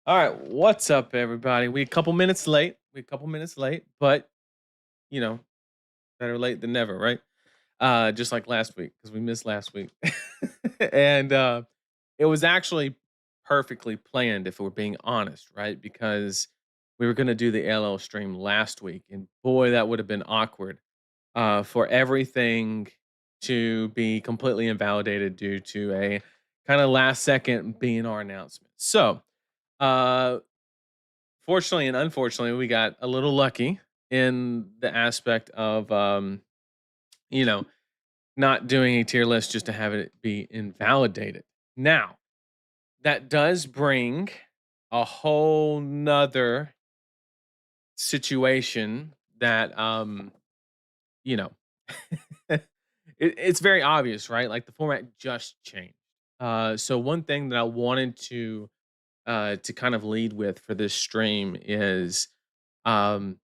All right, what's up, everybody? We a couple minutes late. But you know, better late than never, right? Just like last week because we missed last week, and it was actually perfectly planned, if we're being honest, right? Because we were going to do the LL stream last week, and boy, that would have been awkward for everything to be completely invalidated due to a kind of last second BNR announcement. So. Uh, Fortunately and unfortunately, we got a little lucky in the aspect of, you know, not doing a tier list just to have it be invalidated. Now, that does bring a whole nother situation that, you know, it's very obvious, right? Like the format just changed. So one thing that I wanted to kind of lead with for this stream is, um,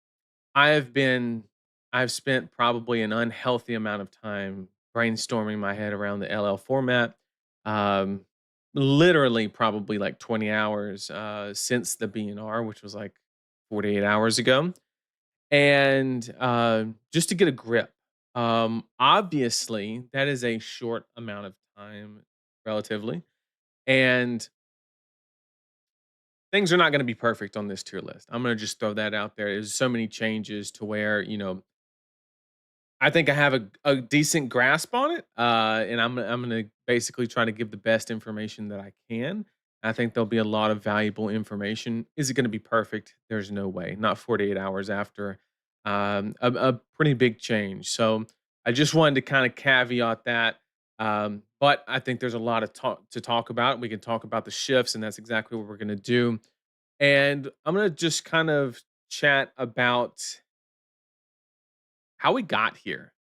I have been I've spent probably an unhealthy amount of time brainstorming my head around the LL format. Um, Literally probably like 20 hours since the BNR, which was like 48 hours ago. And just to get a grip. Obviously, that is a short amount of time relatively. And things are not going to be perfect on this tier list. I'm going to just throw that out there. There's so many changes to where, I think I have a decent grasp on it, and I'm gonna basically try to give the best information that I can. I think there'll be a lot of valuable information. Is it gonna be perfect? There's no way. Not 48 hours after a pretty big change. So I just wanted to kind of caveat that. But I think there's a lot of talk to talk about. We can talk about the shifts, and that's exactly what we're gonna do. And I'm gonna just kind of chat about how we got here.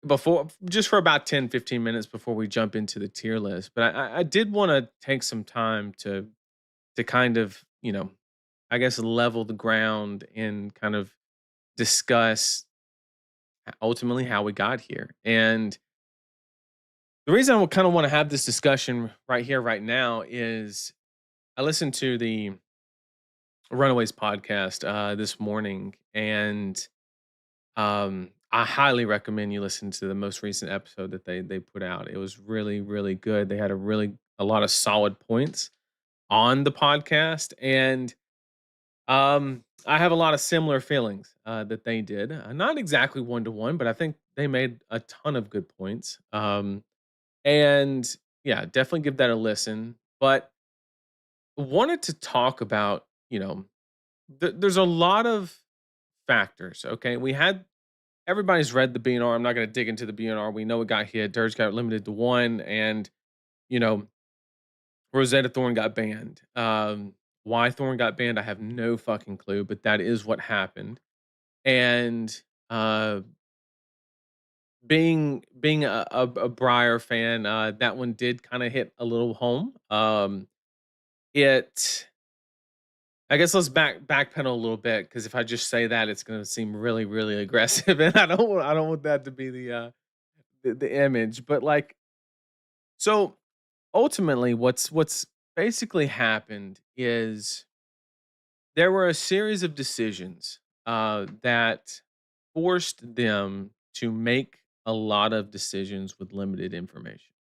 Before just for about 10-15 minutes before we jump into the tier list, but I did wanna take some time to kind of, I guess, level the ground and kind of discuss ultimately how we got here, and the reason I kinda wanna have this discussion right here, right now is I listened to the Runaways podcast, this morning, and I highly recommend you listen to the most recent episode that they put out. It was really, really good. They had a lot of solid points on the podcast, and I have a lot of similar feelings that they did. Not exactly one to one, but I think they made a ton of good points. And yeah, definitely give that a listen. But wanted to talk about, there's a lot of factors. Okay, we had everybody's read the BNR. I'm not going to dig into the BNR. We know it got hit. Dirge got limited to one, and you know Rosetta Thorn got banned. Why Thorn got banned, I have no fucking clue, but that is what happened. And uh, being a Briar fan, that one did kind of hit a little home. It I guess let's backpedal a little bit because if I just say that, it's going to seem really, really aggressive, and I don't want that to be the image. But like, so ultimately, what's basically happened is there were a series of decisions that forced them to make a lot of decisions with limited information.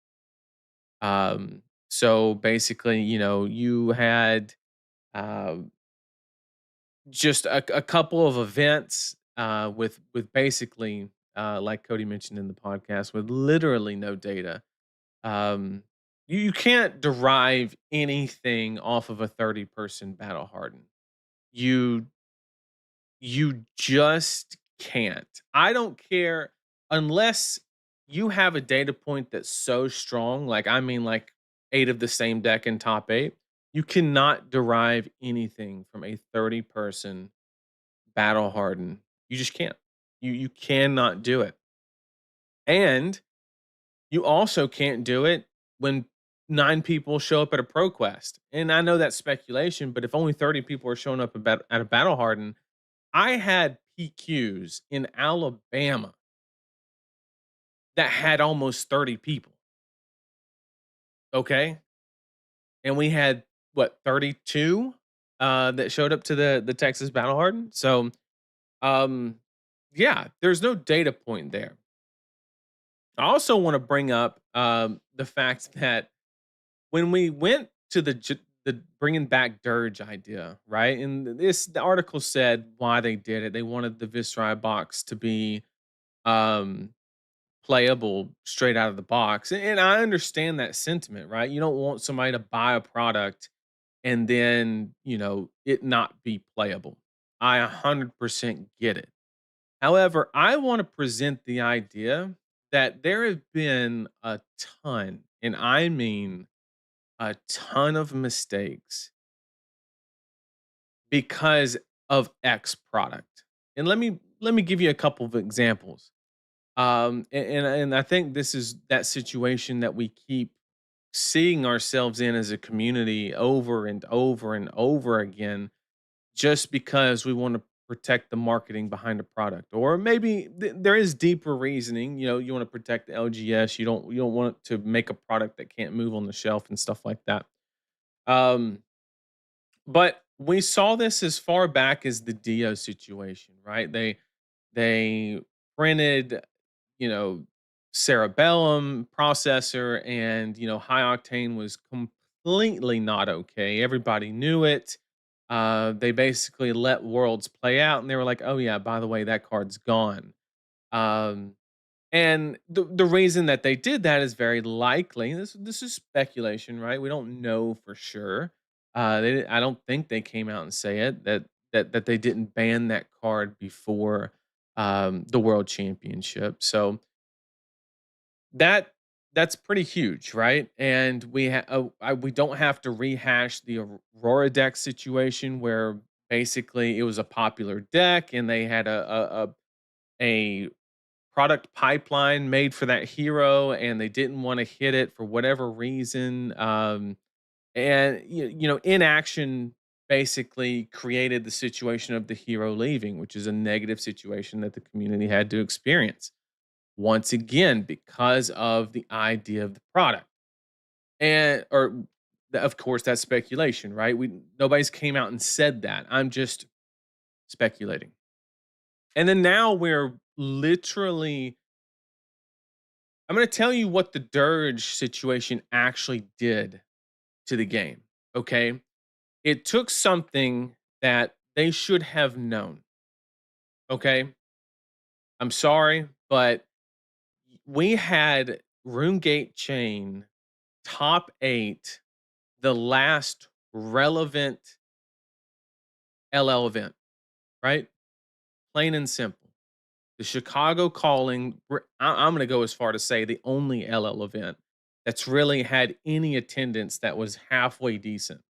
So basically, you had uh, just a couple of events with basically, like Cody mentioned in the podcast, with literally no data. Um, you can't derive anything off of a 30-person battle harden. You you just can't. I don't care unless you have a data point that's so strong, like I mean like 8 of the same deck in top 8. You cannot derive anything from a 30-person battle harden. You just can't. You cannot do it. And you also can't do it when 9 people show up at a pro quest. And I know that's speculation, but if only 30 people are showing up at a battle harden, I had PQs in Alabama that had almost 30 people. Okay? and we had what 32 that showed up to the Texas Battle Harden. So um yeah, there's no data point there. I also want to bring up the fact that when we went to the bringing back Dirge idea, right? And the article said why they did it. They wanted the Viscera box to be um playable straight out of the box. And I understand that sentiment, right? You don't want somebody to buy a product and then, it not be playable. I 100% get it. However, I want to present the idea that there have been a ton, and I mean a ton of mistakes because of X product. And let me give you a couple of examples. And I think this is that situation that we keep seeing ourselves in as a community over and over and over again, just because we want to protect the marketing behind a product, or maybe there is deeper reasoning. You want to protect the LGS. You don't want to make a product that can't move on the shelf and stuff like that. Um, but we saw this as far back as the Dio situation, right? They printed, you know, cerebellum processor, and high octane was completely not okay. Everybody knew it. They basically let worlds play out, and they were like, "Oh yeah, by the way, that card's gone." Um, and the reason that they did that is very likely, this is speculation, right? We don't know for sure. I don't think they came out and say it, that they didn't ban that card before the World Championship. So that that's pretty huge, right? And we don't have to rehash the Aurora deck situation where basically it was a popular deck and they had a product pipeline made for that hero and they didn't want to hit it for whatever reason. And inaction basically created the situation of the hero leaving, which is a negative situation that the community had to experience once again because of the idea of the product. And or of course that's speculation, right? Nobody's came out and said that. I'm just speculating. And then now we're literally, I'm going to tell you what the Dirge situation actually did to the game. Okay. It took something that they should have known. Okay. I'm sorry, but we had RuneGate Chain top eight, the last relevant LL event, right? Plain and simple. The Chicago Calling, I'm going to go as far to say the only LL event that's really had any attendance that was halfway decent.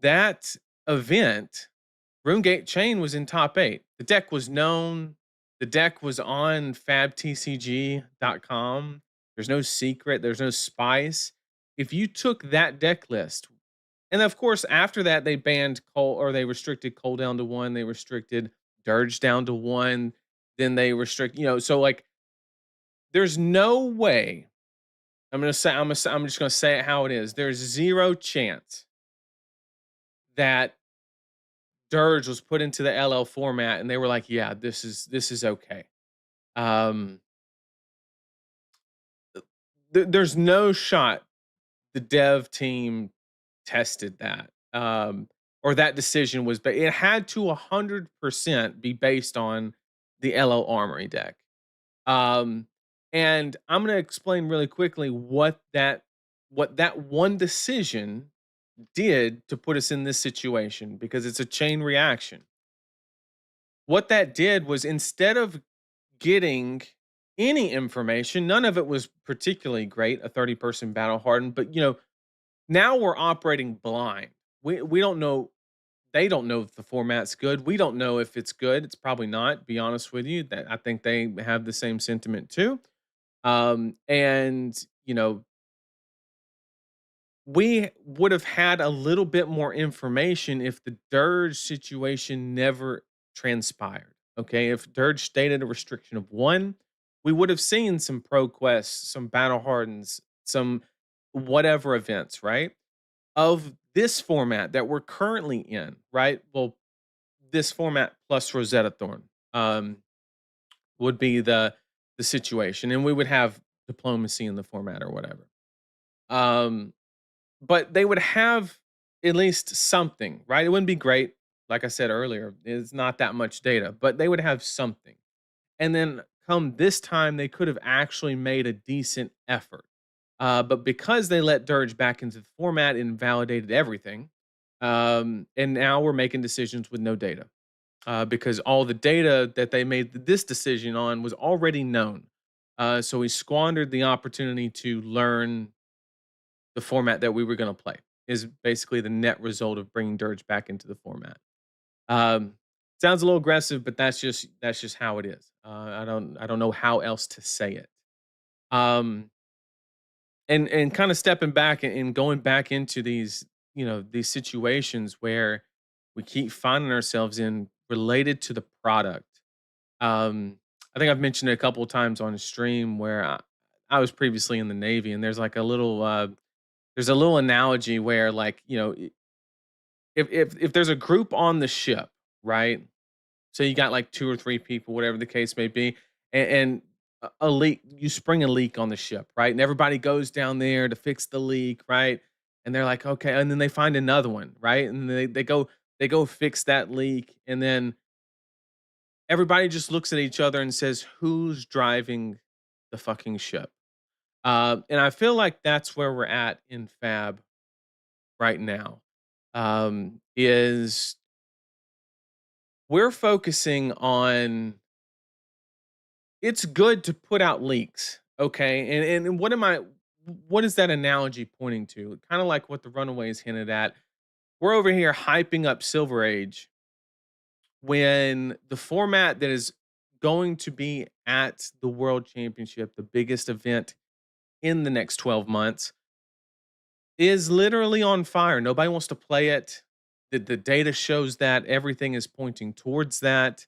That event, RuneGate Chain was in top eight. The deck was known. The deck was on fabtcg.com. There's no secret. There's no spice. If you took that deck list, and of course, after that, they banned Cole, or they restricted Cole down to one. They restricted Dirge down to one. Then they restrict, so like, there's no way. I'm just gonna say it how it is. There's zero chance that Dirge was put into the LL format and they were like, yeah, this is okay. Um, there's no shot the dev team tested that. Or that decision was, but it had to 100% be based on the LL Armory deck. Um, and I'm gonna explain really quickly what that one decision did to put us in this situation, because it's a chain reaction. What that did was, instead of getting any information, none of it was particularly great, a 30-person battle hardened, but now we're operating blind. We don't know, they don't know if the format's good. We don't know if it's good. It's probably not, be honest with you. That I think they have the same sentiment too. And we would have had a little bit more information if the Dirge situation never transpired. Okay. If Dirge stated a restriction of one, we would have seen some pro quests, some battle hardens, some whatever events, right? Of this format that we're currently in, right? Well, this format plus Rosetta Thorn would be the situation, and we would have diplomacy in the format or whatever. Um, but they would have at least something, right? It wouldn't be great, like I said earlier. It's not that much data, but they would have something. And then come this time, they could have actually made a decent effort. But because they let Dirge back into the format and validated everything, and now we're making decisions with no data because all the data that they made this decision on was already known. So we squandered the opportunity to learn the format that we were going to play. Is basically the net result of bringing Dirge back into the format. Um, Sounds a little aggressive, but that's just how it is. I don't know how else to say it. Um, and kind of stepping back and going back into these situations where we keep finding ourselves in related to the product. Um, I think I've mentioned it a couple of times on the stream where I was previously in the Navy, and there's a little analogy where like if there's a group on the ship, right? So you got like 2 or 3 people, whatever the case may be, and a leak you spring a leak on the ship, right? And everybody goes down there to fix the leak, right? And they're like, "Okay," and then they find another one, right? And they go fix that leak, and then everybody just looks at each other and says, "Who's driving the fucking ship?" And I feel like that's where we're at in Fab right now. Is we're focusing on it's good to put out leaks, okay? And what is that analogy pointing to? Kind of like what the Runaways hinted at. We're over here hyping up Silver Age when the format that is going to be at the World Championship, the biggest event in the next 12 months, is literally on fire. Nobody wants to play it. The data shows that everything is pointing towards that.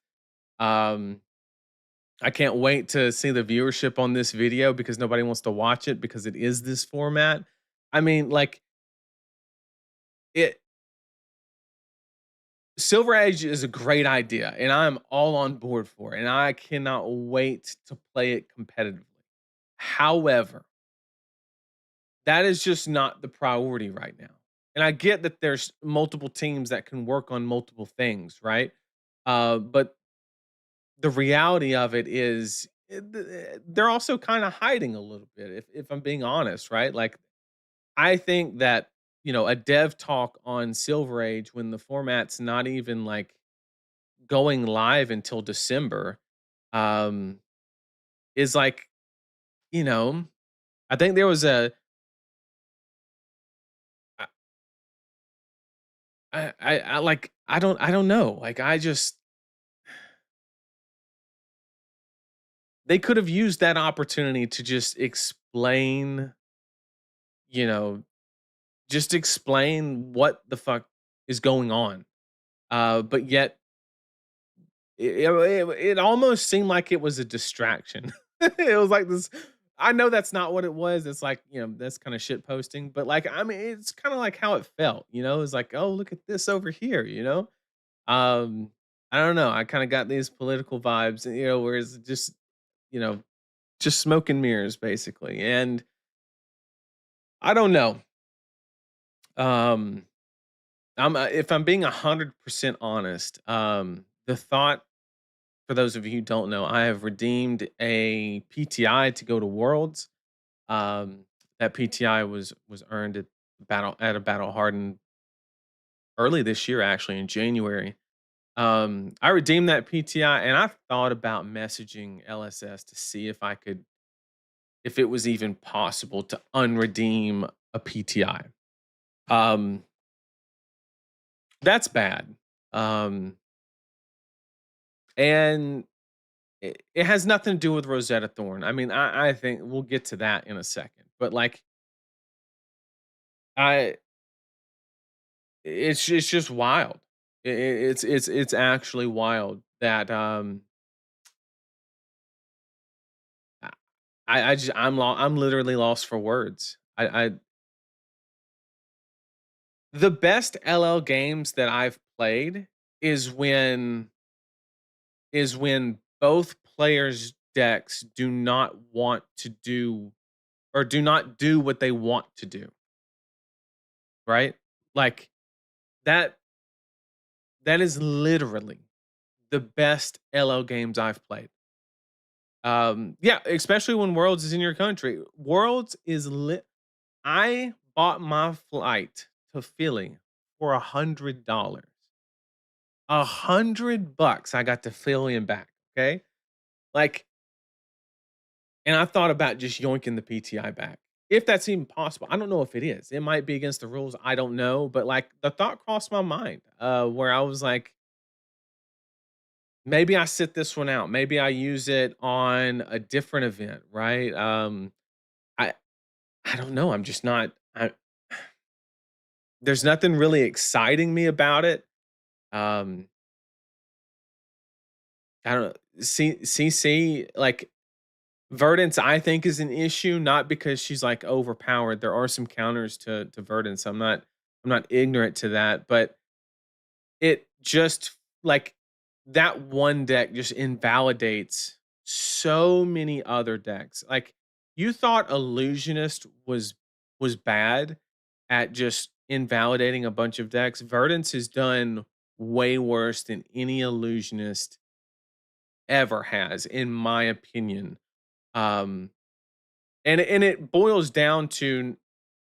Um, I can't wait to see the viewership on this video because nobody wants to watch it because it is this format. I mean, like it Silver Age is a great idea and I'm all on board for it and I cannot wait to play it competitively. However, that is just not the priority right now. And I get that there's multiple teams that can work on multiple things, right? But the reality of it is they're also kind of hiding a little bit if I'm being honest, right? Like I think that, a dev talk on Silver Age when the format's not even like going live until December um is like, you know, I think there was a I I like I don't know. Like I just they could have used that opportunity to just explain, you know, just explain what the fuck is going on. But yet it almost seemed like it was a distraction. It was like this I know that's not what it was. It's like, that's kinda shit posting, but, like, I mean, it's kinda like how it felt, It's like, "Oh, look at this over here," you know? Um, I don't know, I kinda got these political vibes, where it's you know, just smoke and mirrors, basically, and I don't know. Um, if I'm being 100% honest, the thought for those of you who don't know, I have redeemed a PTI to go to Worlds. Um, that PTI was earned at a battle hardened early this year, actually in January. I redeemed that PTI, and I thought about messaging LSS to see if it was even possible to unredeem a PTI. Um, that's bad. Um, and it has nothing to do with Rosetta Thorn. I mean, I think we'll get to that in a second. But like I it's just wild. It's actually wild that I just I'm literally lost for words. The best LL games that I've played is when both players' decks do not want to do or do not do what they want to do, right? Like that that is literally the best LL games I've played. Yeah, especially when Worlds is in your country. Worlds is lit. I bought my flight to Philly for $100. $100 I got to Philly and back. Okay. Like, and I thought about just yoinking the PTI back. If that's even possible. I don't know if it is. It might be against the rules. I don't know. But like the thought crossed my mind, where I was like, maybe I sit this one out. Maybe I use it on a different event, right? I I don't know. I'm just not. There's nothing really exciting me about it. Um, I don't know. CC like Verdance, I think is an issue, not because she's like overpowered. There are some counters to Verdance. I'm not ignorant to that, but it just like that one deck just invalidates so many other decks. Like you thought Illusionist was bad at just invalidating a bunch of decks. Verdance has done way worse than any Illusionist ever has, in my opinion. Um, and it boils down to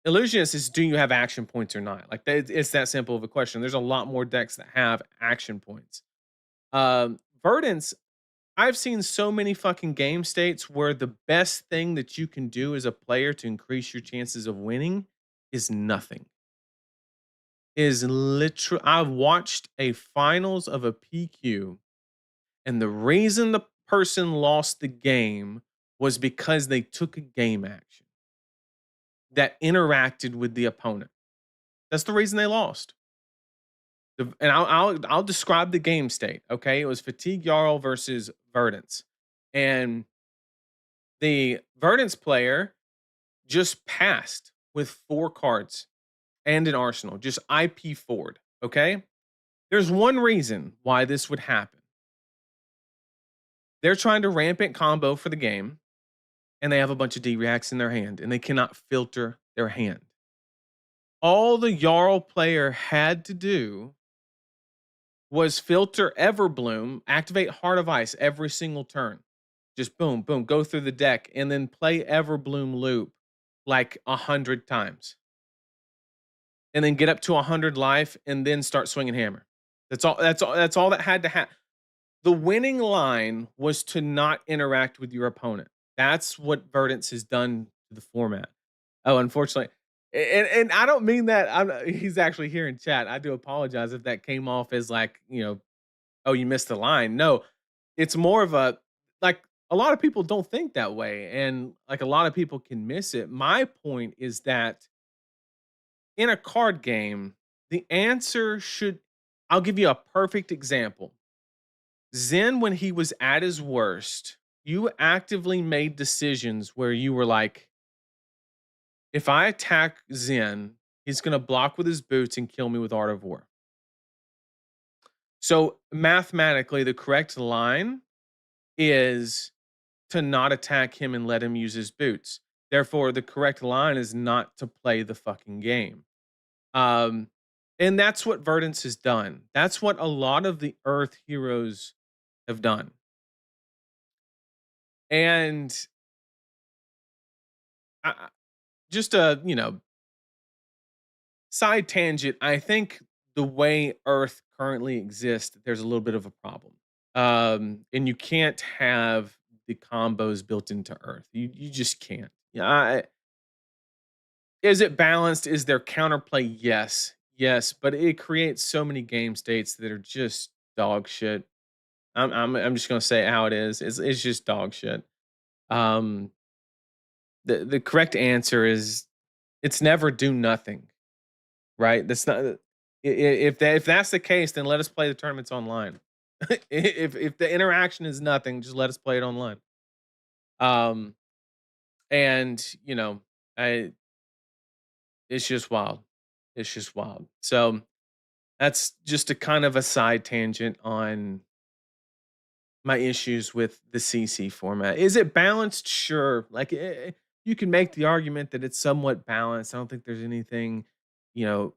Illusionist is, do you have action points or not? Like it's that simple of a question. There's a lot more decks that have action points. Verdance, I've seen so many fucking game states where the best thing that you can do as a player to increase your chances of winning is nothing. Is literal. I've watched a finals of a PQ, and the reason the person lost the game was because they took a game action that interacted with the opponent. That's the reason they lost. And I'll describe the game state. Okay, it was Fatigue Jarl versus Verdance, and the Verdance player just passed with 4 cards and an arsenal, just IP forward. Okay, there's one reason why this would happen. They're trying to rampant combo for the game, and they have a bunch of D reacts in their hand, and they cannot filter their hand. All the Jarl player had to do was filter Everbloom, activate Heart of Ice every single turn. Just boom, boom, go through the deck and then play Everbloom loop like 100 times. And then get up to 100 life and then start swinging hammer. That's all that had to happen. The winning line was to not interact with your opponent. That's what Verdance has done to the format. Oh, unfortunately, and I don't mean that. He's actually here in chat. I do apologize if that came off as like, oh, you missed the line. No, it's more of a like a lot of people don't think that way, and like a lot of people can miss it. My point is that in a card game, the answer should. I'll give you a perfect example. Zen, when he was at his worst, you actively made decisions where you were like, if I attack Zen, he's going to block with his boots and kill me with Art of War. So mathematically, the correct line is to not attack him and let him use his boots. Therefore, the correct line is not to play the fucking game. Um, and that's what Verdance has done. That's what a lot of the Earth heroes have done. And just a side tangent. I think the way Earth currently exists, there's a little bit of a problem. And you can't have the combos built into Earth. You just can't. Yeah, is it balanced? Is there counterplay? Yes. Yes, but it creates so many game states that are just dog shit. I'm just gonna say how it is. It's just dog shit. Um the correct answer is it's never do nothing, right? That's not if that's the case, then let us play the tournaments online. If the interaction is nothing, just let us play it online. Um and I it's just wild. It's just wild. So that's just a kind of a side tangent on my issues with the CC format. Is it balanced? Sure. Like you can make the argument that it's somewhat balanced. I don't think there's anything, you know,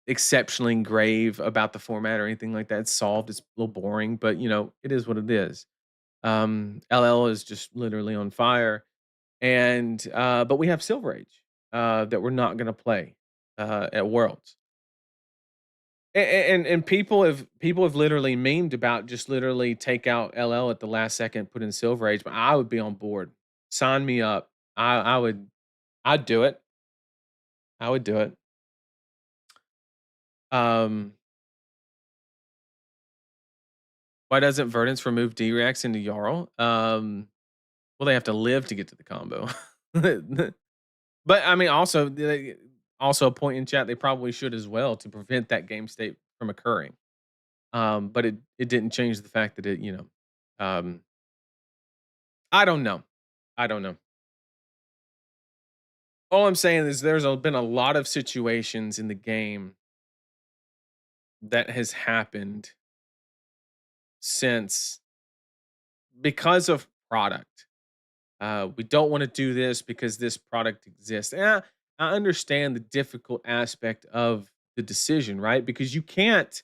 exceptionally grave about the format or anything like that. It's solved. It's a little boring, but it is what it is. LL is just literally on fire, and but we have Silver Age that we're not going to play at Worlds. And people have literally memed about just literally take out LL at the last second, put in Silver Age, but I would be on board. Sign me up. I'd do it. I would do it. Um, why doesn't Verdance remove D-Rex into Jarl? Well, they have to live to get to the combo. But I mean, also a point in chat, they probably should as well to prevent that game state from occurring. But it didn't change the fact that um, I don't know. I don't know. All I'm saying is been a lot of situations in the game that has happened since because of product. We don't want to do this because this product exists. And I understand the difficult aspect of the decision, right? Because you can't,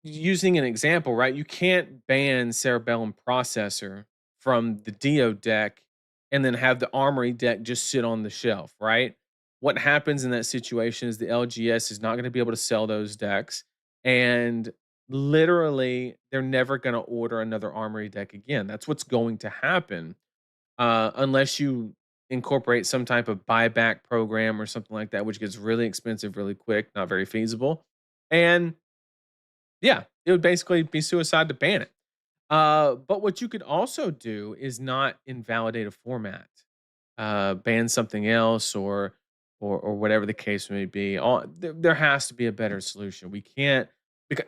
using an example, right? You can't ban Cerebellum Processor from the Dio deck and then have the Armory deck just sit on the shelf, right? What happens in that situation is the LGS is not going to be able to sell those decks. And literally, they're never going to order another Armory deck again. That's what's going to happen unless you incorporate some type of buyback program or something like that, which gets really expensive really quick, not very feasible. And yeah, it would basically be suicide to ban it. But what you could also do is not invalidate a format, ban something else, or whatever the case may be. There has to be a better solution. We can't.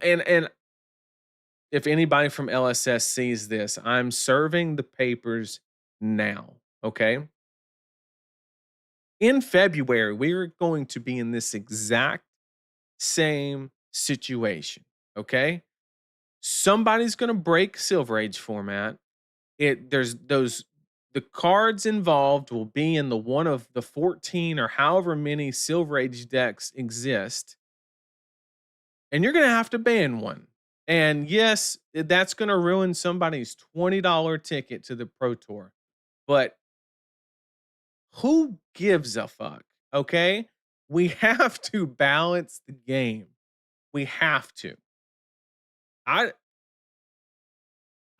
And if anybody from LSS sees this, I'm serving the papers now. Okay. In February, we're going to be in this exact same situation. Okay. Somebody's going to break Silver Age format. There's those the cards involved will be in the one of the 14 or however many Silver Age decks exist, and you're going to have to ban one. And yes, that's going to ruin somebody's $20 ticket to the Pro Tour. But who gives a fuck? Okay? We have to balance the game. We have to. I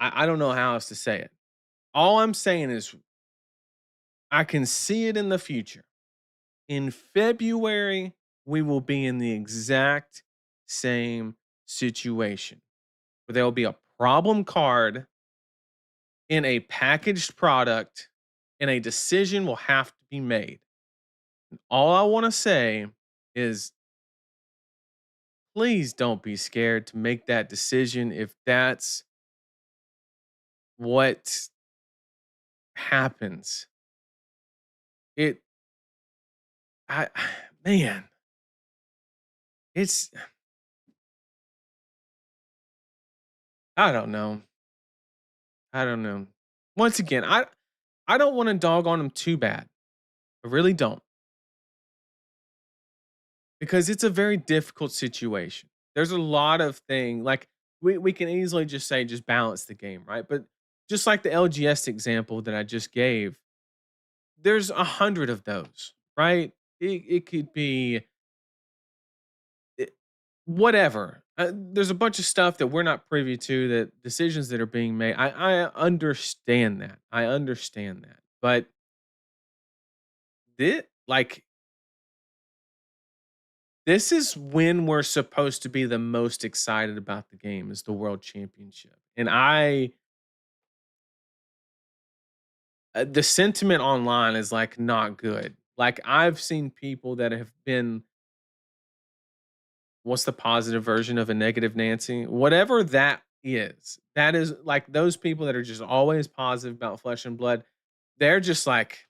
I don't know how else to say it. All I'm saying is I can see it in the future. In February, we will be in the exact same situation where there will be a problem card in a packaged product and a decision will have to be made. All I want to say is please don't be scared to make that decision if that's what happens. It I man, it's I don't know. I don't know. Once again, I don't want to dog on them too bad. I really don't because it's a very difficult situation. There's a lot of things like we can easily just say just balance the game, right? But just like the LGS example that I just gave, there's 100 of those, right? It could be it, whatever. There's a bunch of stuff that we're not privy to, that decisions that are being made. I understand that. I understand that. But like this is when we're supposed to be the most excited about the game is the world championship. And the sentiment online is like not good. Like I've seen people that have been what's the positive version of a negative Nancy? Whatever that is like those people that are just always positive about flesh and blood. They're just like,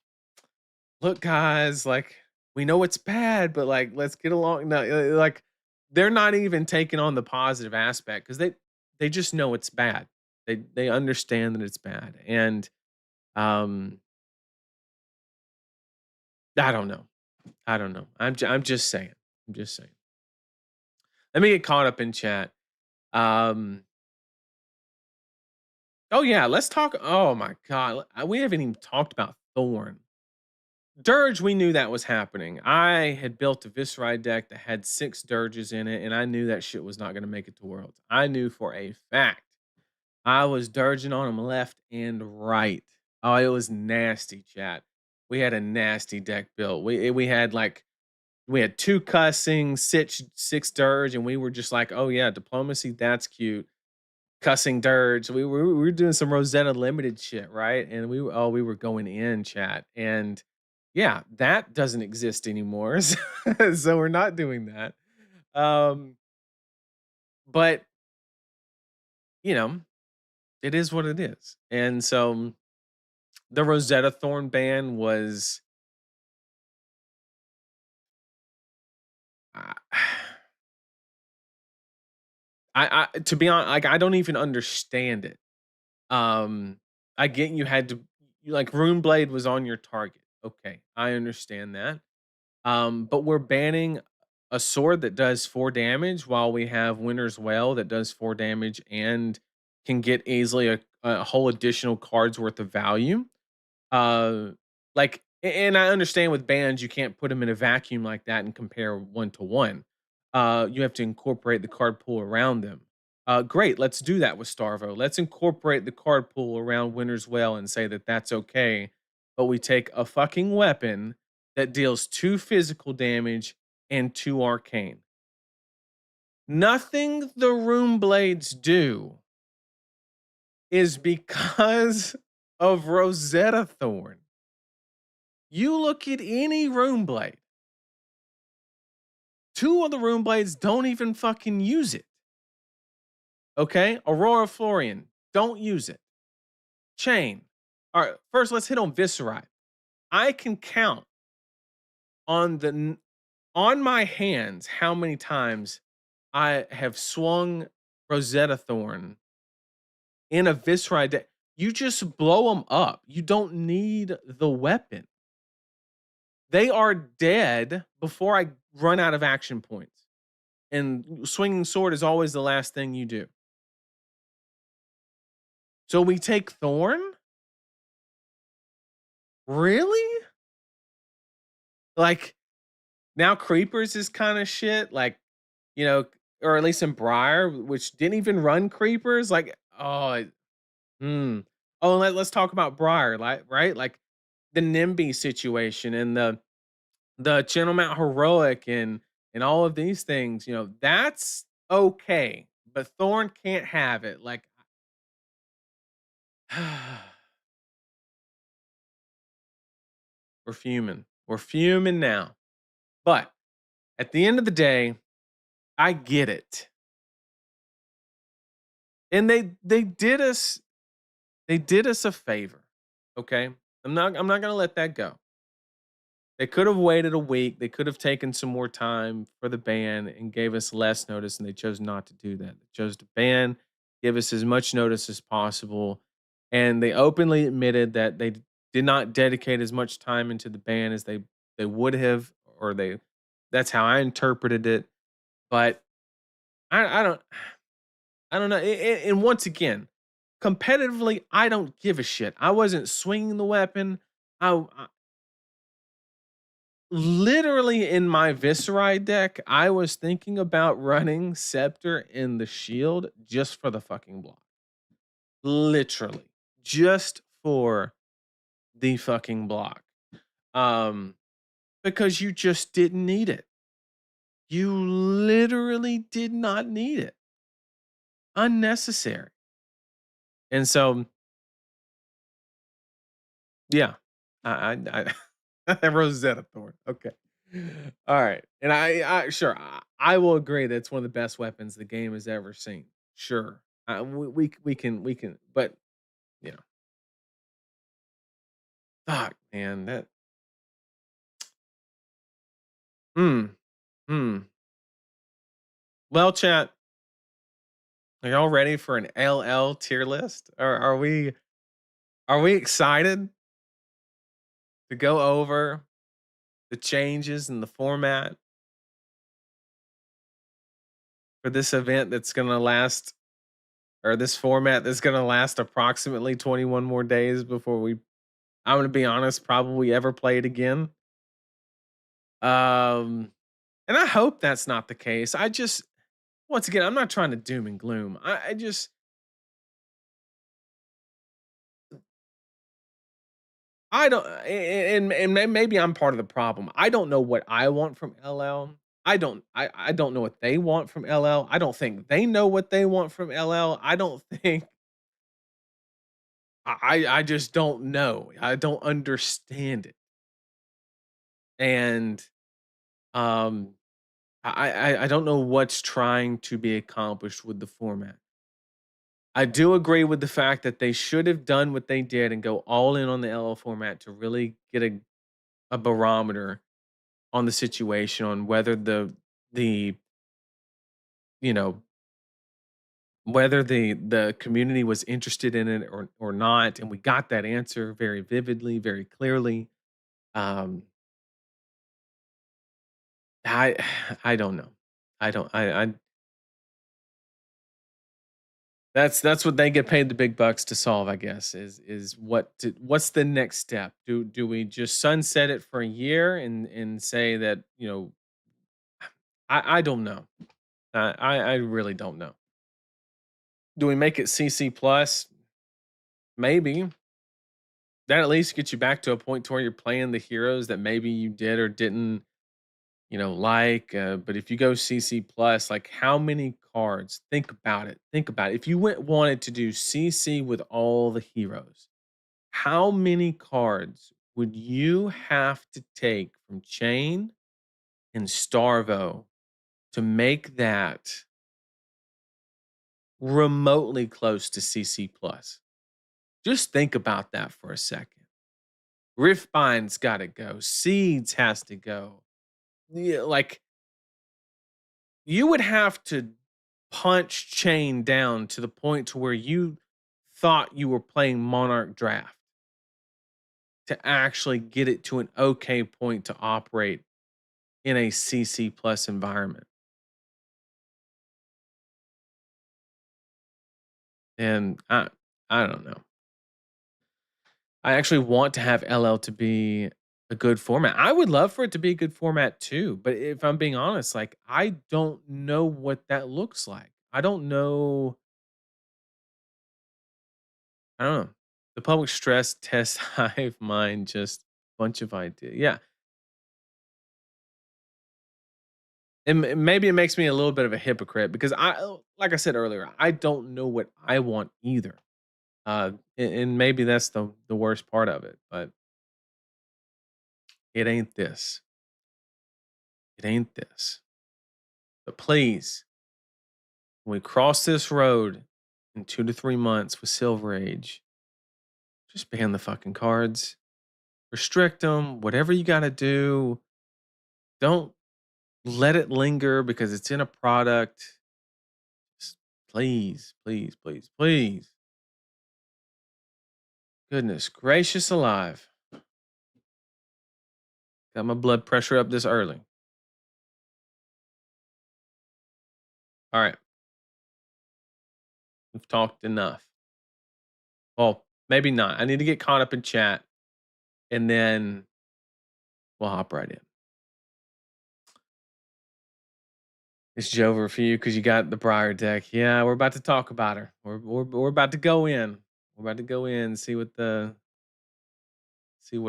look, guys, like we know it's bad, but like, let's get along. No, like they're not even taking on the positive aspect because they just know it's bad. They understand that it's bad, and um, I don't know. I don't know. I'm just saying. I'm just saying. Let me get caught up in chat. Um, oh yeah, let's talk. Oh my god, we haven't even talked about Thorn. Dirge, we knew that was happening. I had built a Visceride deck that had 6 Dirges in it, and I knew that shit was not gonna make it to Worlds. I knew for a fact. I was dirging on them left and right. Oh, it was nasty, chat. We had a nasty deck built. We had like we had 2 cussing, 6 dirge, and we were just like, oh yeah, diplomacy, that's cute. Cussing dirge. We were doing some Rosetta limited shit, right? And we were going in, chat. And yeah, that doesn't exist anymore. So we're not doing that. Um, but you know, it is what it is. And so the Rosetta Thorn ban was I I to be honest, like I don't even understand it. Um I get you had to like Rune Blade was on your target. Okay, I understand that. But we're banning a sword that does 4 damage while we have Winter's Well that does 4 damage and can get easily a whole additional card's worth of value. Uh, like, and I understand with bands, you can't put them in a vacuum like that and compare one to one. You have to incorporate the card pool around them. Great, let's do that with Starvo. Let's incorporate the card pool around Winter's Well and say that that's okay. But we take a fucking weapon that deals 2 physical damage and 2 arcane. Nothing the Rune Blades do is because of Rosetta Thorn. You look at any Rune Blade, 2 of the Rune Blades don't even fucking use it. Okay? Aurora Florian, don't use it. Chain. All right, first let's hit on Viscerite. I can count on on my hands how many times I have swung Rosetta Thorn in a Viscerite deck. You just blow them up. You don't need the weapon. They are dead before I run out of action points. And swinging sword is always the last thing you do. So we take Thorn? Really? Like now Creepers is kind of shit. Like, you know, or at least in Briar, which didn't even run Creepers. Like, hmm. Oh, and let's talk about Briar, like right? Like the NIMBY situation and the Channel Mount Heroic and all of these things, that's okay. But Thorn can't have it. Like we're fuming. We're fuming now. But at the end of the day, I get it. And they did us a favor. Okay? I'm not going to let that go. They could have waited a week. They could have taken some more time for the ban and gave us less notice, and they chose not to do that. They chose to ban, give us as much notice as possible, and they openly admitted that they did not dedicate as much time into the ban as they would have, or they. That's how I interpreted it. But I don't I don't know. And once again, competitively, I don't give a shit. I wasn't swinging the weapon. I literally in my Visceride deck, I was thinking about running Scepter in the shield just for the fucking block. Literally, just for the fucking block. Um, because you just didn't need it. You literally did not need it. Unnecessary. And so yeah, Rosetta Thorn. Okay. All right. And I sure I will agree that's one of the best weapons the game has ever seen. Sure. We can but you know, fuck man, that Hmm. Hmm. Well, chat, are y'all ready for an LL tier list? Are we excited to go over the changes in the format for this event that's going to last, or this format that's going to last approximately 21 more days before I'm going to be honest, probably ever play it again? Um and I hope that's not the case. I just, once again, I'm not trying to doom and gloom. I just, I don't, maybe I'm part of the problem. I don't know what I want from LL. I don't know what they want from LL. I don't think they know what they want from LL. I don't think I just don't know. I don't understand it. And um I don't know what's trying to be accomplished with the format. I do agree with the fact that they should have done what they did and go all in on the LL format to really get a barometer on the situation, on whether the you know whether the community was interested in it or not, and we got that answer very vividly, very clearly. um I I don't know. I don't I That's what they get paid the big bucks to solve, I guess, is what's the next step? Do we just sunset it for a year and say that, I don't know. I really don't know. Do we make it CC plus? Maybe. That at least gets you back to a point to where you're playing the heroes that maybe you did or didn't, like. But if you go CC plus, like, how many cards? Think about it. Think about it. If you wanted to do CC with all the heroes, how many cards would you have to take from Chain and Starvo to make that remotely close to CC plus? Just think about that for a second. Riftbind's got to go. Seeds has to go. Yeah, like, you would have to punch Chain down to the point to where you thought you were playing Monarch Draft to actually get it to an okay point to operate in a CC plus environment. And I don't know. I actually want to have LL to be a good format. I would love for it to be a good format too, but if I'm being honest, like, I don't know what that looks like. I don't know. I don't know. The public stress test hive mind, just bunch of ideas. Yeah. And maybe it makes me a little bit of a hypocrite because like I said earlier, I don't know what I want either. And maybe that's the worst part of it, but it ain't this. It ain't this. But please, when we cross this road in 2 to 3 months with Silver Age, just ban the fucking cards, restrict them, whatever you got to do. Don't let it linger because it's in a product. Just please, please, please, please. Goodness gracious alive. Got my blood pressure up this early. All right. We've talked enough. Well, maybe not. I need to get caught up in chat and then we'll hop right in. It's Jover for you because you got the Briar deck. Yeah, we're about to talk about her. We're about to go in. We're about to go in, see what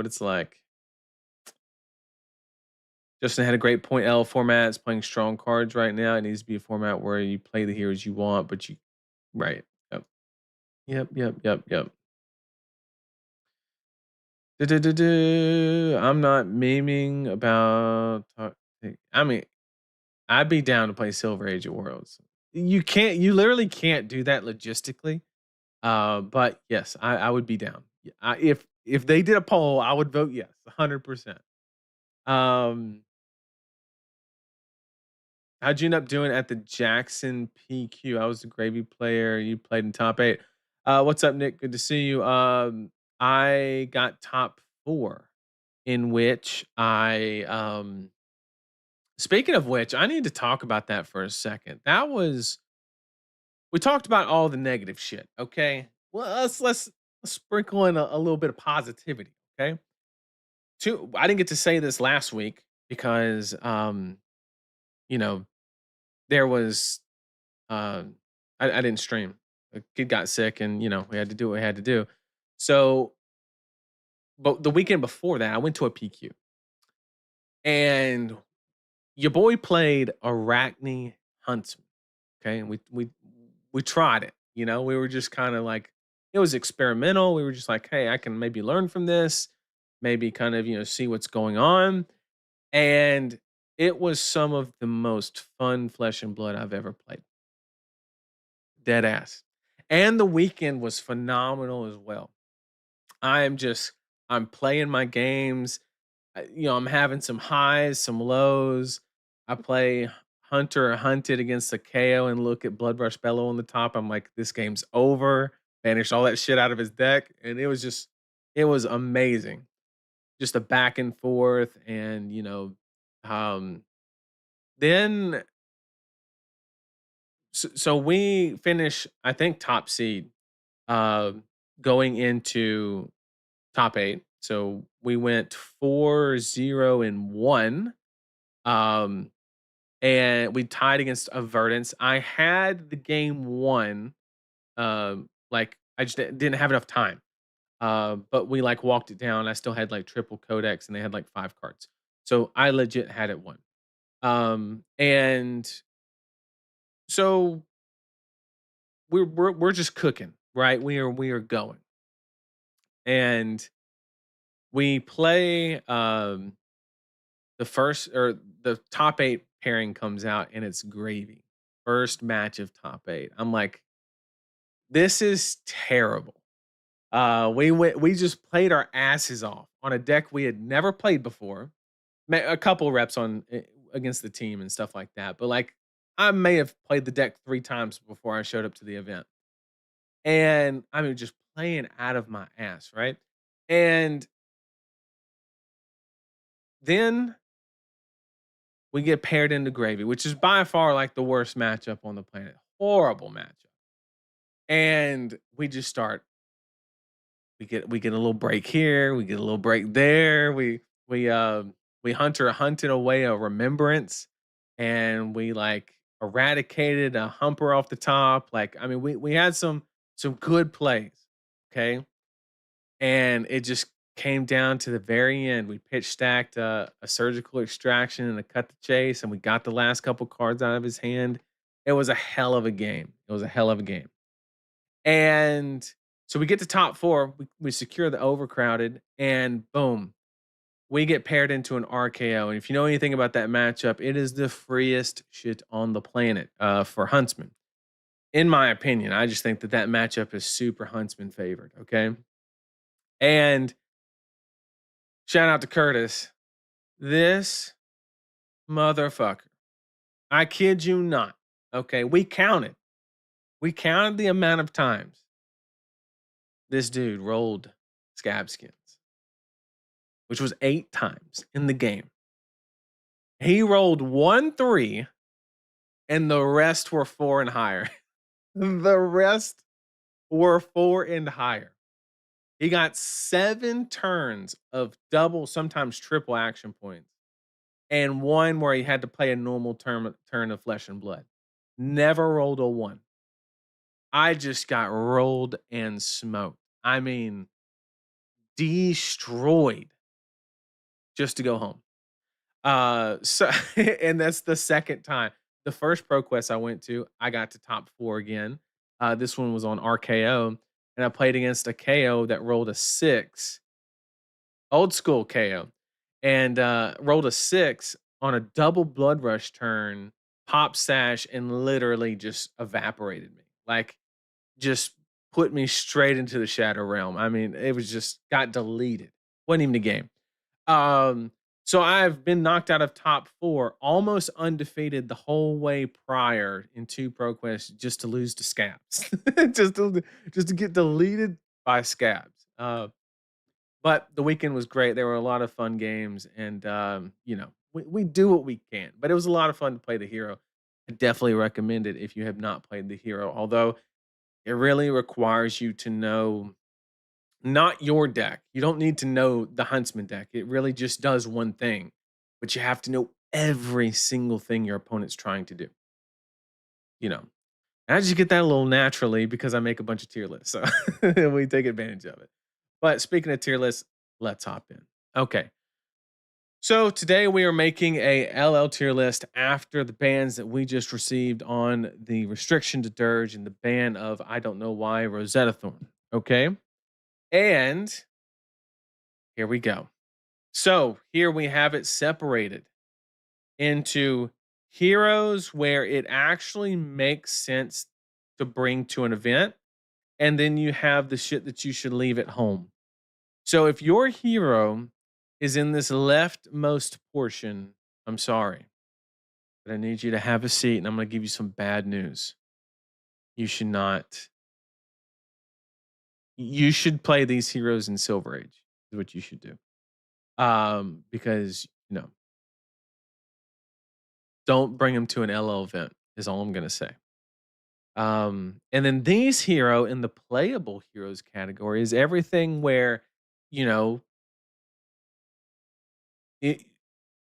it's like. Justin had a great point. L format is playing strong cards right now. It needs to be a format where you play the heroes you want, but you right. Yep. Yep. Yep. Yep. Yep. I'm not memeing about. I mean, I'd be down to play Silver Age of Worlds. You can't. You literally can't do that logistically. But yes, I would be down. If they did a poll, I would vote yes, 100%. Um, How'd you end up doing at the Jackson PQ? I was the gravy player. You played in top eight. What's up, Nick? Good to see you. I got top four, in which speaking of which, I need to talk about that for a second. That was we talked about all the negative shit. Okay, well let's sprinkle in a little bit of positivity. Okay, two. I didn't get to say this last week because you know there was Um, I didn't stream. A kid got sick, and we had to do what we had to do. So, but the weekend before that, I went to a PQ, and your boy played Arachne Huntsman. Okay, and we tried it. We were just kind of like it was experimental. We were just like, hey, I can maybe learn from this, maybe kind of see what's going on, and it was some of the most fun flesh and blood I've ever played. Dead ass. And the weekend was phenomenal as well. I'm playing my games. I'm having some highs, some lows. I play Hunter or Hunted against a KO and look at Bloodrush Bellow on the top. I'm like, this game's over. Banished all that shit out of his deck. And it was amazing. Just a back and forth. And, um, then, so we finish, I think, top seed um, going into top 8. So we went 4-0-1. Um, and we tied against a Verdance. I had the game won. Like I just didn't have enough time. But we like walked it down. I still had like triple codex and they had like 5 cards. So I legit had it won. And so we're just cooking, right? We are going. And we play the first or the top 8 pairing comes out and it's gravy. First match of top 8. I'm like, this is terrible. We just played our asses off on a deck we had never played before. A couple reps on against the team and stuff like that. But like I may have played the deck 3 times before I showed up to the event. And I mean just playing out of my ass, right? And then we get paired into gravy, which is by far like the worst matchup on the planet. Horrible matchup. And we just start. We get a little break here. We get a little break there. We hunted away a remembrance, and we like eradicated a humper off the top. Like I mean, we had some good plays. Okay, and it just came down to the very end. We pitch stacked a surgical extraction and a cut the chase, and we got the last couple cards out of his hand. It was a hell of a game. It was a hell of a game. And so we get to top four. We secure the overcrowded, and boom, we get paired into an RKO. And if you know anything about that matchup, it is the freest shit on the planet for Huntsman. In my opinion, I just think that that matchup is super Huntsman favored. Okay. And shout out to Curtis. This motherfucker. I kid you not. Okay. We counted. We counted the amount of times this dude rolled scab skins, which was 8 times in the game. He rolled 1-3, and the rest were 4 and higher. The rest were 4 and higher. He got 7 turns of double, sometimes triple action points, and one where he had to play a normal turn of flesh and blood. Never rolled a 1. I just got rolled and smoked. I mean, destroyed just to go home. So and that's the second time. The first pro quest I went to, I got to top 4 again. This one was on RKO, and I played against a KO that rolled a 6, old school KO, and rolled a 6 on a double blood rush turn, pop sash, and literally just evaporated me. Like just put me straight into the shadow realm. I mean, it was just got deleted. Wasn't even a game. Um, So I've been knocked out of top 4, almost undefeated the whole way prior in 2 ProQuest just to lose to Scabs. Just to just to get deleted by Scabs. But the weekend was great. There were a lot of fun games and, we do what we can, but it was a lot of fun to play the hero. I definitely recommend it if you have not played the hero, although it really requires you to know not your deck. You don't need to know the Huntsman deck. It really just does one thing, but you have to know every single thing your opponent's trying to do, you know? And I just get that a little naturally because I make a bunch of tier lists, so we take advantage of it. But speaking of tier lists, let's hop in. Okay. So today we are making a LL tier list after the bans that we just received on the restriction to Dirge and the ban of I don't know why Rosetta Thorn. Okay. And here we go. So here we have it separated into heroes where it actually makes sense to bring to an event. And then you have the shit that you should leave at home. So if your hero is in this leftmost portion, I'm sorry, but I need you to have a seat and I'm going to give you some bad news. You should not, you should play these heroes in Silver Age, is what you should do. Because, don't bring them to an LL event, is all I'm going to say. And then these hero in the playable heroes category is everything where, you know, it,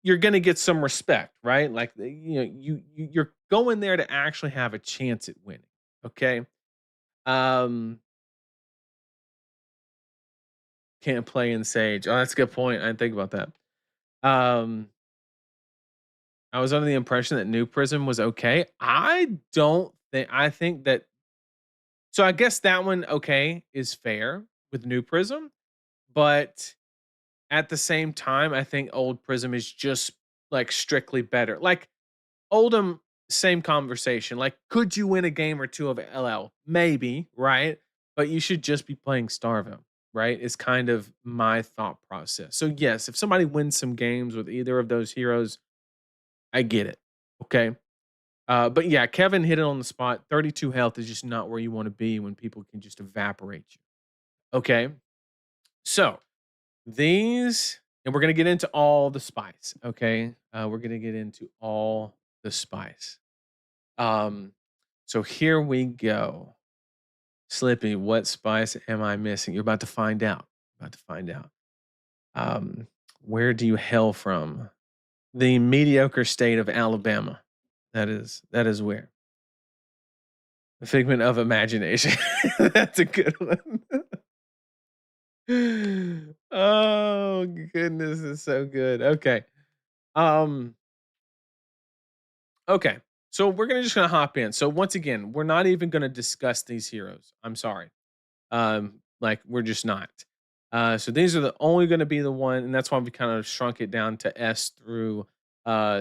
you're gonna get some respect, right? Like you're going there to actually have a chance at winning. Okay. Um, can't play in Sage. Oh, that's a good point. I didn't think about that. Um, I was under the impression that New Prism was okay. I think that so I guess that one okay is fair with New Prism, but at the same time, I think Old Prism is just like strictly better. Like Oldham, same conversation. Like, could you win a game or two of LL? Maybe, right? But you should just be playing Starvo, right? Is kind of my thought process. So, yes, if somebody wins some games with either of those heroes, I get it. Okay. But yeah, Kevin hit it on the spot. 32 health is just not where you want to be when people can just evaporate you. Okay. So, these, and we're going to get into all the spice. Okay. We're going to get into all the spice. Um, so here we go. Slippy, what spice am I missing? You're about to find out. About to find out. Um, where do you hail from? The mediocre state of Alabama. That is where. A figment of imagination. That's a good one. Oh goodness, it's so good. Okay. Um, okay. So we're just gonna hop in. So once again, we're not even gonna discuss these heroes. I'm sorry. Like we're just not. So these are the only going to be the one, and that's why we kind of shrunk it down to S through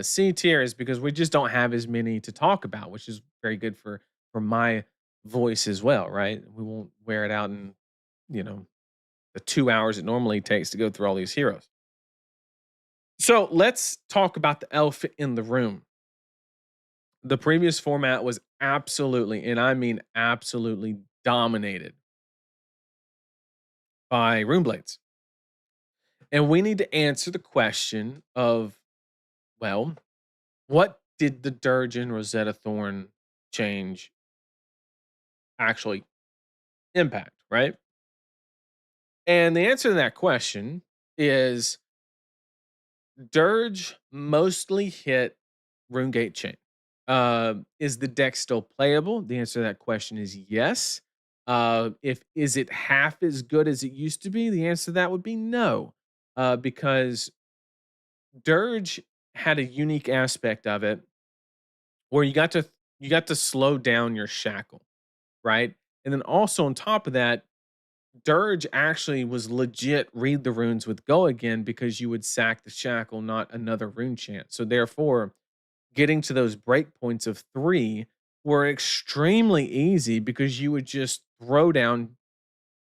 C tier, is because we just don't have as many to talk about, which is very good for my voice as well, right? We won't wear it out in you know the 2 hours it normally takes to go through all these heroes. So let's talk about the elephant in the room. The previous format was absolutely, and I mean absolutely, dominated by Rune Blades. And we need to answer the question of, well, what did the Dirge and Rosetta Thorn change actually impact, right? And the answer to that question is Dirge mostly hit RuneGate Chain. Is the deck still playable? The answer to that question is yes. If is it half as good as it used to be? The answer to that would be no, because Dirge had a unique aspect of it where you got to slow down your shackle, right? And then also on top of that, Dirge actually was legit read the runes with go again because you would sack the shackle, not another rune chant. So therefore, getting to those break points of 3 were extremely easy because you would just throw down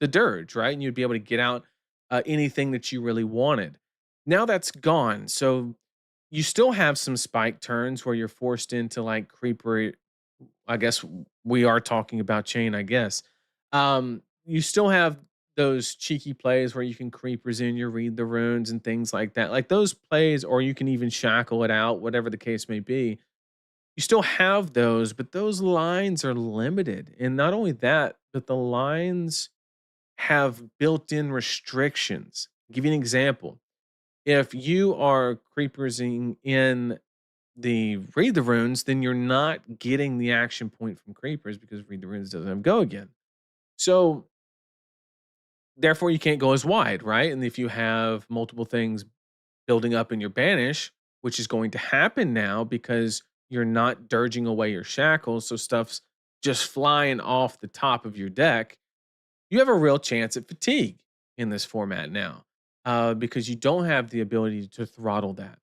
the dirge, right? And you'd be able to get out anything that you really wanted. Now that's gone. So you still have some spike turns where you're forced into like creeper. I guess we are talking about chain, I guess. You still have those cheeky plays where you can creepers in your read the runes and things like that. Like those plays, or you can even shackle it out, whatever the case may be. You still have those, but those lines are limited. And not only that, but the lines have built-in restrictions. Give you an example. If you are creepersing in the read the runes, then you're not getting the action point from creepers because read the runes doesn't have go again. So therefore you can't go as wide, right? And if you have multiple things building up in your banish, which is going to happen now because you're not dirging away your shackles, so stuff's just flying off the top of your deck, you have a real chance at fatigue in this format now, because you don't have the ability to throttle that.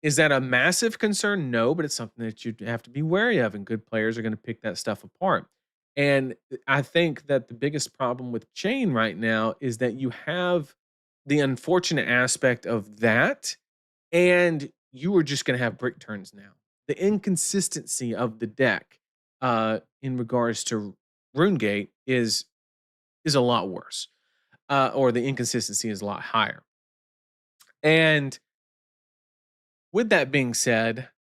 Is that a massive concern? No, but it's something that you have to be wary of, and good players are going to pick that stuff apart. And I think that the biggest problem with chain right now is that you have the unfortunate aspect of that, and you are just going to have brick turns now. The inconsistency of the deck, in regards to RuneGate, is a lot worse, or the inconsistency is a lot higher. And with that being said,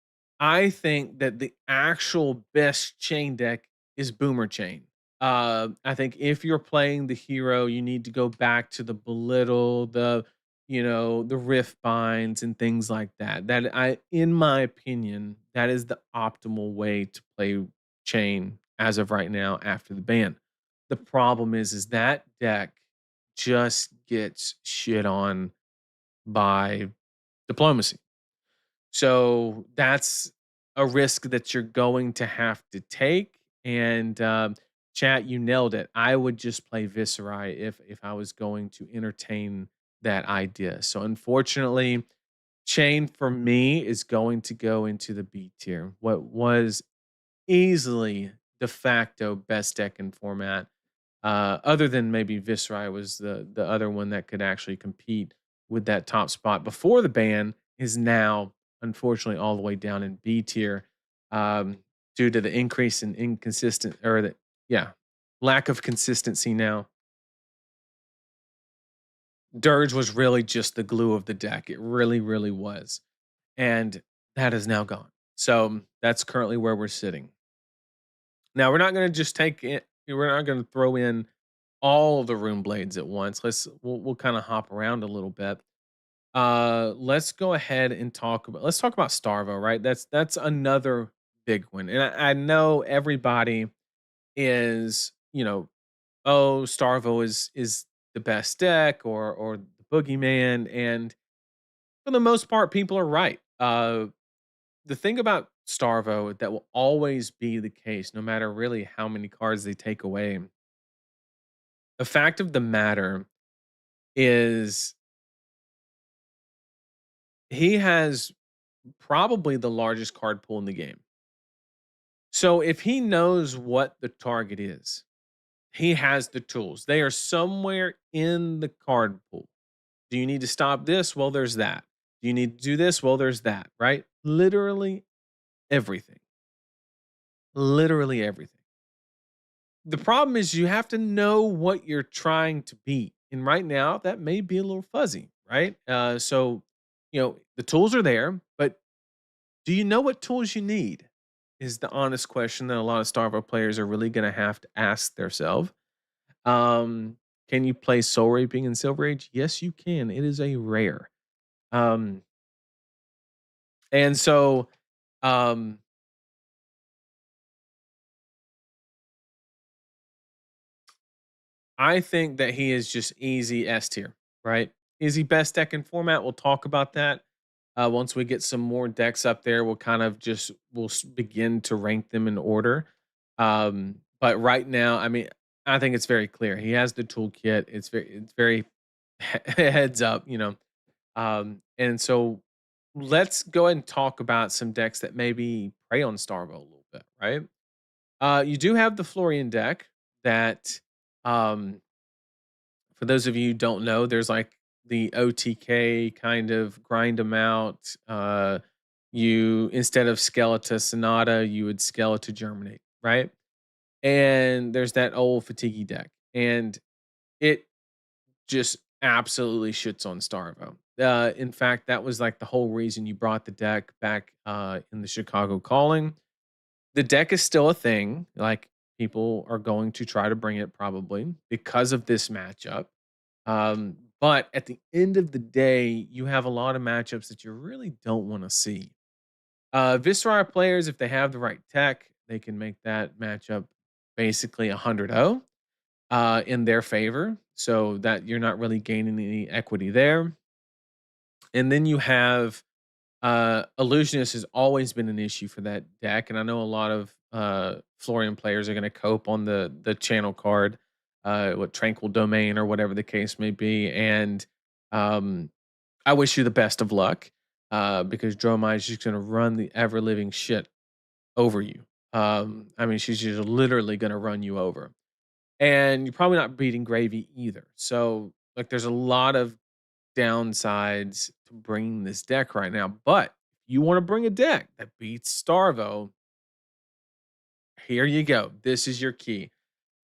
I think that the actual best chain deck is Boomer Chain. I think if you're playing the hero, you need to go back to the belittle, the rift binds and things like that. In my opinion, that is the optimal way to play chain as of right now after the ban. The problem is that deck just gets shit on by diplomacy. So that's a risk that you're going to have to take. And chat, you nailed it. I would just play Viserai if I was going to entertain that idea. So unfortunately, Chain for me is going to go into the B tier. What was easily de facto best deck in format, other than maybe Viscerai was the other one that could actually compete with that top spot before the ban, is now unfortunately all the way down in B tier, due to the increase in inconsistent, or the, yeah, lack of consistency now. Dirge was really just the glue of the deck. It really, really was. And that is now gone. So that's currently where we're sitting. Now we're not going to just take it. We're not going to throw in all the rune blades at once. We'll kind of hop around a little bit. Let's go ahead and talk about Starvo, right? That's another big one. And I know everybody is, oh, Starvo is the best deck, or the boogeyman, and for the most part people are right. The thing about Starvo that will always be the case, no matter really how many cards they take away, the fact of the matter is he has probably the largest card pool in the game. So if he knows what the target is, he has the tools. They are somewhere in the card pool. Do you need to stop this? Well, there's that. Do you need to do this? Well, there's that, right? Literally everything. Literally everything. The problem is you have to know what you're trying to beat. And right now, that may be a little fuzzy, right? So the tools are there, but do you know what tools you need? Is the honest question that a lot of Starvo players are really going to have to ask themselves. Can you play Soul Reaping in Silver Age? Yes, you can. It is a rare. Um, and so um, I think that he is just easy S tier, right? Is he best deck in format? We'll talk about that. Once we get some more decks up there, we'll begin to rank them in order. But right now, I mean, I think it's very clear. He has the toolkit. It's very heads up, and so let's go ahead and talk about some decks that maybe prey on Starvo a little bit, right? You do have the Florian deck that, um, for those of you who don't know, there's like the OTK kind of grind them out. You instead of Skeletor Sonata, you would Skeletor Germinate, right? And there's that old Fatigue deck, and it just absolutely shits on Starvo. In fact, that was like the whole reason you brought the deck back in the Chicago Calling. The deck is still a thing. Like people are going to try to bring it probably because of this matchup. But at the end of the day, you have a lot of matchups that you really don't want to see. Viscera players, if they have the right tech, they can make that matchup basically 100-0 in their favor, so that you're not really gaining any equity there. And then you have Illusionist has always been an issue for that deck, and I know a lot of Florian players are going to cope on the channel card, what Tranquil Domain or whatever the case may be. And um, I wish you the best of luck because Dromai is just going to run the ever living shit over you. I mean, she's just literally going to run you over, and you're probably not beating Gravy either. So, like, there's a lot of downsides to bringing this deck right now. But if you want to bring a deck that beats Starvo, here you go. This is your key.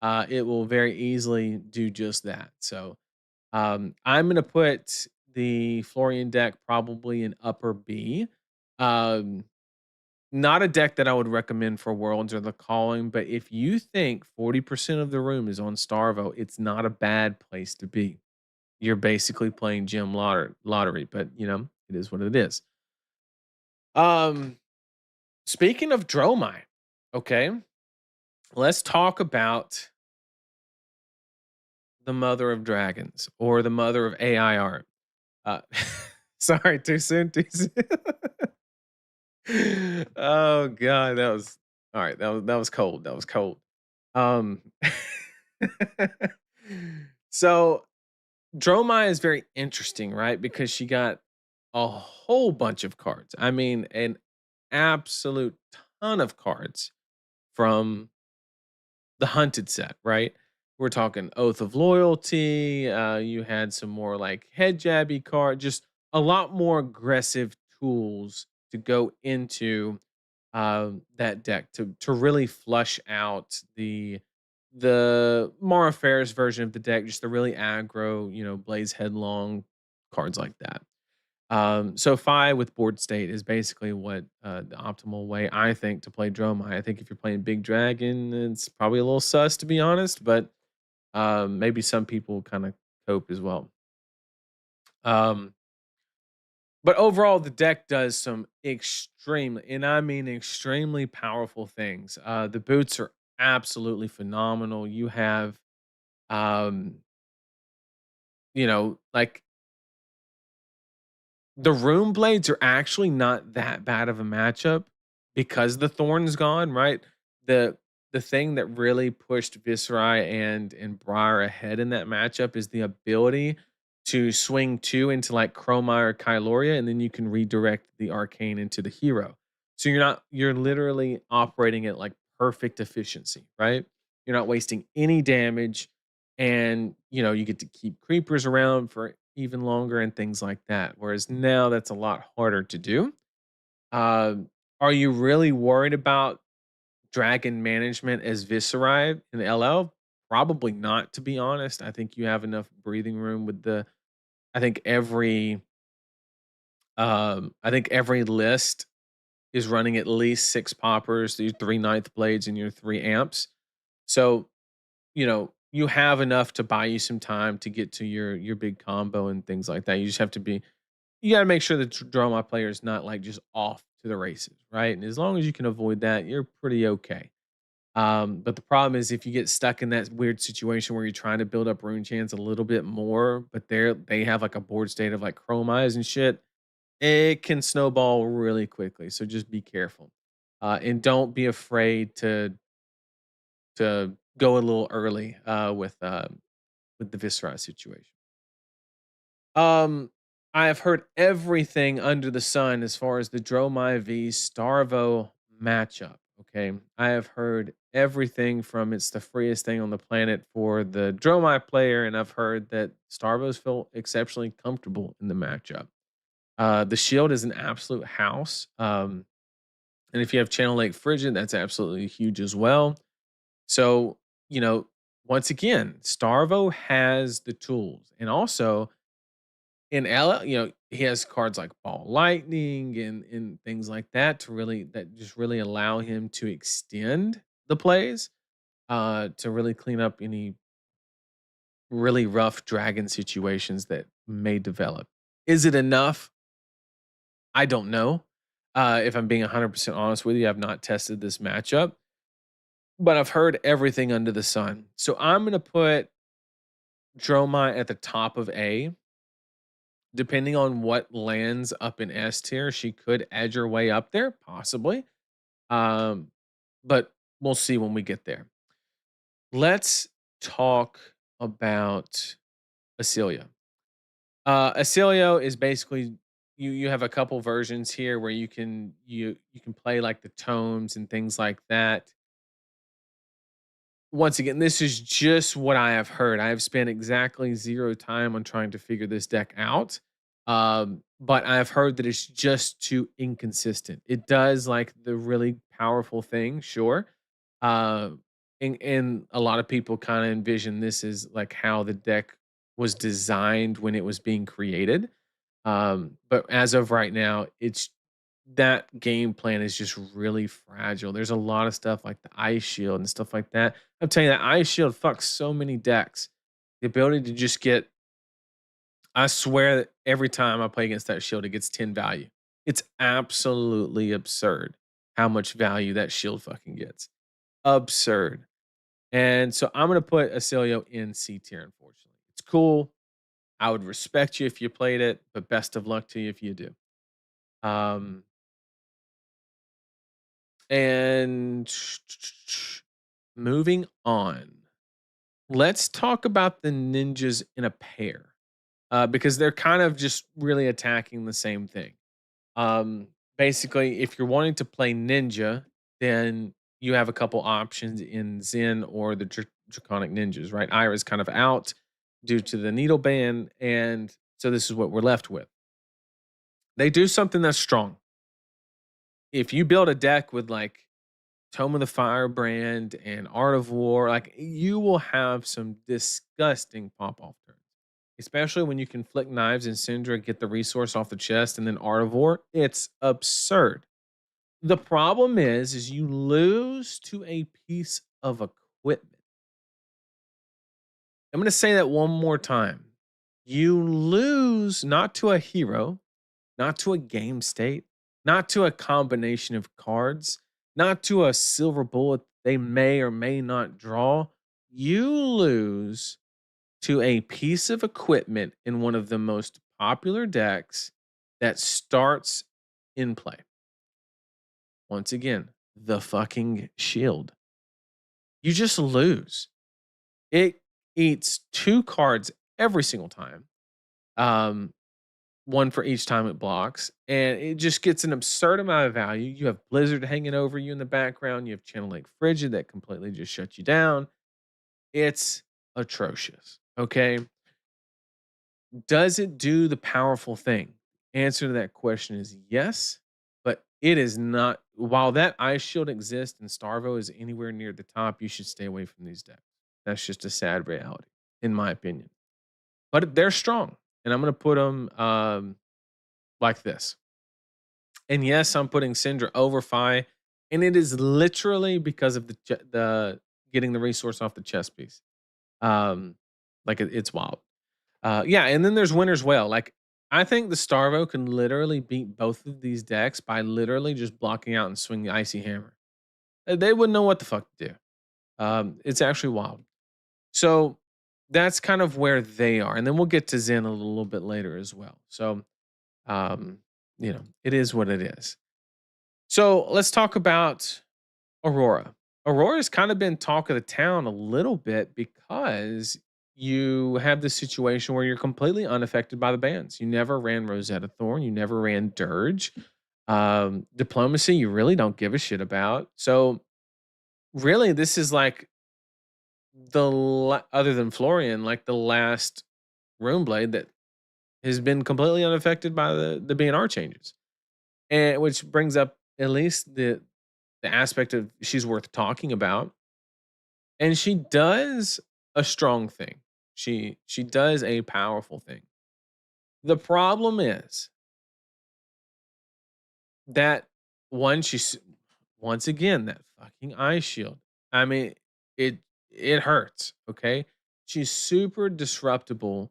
It will very easily do just that. So I'm going to put the Florian deck probably in upper B. Um, Not a deck that I would recommend for Worlds or the Calling, but if you think 40% of the room is on Starvo, it's not a bad place to be. You're basically playing gym lottery, but you know, it is what it is. Um, Speaking of Dromai, okay, let's talk about the mother of dragons or the mother of AI art. Uh, sorry, too soon, too soon. Oh god, that was all right. That was cold. That was cold. Um, so Dromai is very interesting, right? Because she got a whole bunch of cards. I mean, an absolute ton of cards from the hunted set, right? We're talking Oath of Loyalty. You had some more like head jabby card, just a lot more aggressive tools to go into that deck to really flush out the Mara Ferris version of the deck, just the really aggro, you know, Blaze Headlong cards like that. So Fi with board state is basically what the optimal way I think to play Dromai. I think if you're playing Big Dragon, it's probably a little sus to be honest, but maybe some people kind of cope as well. Um, but overall, the deck does some extremely, and I mean extremely powerful things. The boots are absolutely phenomenal. You have, um, you know, like the Rune Blades are actually not that bad of a matchup because the Thorn's gone, right? The the thing that really pushed Viserai and Briar ahead in that matchup is the ability to swing two into like Chroma or Kyloria, and then you can redirect the arcane into the hero. So you're literally operating at like perfect efficiency, right? You're not wasting any damage, and you know you get to keep creepers around for even longer and things like that. Whereas now that's a lot harder to do. Are you really worried about dragon management as Viserai in LL? Probably not, to be honest. I think you have enough breathing room with the. I think every list is running at least six poppers, your three ninth blades, and your three amps. So you know, you have enough to buy you some time to get to your big combo and things like that. You just have to be you got to make sure the drama player is not like just off to the races, right? And as long as you can avoid that, you're pretty okay. But the problem is if you get stuck in that weird situation where you're trying to build up rune chance a little bit more, but they have like a board state of like chrome eyes and shit, it can snowball really quickly. So just be careful. And don't be afraid to go a little early with the Viscera situation. Um, I have heard everything under the sun as far as the Dromai v Starvo matchup. Okay. I have heard everything from it's the freest thing on the planet for the Dromai player, and I've heard that Starvos feel exceptionally comfortable in the matchup. The shield is an absolute house. And if you have Channel Lake Frigid, that's absolutely huge as well. So, you know, once again, Starvo has the tools. And also in Ella, he has cards like Ball Lightning and things like that to really that just really allow him to extend the plays, to really clean up any really rough dragon situations that may develop. Is it enough? I don't know. If I'm being 100% honest with you, I've not tested this matchup, but I've heard everything under the sun. So I'm going to put Dromai at the top of A. Depending on what lands up in S tier, she could edge her way up there, possibly. Um, but we'll see when we get there. Let's talk about Acelia. Acilio is basically you have a couple versions here where you can play like the tomes and things like that. Once again, this is just what I have heard. I have spent exactly 0 time on trying to figure this deck out. But I have heard that it's just too inconsistent. It does like the really powerful thing, sure. Uh, and a lot of people kind of envision this as like how the deck was designed when it was being created. But as of right now, it's that game plan is just really fragile. There's a lot of stuff like the ice shield and stuff like that. I'm telling you that ice shield fucks so many decks. The ability to just get, I swear that every time I play against that shield, it gets 10 value. It's absolutely absurd how much value that shield fucking gets. Absurd. And so I'm gonna put Acilio in C tier, unfortunately. It's cool. I would respect you if you played it, but best of luck to you if you do. Um, and moving on, let's talk about the ninjas in a pair, because they're kind of just really attacking the same thing. Basically, if you're wanting to play ninja, then you have a couple options in Zen or the Draconic Ninjas, right? Ira's kind of out due to the needle ban, and so this is what we're left with. They do something that's strong. If you build a deck with like Tome of the Firebrand and Art of War, like you will have some disgusting pop off turns. Especially when you can flick knives and Syndra, get the resource off the chest, and then Art of War. It's absurd. The problem is you lose to a piece of equipment. I'm gonna say that one more time. You lose not to a hero, not to a game state, not to a combination of cards, not to a silver bullet they may or may not draw. You lose to a piece of equipment in one of the most popular decks that starts in play. Once again, the fucking shield. You just lose. It eats 2 cards every single time. Um, one for each time it blocks, and it just gets an absurd amount of value. You have Blizzard hanging over you in the background. You have Channel Lake Frigid that completely just shuts you down. It's atrocious. Okay. Does it do the powerful thing? Answer to that question is yes, but it is not. While that ice shield exists and Starvo is anywhere near the top, you should stay away from these decks. That's just a sad reality, in my opinion. But they're strong, and I'm going to put them like this. And yes, I'm putting Syndra over Fi, and it is literally because of the getting the resource off the chess piece. Um, like it's wild. Yeah, and then there's Winter's Well. Like I think the Starvo can literally beat both of these decks by literally just blocking out and swing the Icy Hammer. They wouldn't know what the fuck to do. It's actually wild. So that's kind of where they are, and then we'll get to Zen a little bit later as well. So um, it is what it is. So let's talk about Aurora. Aurora's kind of been talk of the town a little bit because you have this situation where you're completely unaffected by the bans. You never ran Rosetta Thorn, you never ran Dirge. Diplomacy, you really don't give a shit about. So really, this is like other than Florian, like the last Room Blade that has been completely unaffected by the BNR changes, and which brings up at least the aspect of she's worth talking about, and she does a strong thing. She does a powerful thing. The problem is that she's once again that fucking eye shield. I mean, it it hurts. Okay, she's super disruptible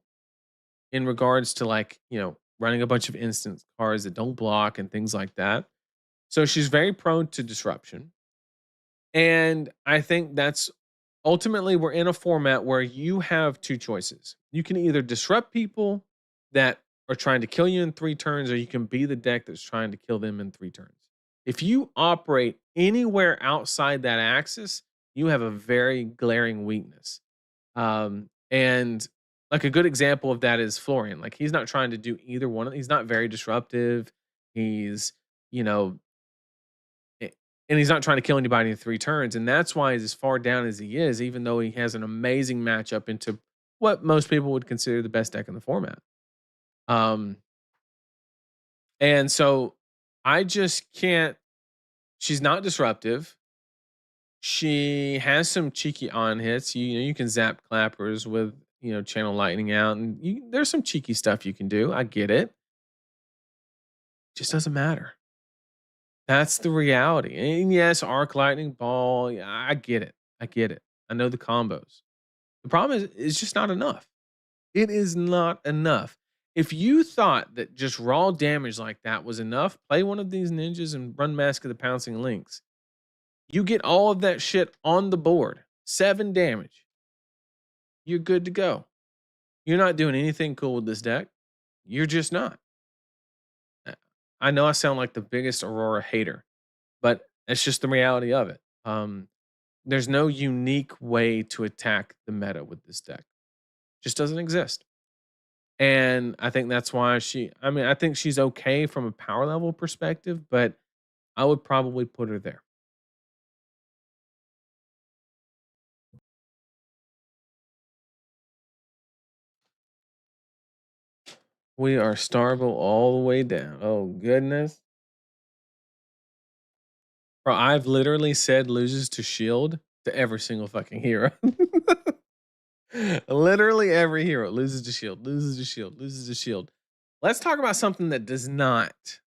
in regards to like running a bunch of instance cards that don't block and things like that. So she's very prone to disruption. And I think that's ultimately we're in a format where you have two choices. You can either disrupt people that are trying to kill you in 3 turns, or you can be the deck that's trying to kill them in 3 turns. If you operate anywhere outside that axis, you have a very glaring weakness. And like a good example of that is Florian. Like he's not trying to do either one. He's not very disruptive. He's, you know, a- and he's not trying to kill anybody in 3 turns. And that's why he's as far down as he is, even though he has an amazing matchup into what most people would consider the best deck in the format. Um, and so I just can't, she's not disruptive. She has some cheeky on hits. You can zap clappers with channel lightning out, and there's some cheeky stuff you can do. I get it. Just doesn't matter. That's the reality. And yes, arc lightning ball. Yeah, I get it. I get it. I know the combos. The problem is it's just not enough. It is not enough. If you thought that just raw damage like that was enough, play one of these ninjas and run Mask of the Pouncing Lynx. You get all of that shit on the board. 7 damage. You're good to go. You're not doing anything cool with this deck. You're just not. Uh, I know I sound like the biggest Aurora hater, but it's just the reality of it. There's no unique way to attack the meta with this deck. Just doesn't exist. And I think that's why I think she's okay from a power level perspective, but I would probably put her there. We are starvable all the way down. Oh goodness. Bro, I've literally said loses to shield to every single fucking hero. Literally every hero loses to shield, loses to shield, loses to shield. Let's talk about something that does not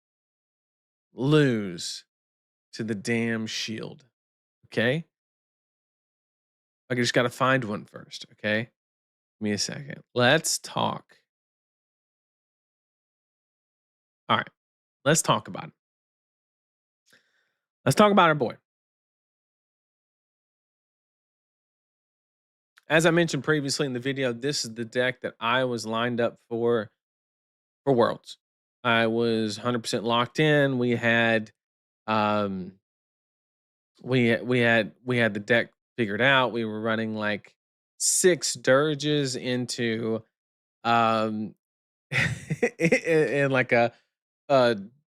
lose to the damn shield. Okay. I just got to find one first. Okay. Give me a second. Let's talk. All right. Let's talk about it. Let's talk about our boy. As I mentioned previously in the video, this is the deck that I was lined up for Worlds. I was 100% locked in. Um we had the deck figured out. We were running like 6 dirges into um and like a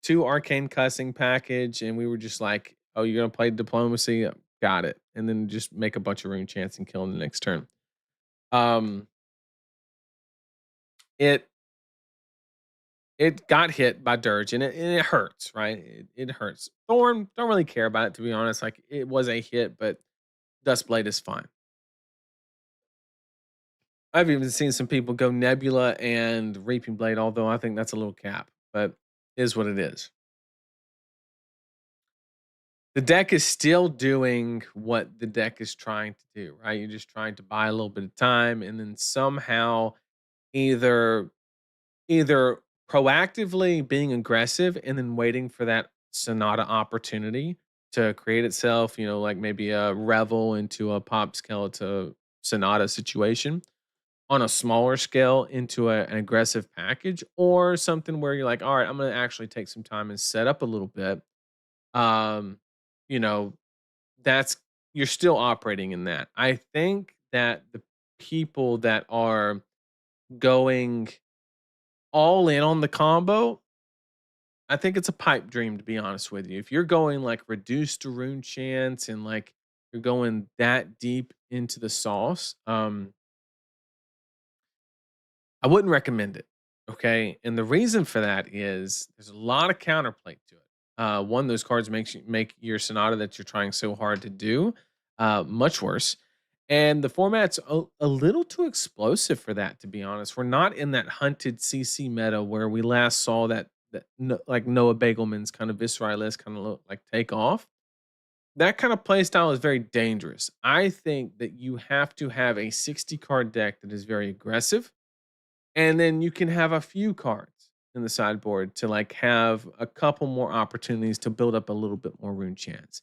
2 arcane cussing package, and we were just like, "Oh, you're gonna play diplomacy? Got it." And then just make a bunch of rune chants and kill in the next turn. Um it it got hit by dirge, and it hurts, right? It hurts. Thorn, don't really care about it, to be honest. Like it was a hit, but Dustblade is fine. I've even seen some people go Nebula and Reaping Blade, although I think that's a little cap, but is what it is. The deck is still doing what the deck is trying to do, right? You're just trying to buy a little bit of time and then somehow either either proactively being aggressive and then waiting for that Sonata opportunity to create itself, like maybe a Revel into a Pop Skeleton Sonata situation on a smaller scale into an aggressive package, or something where you're like, all right, I'm going to actually take some time and set up a little bit. Um, you know, that's you're still operating in that. I think that the people that are going all in on the combo, I think it's a pipe dream, to be honest with you. If you're going like reduced to rune chance and like you're going that deep into the sauce, I wouldn't recommend it. Okay. And the reason for that is there's a lot of counterplay to it. One, those cards makes you make your Sonata that you're trying so hard to do much worse. And the format's a little too explosive for that, to be honest. We're not in that hunted CC meta where we last saw like Noah Bagelman's kind of Viscerai list kind of look like take off. That kind of play style is very dangerous. I think that you have to have a 60 card deck that is very aggressive, and then you can have a few cards in the sideboard to like have a couple more opportunities to build up a little bit more rune chance.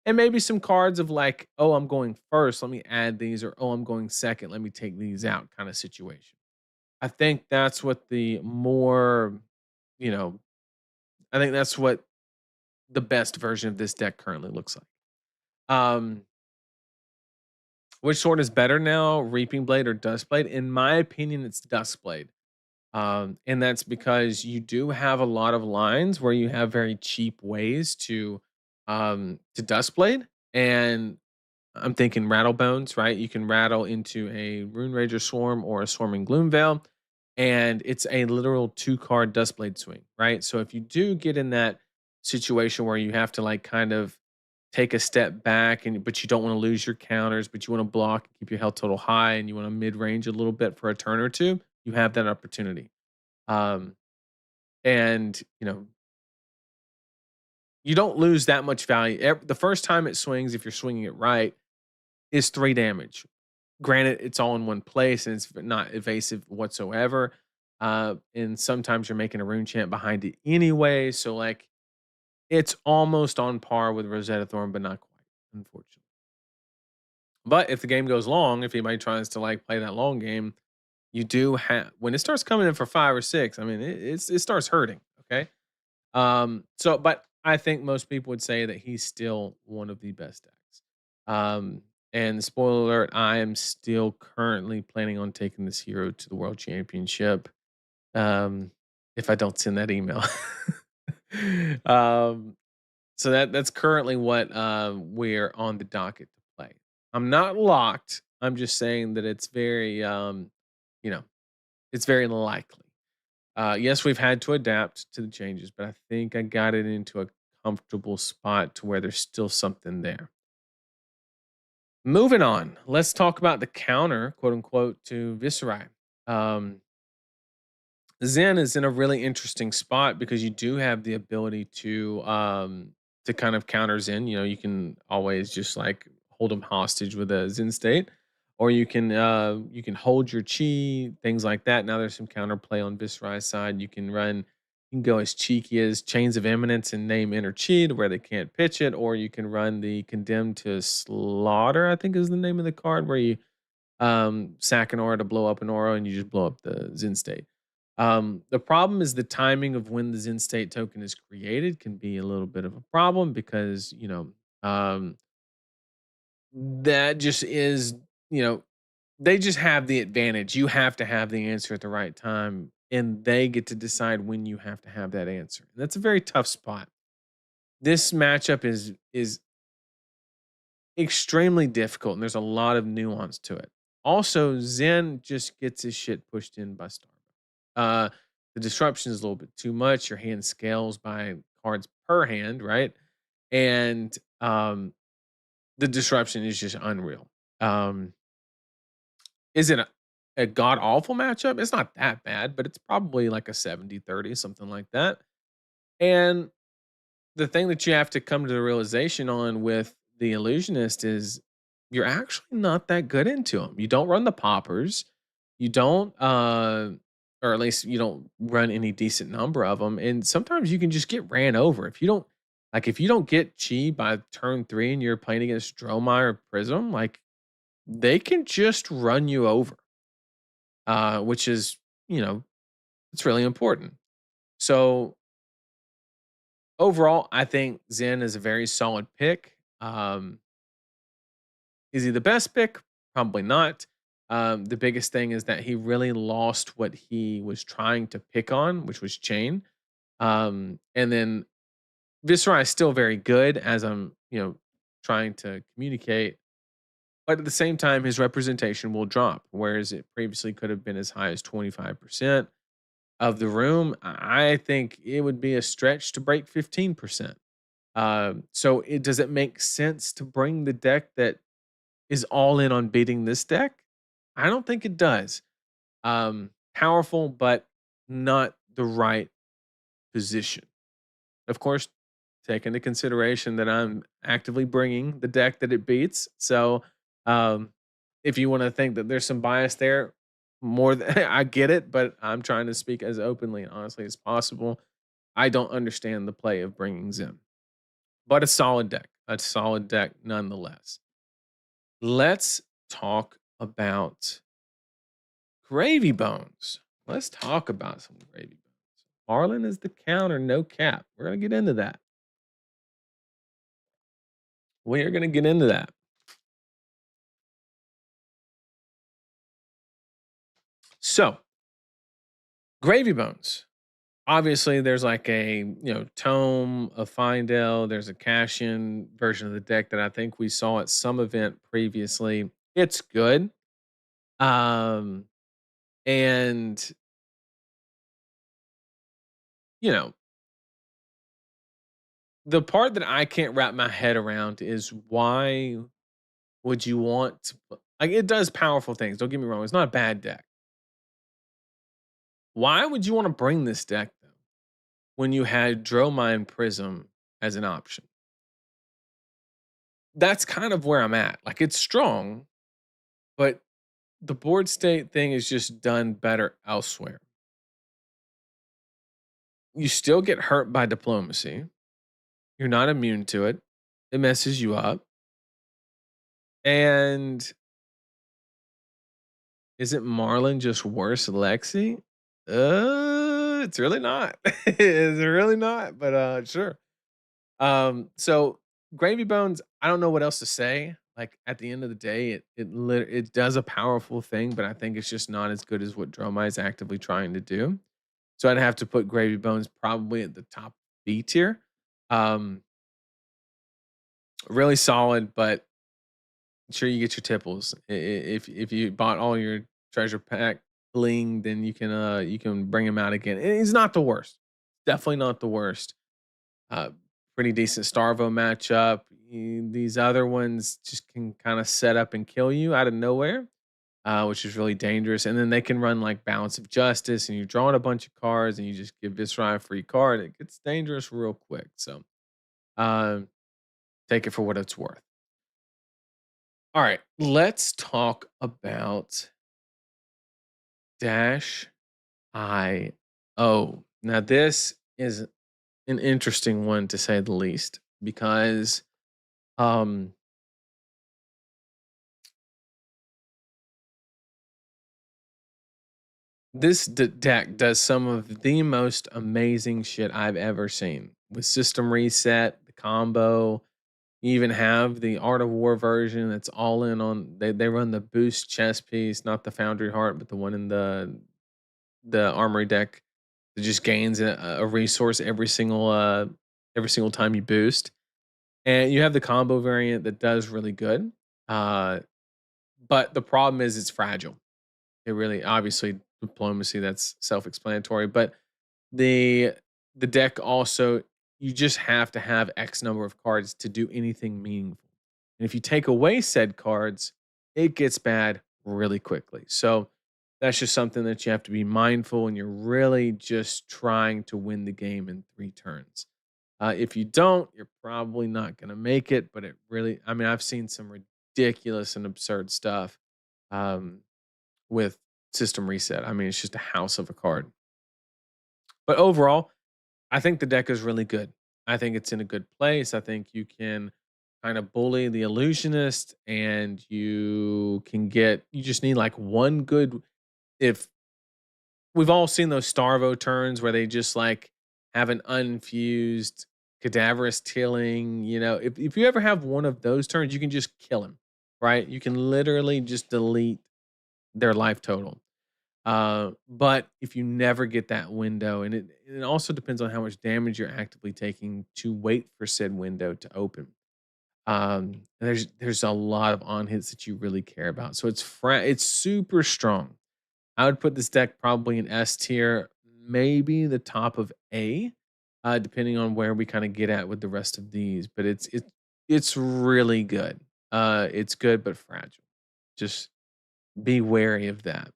And maybe some cards of like, oh, I'm going first, let me add these, or oh, I'm going second, let me take these out kind of situation. I think that's what the more, you know, I think that's what the best version of this deck currently looks like. Which sword is better now, Reaping Blade or Duskblade? In my opinion, it's Duskblade. And that's because you do have a lot of lines where you have very cheap ways to Duskblade. And I'm thinking Rattle Bones, right? You can rattle into a Rune Rager Swarm or a Swarming Gloomveil, and it's a literal 2 card Duskblade swing, right? So if you do get in that situation where you have to like kind of take a step back and but you don't want to lose your counters, but you want to block and keep your health total high and you want to mid range a little bit for a turn or two, you have that opportunity. Um, and you don't lose that much value. The first time it swings, if you're swinging it right, is 3 damage. Granted, it's all in one place and it's not evasive whatsoever. And sometimes you're making a rune chant behind it anyway. So like it's almost on par with Rosetta Thorn, but not quite, unfortunately. But if the game goes long, if anybody tries to like play that long game, you do have when it starts coming in for 5 or 6. I mean, it starts hurting. Okay. So, but I think most people would say that he's still one of the best decks. And spoiler alert, I am still currently planning on taking this hero to the World Championship. Um, if I don't send that email. um, so that's currently what we're on the docket to play. I'm not locked. I'm just saying that it's very you know, it's very likely. Yes, we've had to adapt to the changes, but I think I got it into a comfortable spot to where there's still something there. Moving on, let's talk about the counter, quote unquote, to Viscerai. Um, Zen is in a really interesting spot because you do have the ability to kind of counter Zen. You know, you can always just like hold them hostage with a Zen state, or you can hold your chi, things like that. Now there's some counterplay on Viscerai's side. You can go as cheeky as Chains of Eminence and name Inner Chi to where they can't pitch it, or you can run the Condemned to Slaughter, I think is the name of the card, where you sack an aura to blow up an aura and you just blow up the Zen state. The problem is the timing of when the Zen state token is created can be a little bit of a problem because, that just is, you know, they just have the advantage. You have to have the answer at the right time and they get to decide when you have to have that answer. And that's a very tough spot. This matchup is extremely difficult and there's a lot of nuance to it. Also, Zen just gets his shit pushed in by Starbucks. The disruption is a little bit too much. Your hand scales by cards per hand, right? And the disruption is just unreal. Um, is it a god awful matchup? It's not that bad, but it's probably like a 70-30, something like that. And the thing that you have to come to the realization on with the illusionist is you're actually not that good into them. You don't run the poppers. You don't or at least you don't run any decent number of them. And sometimes you can just get ran over. If you don't get chi by turn 3 and you're playing against Dromai or Prism, like they can just run you over. Which is, it's really important. So overall, I think Zen is a very solid pick. Is he the best pick? Probably not. The biggest thing is that he really lost what he was trying to pick on, which was chain. And then Viscera is still very good as I'm, trying to communicate. But at the same time, his representation will drop, whereas it previously could have been as high as 25% of the room. I think it would be a stretch to break 15%. So does it make sense to bring the deck that is all in on beating this deck? I don't think it does. Powerful, but not the right position. Of course, take into consideration that I'm actively bringing the deck that it beats. So, um, if you want to think that there's some bias there, more than I get it, but I'm trying to speak as openly and honestly as possible. I don't understand the play of bringing Zim, but a solid deck nonetheless. Let's talk about Gravy Bones. Let's talk about some Gravy Bones. Marlin is the counter, no cap. We're gonna get into that. We are gonna get into that. So, Gravy Bones. Obviously, there's like a tome of Findale. There's a cash-in version of the deck that I think we saw at some event previously. It's good. Um, and you know, the part that I can't wrap my head around is why would you want to like it does powerful things. Don't get me wrong, it's not a bad deck. Why would you want to bring this deck though when you had Dromine Prism as an option? That's kind of where I'm at. Like it's strong, but the board state thing is just done better elsewhere. You still get hurt by diplomacy. You're not immune to it. It messes you up. And isn't Marlin just worse Lexi? It's really not. It's really not, but sure. So Gravy Bones, I don't know what else to say. Like at the end of the day, it does a powerful thing, but I think it's just not as good as what Dromai is actively trying to do. So I'd have to put Gravy Bones probably at the top B tier. Um, really solid, but sure you get your tipples. If you bought all your treasure pack bling, then you can bring him out again. And he's not the worst. Definitely not the worst. Uh, Pretty decent Starvo matchup. These other ones just can kind of set up and kill you out of nowhere, which is really dangerous. And then they can run like Balance of Justice, and you're drawing a bunch of cards, and you just give Viscera a free card. It gets dangerous real quick. So um, take it for what it's worth. All right, let's talk about Dash IO. Now, this is an interesting one to say the least because um this deck does some of the most amazing shit I've ever seen with system reset, the combo. You even have the Art of War version that's all in on they run the boost chess piece, not the Foundry Heart, but the one in the armory deck that just gains a resource every single time you boost. And you have the combo variant that does really good. Uh but the problem is it's fragile. It really obviously diplomacy, that's self-explanatory, but the the deck also you just have to have X number of cards to do anything meaningful. And if you take away said cards, it gets bad really quickly. So that's just something that you have to be mindful and you're really just trying to win the game in 3 turns. If you don't, you're probably not going to make it, but it really, I mean, I've seen some ridiculous and absurd stuff um, with system reset. I mean, it's just a house of a card. But overall, I think the deck is really good. I think it's in a good place. I think you can kind of bully the illusionist and you just need like one good if we've all seen those Starvo turns where they just like have an unfused cadaverous tilling, if you ever have one of those turns, you can just kill him, right? You can literally just delete their life total. But if you never get that window, and it also depends on how much damage you're actively taking to wait for said window to open. There's a lot of on hits that you really care about. So it's super strong. I would put this deck probably in S tier, maybe the top of A, depending on where we kind of get at with the rest of these. But it's really good. It's good but fragile. Just be wary of that.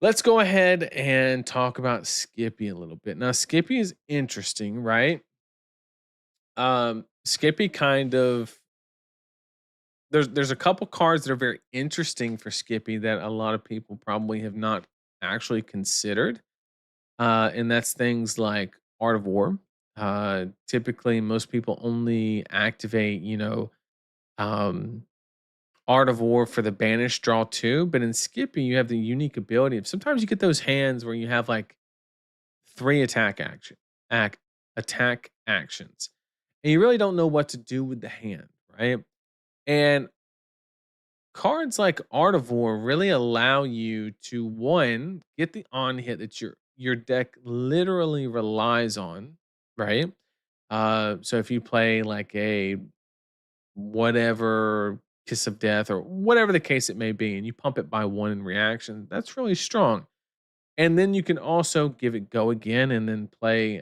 Let's go ahead and talk about Skippy a little bit. Now, Skippy is interesting, right? Skippy kind of there's a couple cards that are very interesting for Skippy that a lot of people probably have not actually considered. And that's things like Art of War. Typically, most people only activate, um, Art of War for the banish draw too. But in Skippy, you have the unique ability of sometimes you get those hands where you have like three act, attack actions, and you really don't know what to do with the hand, right? And cards like Art of War really allow you to one get the on hit that your deck literally relies on, right? So if you play like a whatever Kiss of Death or whatever the case it may be, and you pump it by one in reaction, that's really strong. And then you can also give it go again, and then play.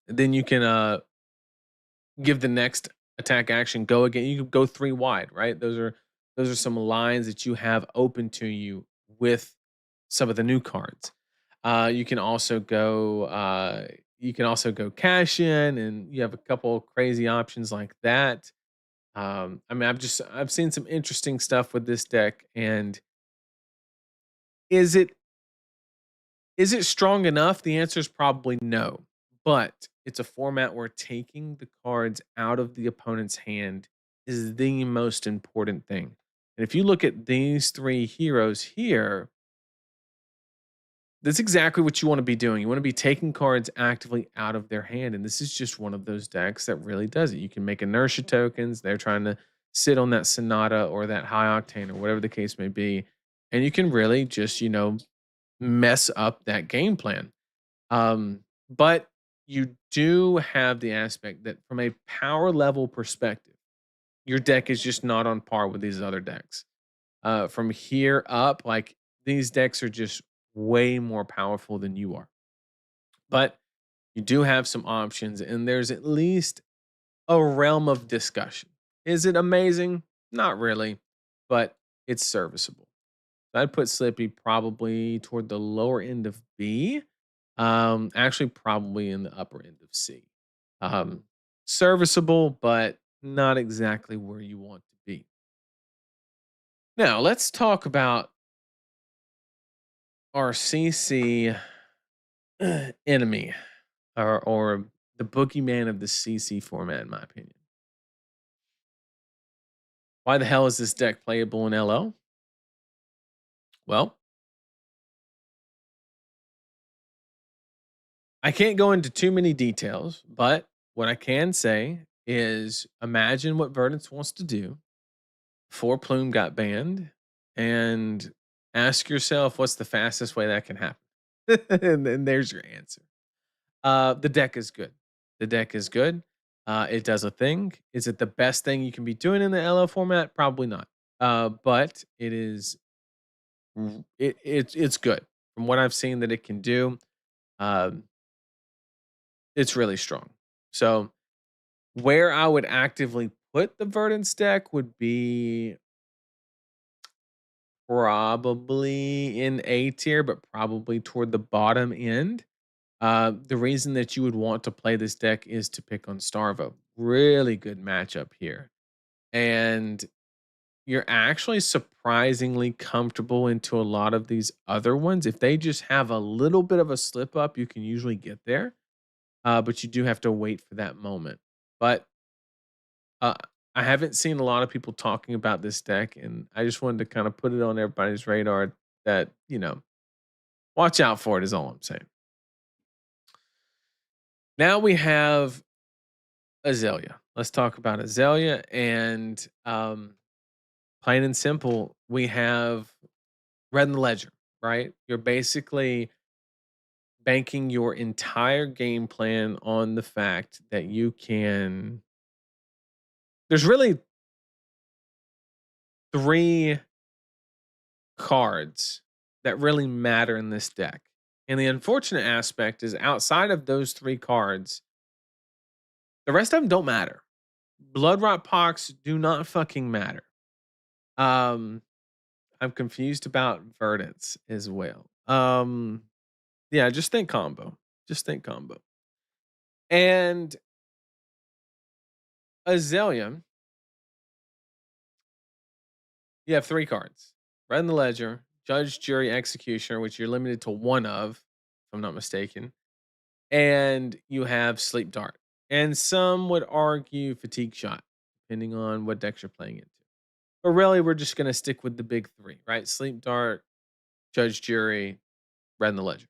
Then you can give the next attack action go again. You could go three wide, right? Those are some lines that you have open to you with some of the new cards. You can also go. You can also go cash in, and you have a couple crazy options like that. I mean, I've seen some interesting stuff with this deck, and is it is it strong enough? The answer is probably no. But it's a format where taking the cards out of the opponent's hand is the most important thing. And if you look at these three heroes here, that's exactly what you want to be doing. You want to be taking cards actively out of their hand. And this is just one of those decks that really does it. You can make inertia tokens. They're trying to sit on that Sonata or that high octane or whatever the case may be. And you can really just, mess up that game plan. But you do have the aspect that from a power level perspective, your deck is just not on par with these other decks. From here up, like these decks are just way more powerful than you are. But you do have some options, and there's at least a realm of discussion. Is it amazing? Not really, but it's serviceable. I'd put Slippy probably toward the lower end of B. Actually, probably in the upper end of C. Um, Serviceable, but not exactly where you want to be. Now, let's talk about our CC enemy, or the boogeyman of the CC format, in my opinion. Why the hell is this deck playable in LO? Well, I can't go into too many details, but what I can say is imagine what Verdance wants to do. Four Plume got banned, and ask yourself what's the fastest way that can happen. And then there's your answer. The deck is good. The deck is good. It does a thing. Is it the best thing you can be doing in the LO format? Probably not. But it is it's good. From what I've seen that it can do, um, it's really strong. So where I would actively put the Verdance deck would be probably in A tier, but probably toward the bottom end. The reason that you would want to play this deck is to pick on Starvo. Really good matchup here. And you're actually surprisingly comfortable into a lot of these other ones. If they just have a little bit of a slip up, you can usually get there. But you do have to wait for that moment. But uh, I haven't seen a lot of people talking about this deck, and I just wanted to kind of put it on everybody's radar that, watch out for it, is all I'm saying. Now we have Azalea. Let's talk about Azalea, and plain and simple, we have Read in the ledger, right? You're basically banking your entire game plan on the fact that you can there's really 3 cards that really matter in this deck. And the unfortunate aspect is outside of those 3 cards, the rest of them don't matter. Blood Rot Pox do not fucking matter. Um, I'm confused about Verdants as well. Yeah, just think combo. Just think combo. And Azalea, you have 3 cards. Red in the Ledger, Judge, Jury, Executioner, which you're limited to 1 of, if I'm not mistaken. And you have Sleep Dart. And some would argue Fatigue Shot, depending on what decks you're playing into. But really, we're just gonna stick with the big 3, right? Sleep Dart, Judge, Jury, Red in the Ledger.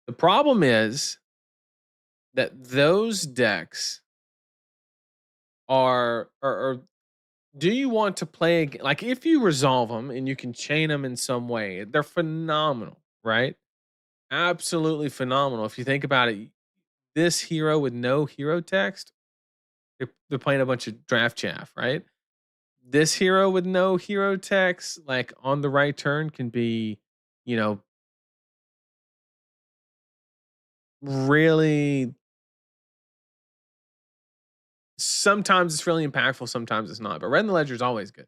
The problem is that those decks are do you want to play like if you resolve them and you can chain them in some way, they're phenomenal, right? Absolutely phenomenal. If you think about it, this hero with no hero text, they're playing a bunch of draft chaff, right? This hero with no hero text, like on the right turn, can be, you know, really sometimes it's really impactful, sometimes it's not. But Red in the Ledger is always good.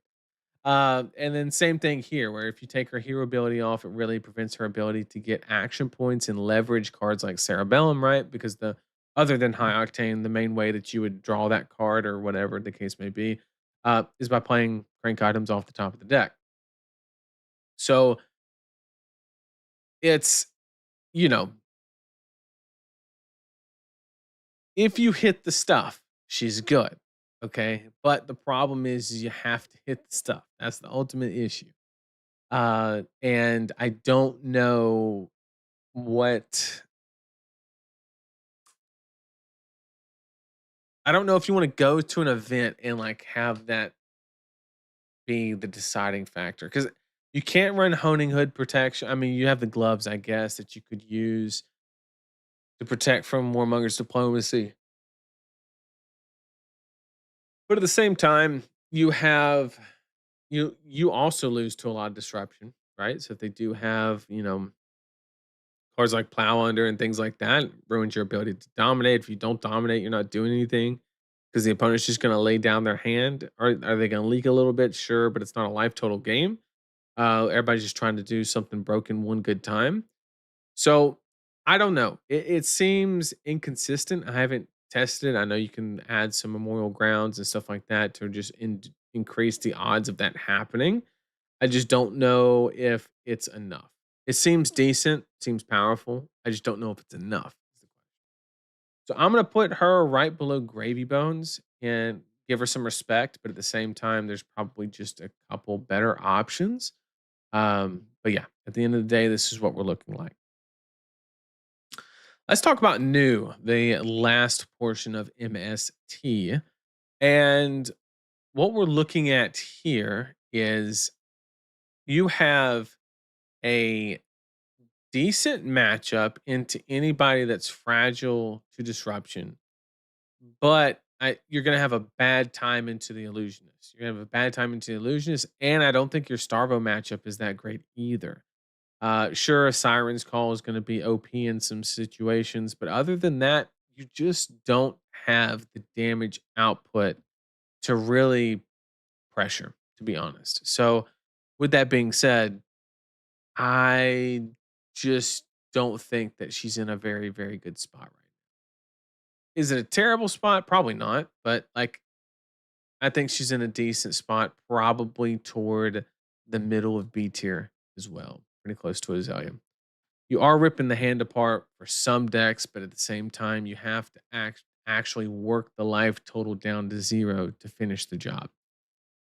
And then same thing here, where if you take her hero ability off, it really prevents her ability to get action points and leverage cards like Cerebellum, right? Because the other than High Octane, the main way that you would draw that card or whatever the case may be, is by playing crank items off the top of the deck. So it's you know, if you hit the stuff, she's good. Okay. But the problem is you have to hit the stuff. That's the ultimate issue. And I don't know what I don't know if you want to go to an event and like have that be the deciding factor because you can't run honing hood protection. I mean, you have the gloves, I guess, that you could use to protect from Warmonger's diplomacy. But at the same time, you have you also lose to a lot of disruption, right? So if they do have, cards like Plow Under and things like that, ruins your ability to dominate. If you don't dominate, you're not doing anything because the opponent's just going to lay down their hand. Are they going to leak a little bit? Sure, but it's not a life total game. Everybody's just trying to do something broken one good time. So I don't know. It seems inconsistent. I haven't tested. I know you can add some memorial grounds and stuff like that to just increase the odds of that happening. I just don't know if it's enough. It seems decent, seems powerful. I just don't know if it's enough. So I'm gonna put her right below Gravy Bones and give her some respect, but at the same time, there's probably just a couple better options. But yeah, at the end of the day, this is what we're looking like. Let's talk about new, the last portion of MST. And what we're looking at here is you have a decent matchup into anybody that's fragile to disruption, but you're going to have a bad time into the illusionist. You're going to have a bad time into the illusionist, and I don't think your Starvo matchup is that great either. Sure, a Siren's Call is going to be OP in some situations, but other than that, you just don't have the damage output to really pressure, to be honest. So, with that being said, I just don't think that she's in a very, very good spot right now. Is it a terrible spot? Probably not, but like I think she's in a decent spot, probably toward the middle of B tier as well, pretty close to Azalea. You are ripping the hand apart for some decks, but at the same time, you have to actually work the life total down to 0 to finish the job.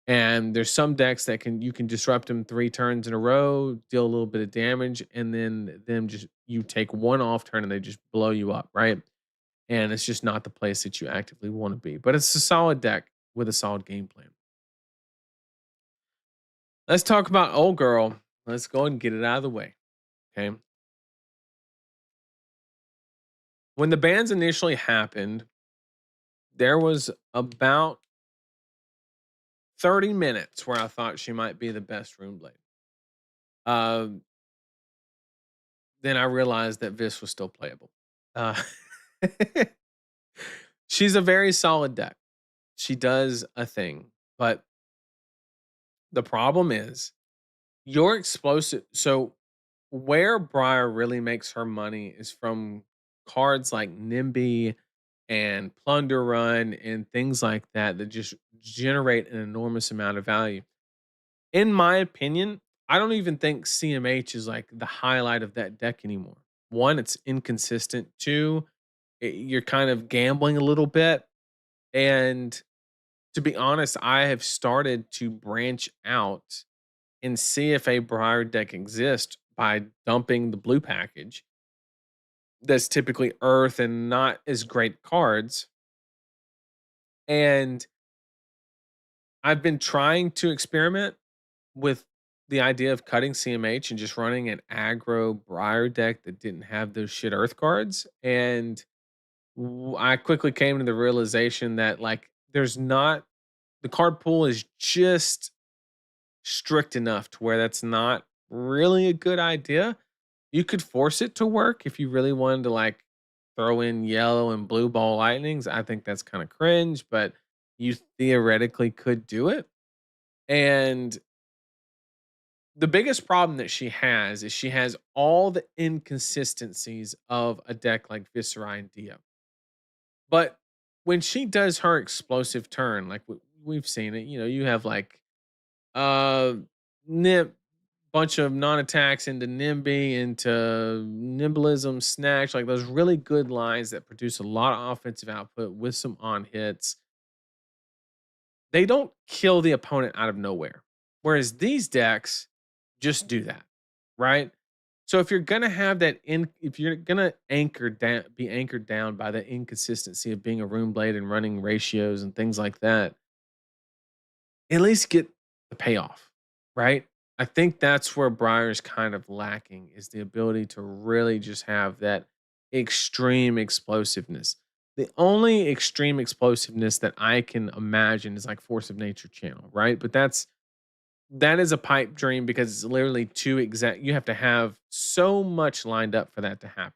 And there's some decks that you can disrupt them 3 turns in a row, deal a little bit of damage, and then them just you take one off turn and they just blow you up, right? And it's just not the place that you actively want to be. But it's a solid deck with a solid game plan. Let's talk about old girl. Let's go and get it out of the way. Okay. When the bans initially happened, there was about 30 minutes where I thought she might be the best room blade. Um, then I realized that Vis was still playable. Uh, she's a very solid deck. She does a thing, but the problem is your explosive. So where Briar really makes her money is from cards like NIMBY and Plunder Run and things like that that just generate an enormous amount of value. In my opinion, I don't even think CMH is like the highlight of that deck anymore. One, it's inconsistent. Two, you're kind of gambling a little bit. And to be honest, I have started to branch out and see if a Briar deck exists by dumping the blue package that's typically earth and not as great cards. And I've been trying to experiment with the idea of cutting CMH and just running an aggro Briar deck that didn't have those shit earth cards. And I quickly came to the realization that like there's not the card pool is just strict enough to where that's not really a good idea. You could force it to work if you really wanted to like throw in yellow and blue ball lightnings. I think that's kind of cringe, but you theoretically could do it. And the biggest problem that she has is she has all the inconsistencies of a deck like Viscera and Dio. But when she does her explosive turn, like we've seen it, you have like uh nip bunch of non-attacks into NIMBY, into Nimblism, Snatch, like those really good lines that produce a lot of offensive output with some on hits. They don't kill the opponent out of nowhere. Whereas these decks just do that, right? So if you're gonna have that if you're gonna be anchored down by the inconsistency of being a rune blade and running ratios and things like that, at least get the payoff, right? I think that's where Briar's kind of lacking is the ability to really just have that extreme explosiveness. The only extreme explosiveness that I can imagine is like Force of Nature channel, right? But that is a pipe dream because it's literally too exact. You have to have so much lined up for that to happen.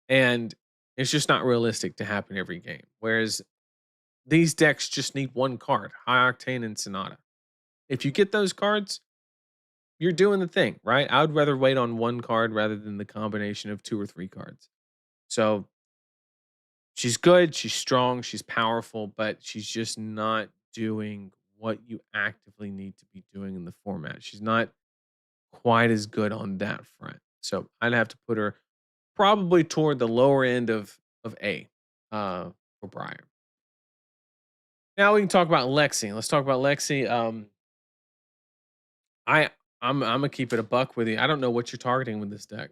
And it's just not realistic to happen every game. Whereas these decks just need one card, High Octane and Sonata. If you get those cards, you're doing the thing, right? I would rather wait on one card rather than the combination of two or three cards. So she's good, she's strong, she's powerful, but she's just not doing what you actively need to be doing in the format. She's not quite as good on that front. So I'd have to put her probably toward the lower end of A for Briar. Now we can talk about Lexi. Let's talk about Lexi. I I'm gonna keep it a buck with you. I don't know what you're targeting with this deck.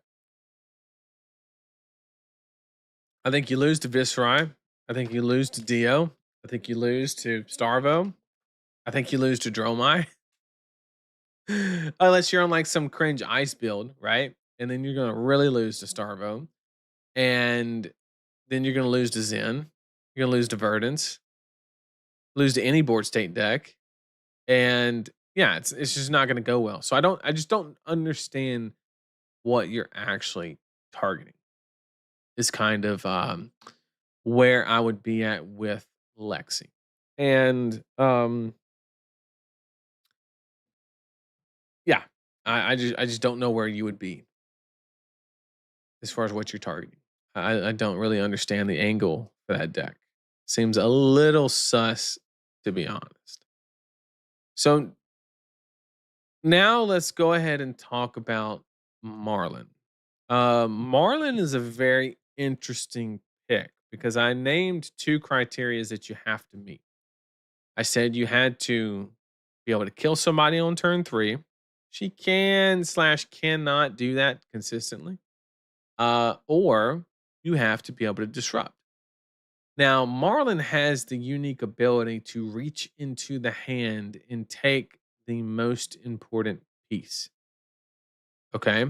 I think you lose to Viscerai. I think you lose to Dio. I think you lose to Starvo. I think you lose to Dromai. Unless you're on like some cringe ice build, right? And then you're gonna really lose to Starvo. And then you're gonna lose to Zen. You're gonna lose to Verdance, lose to any board state deck. And yeah, it's just not gonna go well. So I just don't understand what you're actually targeting. Is kind of where I would be at with Lexi. And yeah, I just don't know where you would be as far as what you're targeting. I don't really understand the angle for that deck. Seems a little sus to be honest. So now let's go ahead and talk about Marlin. Marlin is a very interesting pick because I named two criteria that you have to meet. I said you had to be able to kill somebody on turn 3. She can slash cannot do that consistently. Or you have to be able to disrupt. Now, Marlin has the unique ability to reach into the hand and take the most important piece. Okay.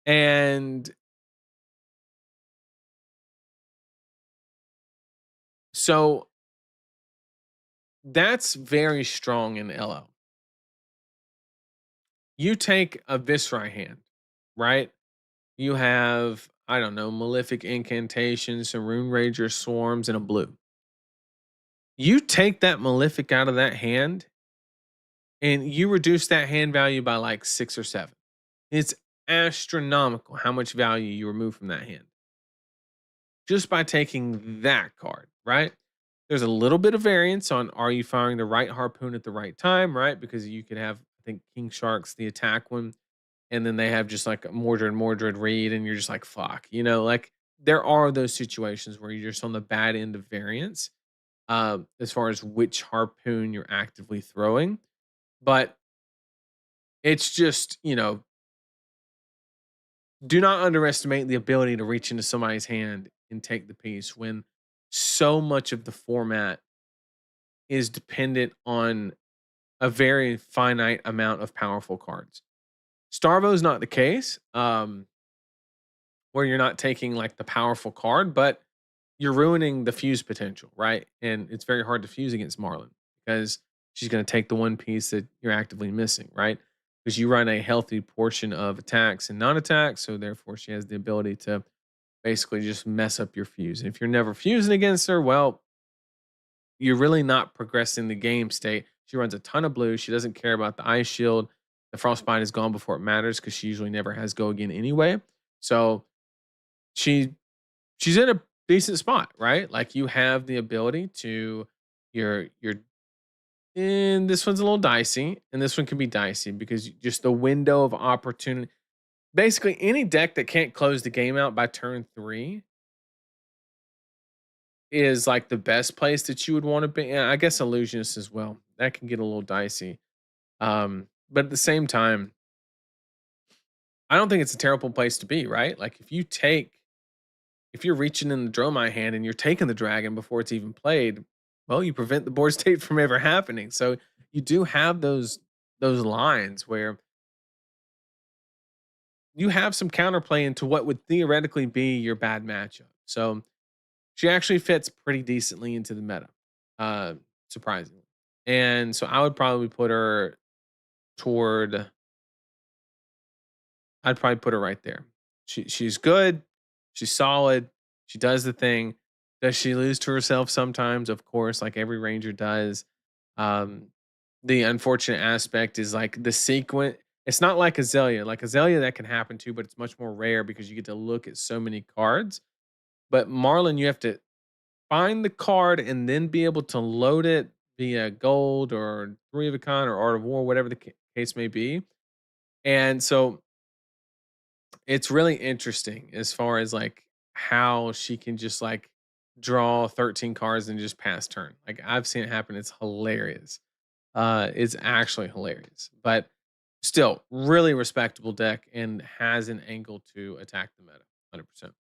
And so that's very strong in LL. You take a Viscera hand, right? You have, I don't know, Malefic Incantations, some Rune Rager Swarms, and a blue. You take that Malefic out of that hand and you reduce that hand value by like 6 or 7. It's astronomical how much value you remove from that hand just by taking that card, right? There's a little bit of variance on are you firing the right harpoon at the right time, right? Because you could have, I think, King Shark's the attack one, and then they have just like a Mordred read, and you're just like, fuck, like there are those situations where you're just on the bad end of variance as far as which harpoon you're actively throwing. But it's just, do not underestimate the ability to reach into somebody's hand and take the piece when so much of the format is dependent on a very finite amount of powerful cards. Starvo is not the case, where you're not taking like the powerful card, but you're ruining the fuse potential, right? And it's very hard to fuse against Marlin because she's going to take the one piece that you're actively missing, right? Because you run a healthy portion of attacks and non-attacks, so therefore she has the ability to basically just mess up your fuse. And if you're never fusing against her, well, you're really not progressing the game state. She runs a ton of blue. She doesn't care about the ice shield. The frostbite is gone before it matters because she usually never has go again anyway. So she she's in a decent spot, right? Like you have the ability to you're and this one's a little dicey, and this one can be dicey because just the window of opportunity. Basically, any deck that can't close the game out by turn 3 is like the best place that you would want to be. And I guess illusionist as well. That can get a little dicey. But at the same time, I don't think it's a terrible place to be, right? Like if you're reaching in the Dromai hand and you're taking the dragon before it's even played, well, you prevent the board state from ever happening. So you do have those lines where you have some counterplay into what would theoretically be your bad matchup. So she actually fits pretty decently into the meta, uh, surprisingly. And so I would probably put her toward I'd probably put her right there. She's good, she's solid, she does the thing. Does she lose to herself sometimes? Of course, like every ranger does. Um, the unfortunate aspect is like the sequence. It's not like Azalea. Like Azalea, that can happen too, but it's much more rare because you get to look at so many cards. But Marlin, you have to find the card and then be able to load it via gold or three of a kind or art of war, whatever the case may be. And so it's really interesting as far as like how she can just like draw 13 cards and just pass turn. Like I've seen it happen. It's hilarious. It's actually hilarious. But still, really respectable deck and has an angle to attack the meta. 100%.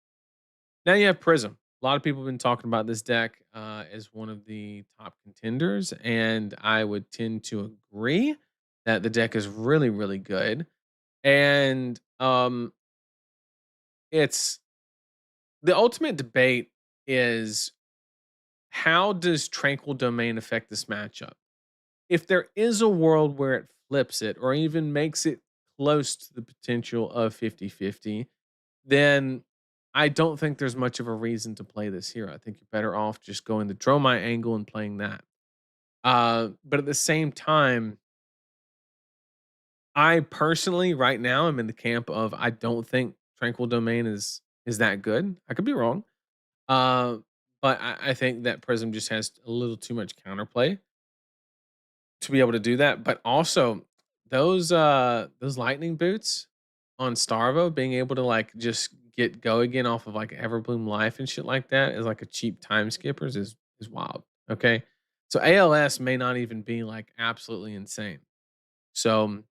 Now you have Prism. A lot of people have been talking about this deck as one of the top contenders, and I would tend to agree that the deck is really, really good. And it's the ultimate debate is how does Tranquil Domain affect this matchup? If there is a world where it flips it or even makes it close to the potential of 50-50, then I don't think there's much of a reason to play this hero. I think you're better off just going the Dromai angle and playing that. But at the same time, I personally right now am in the camp of I don't think Tranquil Domain is that good. I could be wrong. Uh, but I think that Prism just has a little too much counterplay to be able to do that. But also those lightning boots on Starvo being able to like just get go again off of like Everbloom Life and shit like that is like a cheap time skippers is wild. Okay. So ALS may not even be like absolutely insane. So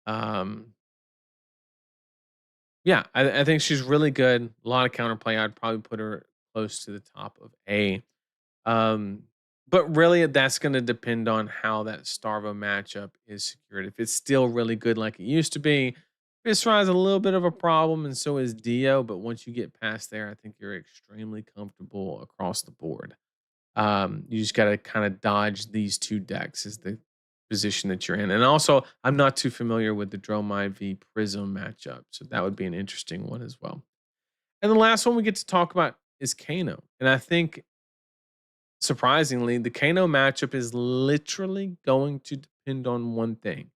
um yeah, I think she's really good. A lot of counterplay. I'd probably put her close to the top of A. Um But really, that's going to depend on how that Starvo matchup is secured. If it's still really good like it used to be, Viscera is a little bit of a problem, and so is Dio. But once you get past there, I think you're extremely comfortable across the board. You just got to kind of dodge these two decks is the position that you're in. And also, I'm not too familiar with the Dromai v Prism matchup, so that would be an interesting one as well. And the last one we get to talk about is Kano. And I think surprisingly, the Kano matchup is literally going to depend on one thing.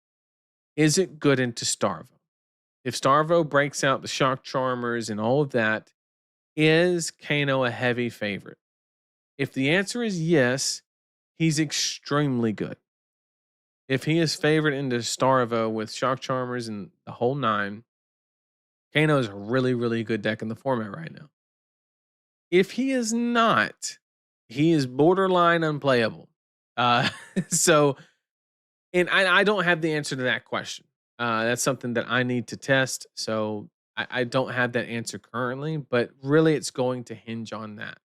Is it good into Starvo? If Starvo breaks out the Shock Charmers and all of that, is Kano a heavy favorite? If the answer is yes, he's extremely good. If he is favored into Starvo with Shock Charmers and the whole nine, Kano is a really, really good deck in the format right now. If he is not, he is borderline unplayable. Uh, so And I don't have the answer to that question. That's something that I need to test. So I don't have that answer currently, but really it's going to hinge on that.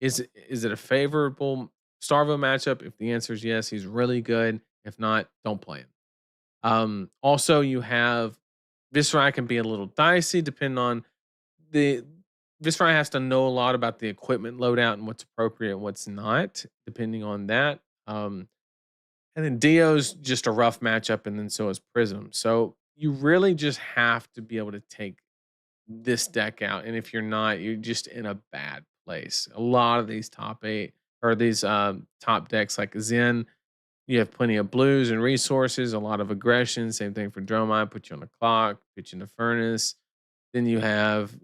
Is it a favorable Starvo matchup? If the answer is yes, he's really good. If not, don't play him. Also, you have Viscerai can be a little dicey depending on the Viscerai has to know a lot about the equipment loadout and what's appropriate and what's not, depending on that. And then Dio's just a rough matchup, and then so is Prism. So you really just have to be able to take this deck out. And if you're not, you're just in a bad place. A lot of these top eight or these top decks like Zen, you have plenty of blues and resources, a lot of aggression. Same thing for Dromai, put you on the clock, put you in the furnace. Then you have,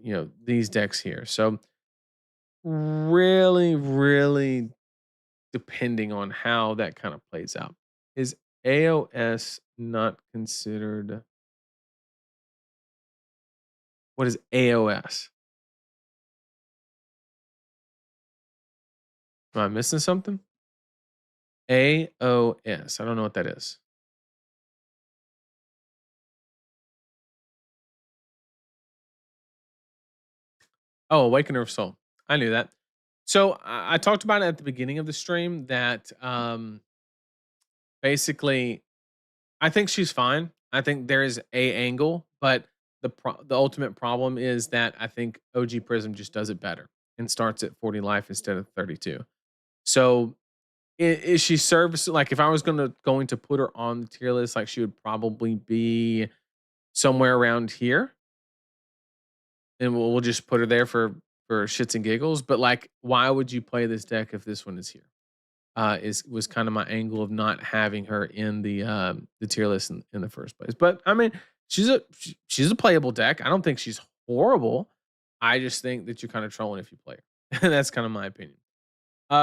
these decks here. So really, really depending on how that kind of plays out. Is AOS not considered what is AOS? Am I missing something? AOS. I don't know what that is. Oh, Awakener of Soul. I knew that. So I talked about it at the beginning of the stream that basically I think she's fine. I think there is a angle, but the ultimate problem is that I think OG Prism just does it better and starts at 40 life instead of 32. So is she service like if I was going to put her on the tier list, like she would probably be somewhere around here, and we'll just put her there for shits and giggles. But like, why would you play this deck if this one is here? Is was kind of my angle of not having her in the tier list in the first place. But I mean, she's a playable deck. I don't think she's horrible. I just think that you're kind of trolling if you play her. That's kind of my opinion.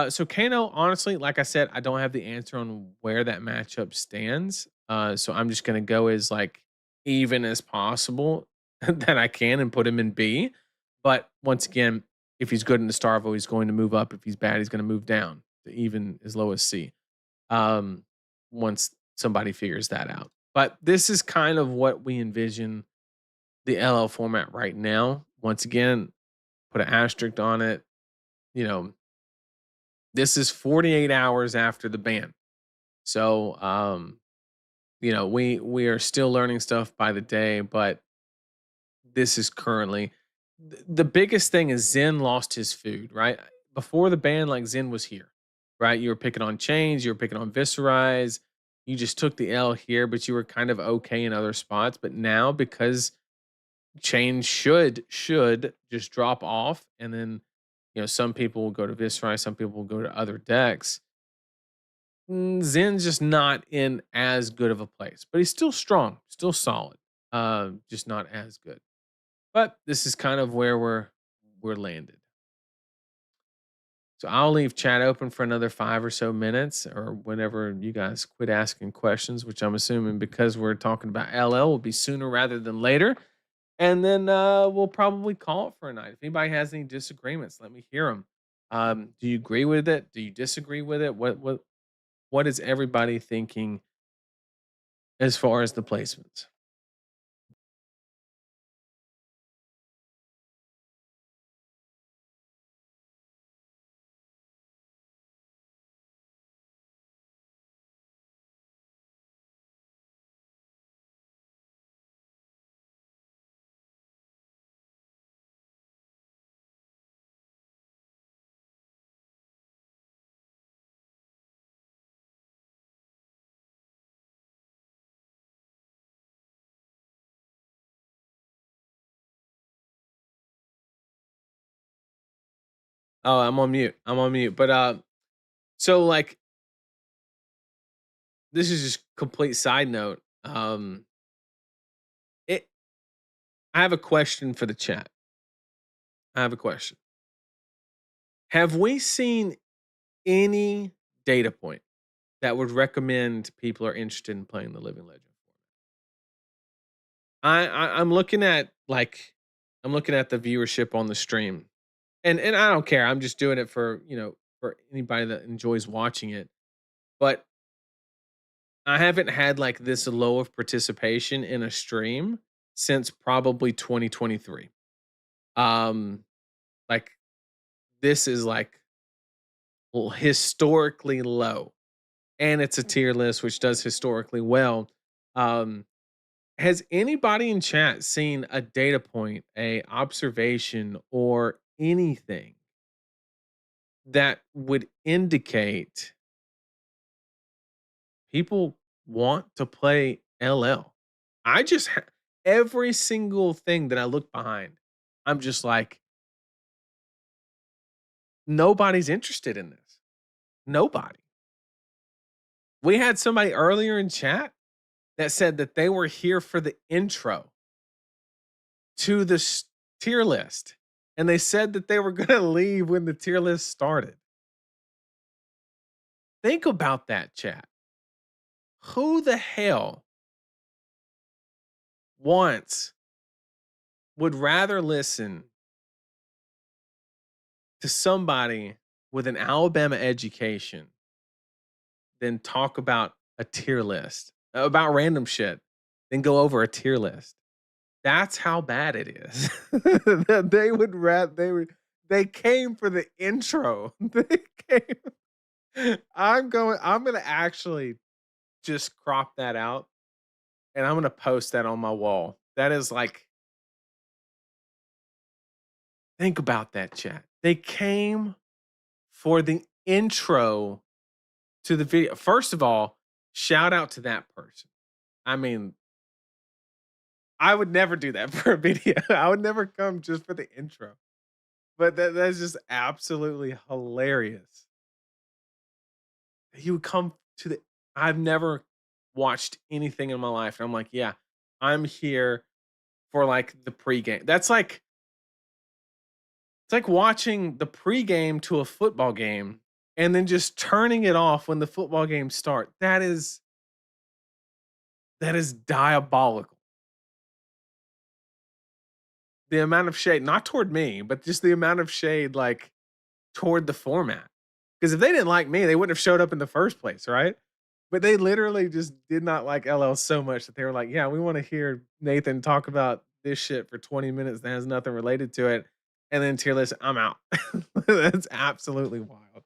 So Kano, honestly, like I said, I don't have the answer on where that matchup stands. So I'm just gonna go as like even as possible that I can and put him in B. But once again, if he's good in the Starvo, he's going to move up. If he's bad, he's going to move down to even as low as C. Um, once somebody figures that out. But this is kind of what we envision the LL format right now. Once again, put an asterisk on it. You know, this is 48 hours after the ban. So we are still learning stuff by the day, but this is currently the biggest thing is Zen lost his food, right? Before the ban, like Zen was here, right? You were picking on chains, you were picking on viscerize, you just took the L here, but you were kind of okay in other spots. But now because chains should just drop off, and then some people will go to viscerize, some people will go to other decks. Zen's just not in as good of a place, but he's still strong, still solid. Just not as good. But this is kind of where we're landed. So I'll leave chat open for another 5 or so minutes, or whenever you guys quit asking questions, which I'm assuming because we're talking about LL will be sooner rather than later. And then we'll probably call it for a night. If anybody has any disagreements, let me hear them. Do you agree with it? Do you disagree with it? What is everybody thinking as far as the placements? Oh, I'm on mute. I'm on mute. But so like this is just complete side note. It I have a question for the chat. I have a question. Have we seen any data point that would recommend people are interested in playing the Living Legend? I'm looking at I'm looking at the viewership on the stream, and I don't care. I'm just doing it for for anybody that enjoys watching it. But I haven't had like this low of participation in a stream since probably 2023. Um, like this is like historically low, and it's a tier list which does historically well. Um, has anybody in chat seen a data point, a observation, or anything that would indicate people want to play LL? I just every single thing that I look behind, I'm just like, nobody's interested in this. Nobody. We had somebody earlier in chat that said that they were here for the intro to the tier list, and they said that they were going to leave when the tier list started. Think about that, chat. Who the hell wants would rather listen to somebody with an Alabama education than talk about a tier list, about random shit, than go over a tier list? That's how bad it is. That they would rather they came for the intro. They came. I'm gonna actually just crop that out and I'm gonna post that on my wall. That is like, think about that, chat. They came for the intro to the video. First of all, shout out to that person. I mean, I would never do that for a video. I would never come just for the intro. But that's just absolutely hilarious. He would come to the I've never watched anything in my life, and I'm like, "Yeah, I'm here for, like, the pregame." It's like watching the pregame to a football game and then just turning it off when the football games start. That is diabolical. The amount of shade, not toward me, but just the amount of shade, like, toward the format. Because if they didn't like me, they wouldn't have showed up in the first place, right? But they literally just did not like LL so much that they were like, "Yeah, we wanna hear Nathan talk about this shit for 20 minutes that has nothing related to it, and then tier list, I'm out." That's absolutely wild.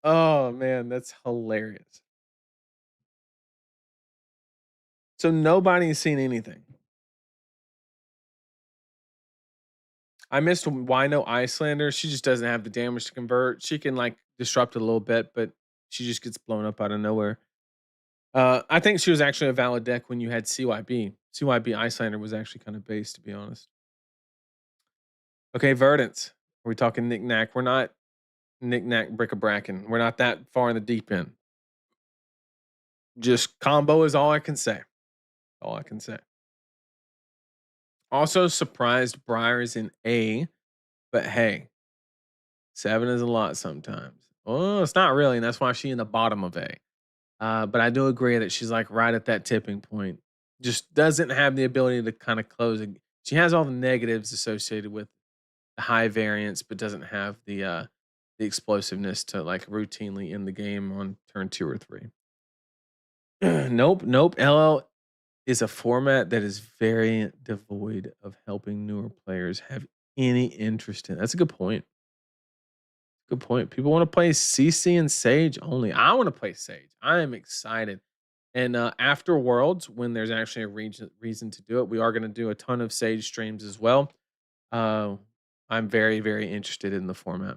Oh, man, that's hilarious. So nobody's seen anything. I missed Wino Icelander. She just doesn't have the damage to convert. She can, like, disrupt it a little bit, but she just gets blown up out of nowhere. I think she was actually a valid deck when you had CYB. CYB Icelander was actually kind of base, to be honest. Okay, Verdance. Are we talking knick-knack? We're not knick-knack, brick-a-brackin'. We're not that far in the deep end. Just combo is all I can say. All I can say. Also surprised Briar is in A, but hey, 7 is a lot sometimes. Oh, it's not really, and that's why she's in the bottom of A. But I do agree that she's like right at that tipping point. Just doesn't have the ability to kind of close it. She has all the negatives associated with the high variance, but doesn't have the explosiveness to like routinely end the game on turn 2 or 3. Nope, nope. LL is a format that is very devoid of helping newer players have any interest in. That's a good point. Good point. People want to play CC and Sage only. I want to play Sage. I am excited. And after Worlds, when there's actually a reason to do it, we are going to do a ton of Sage streams as well. Uh, I'm very, very interested in the format.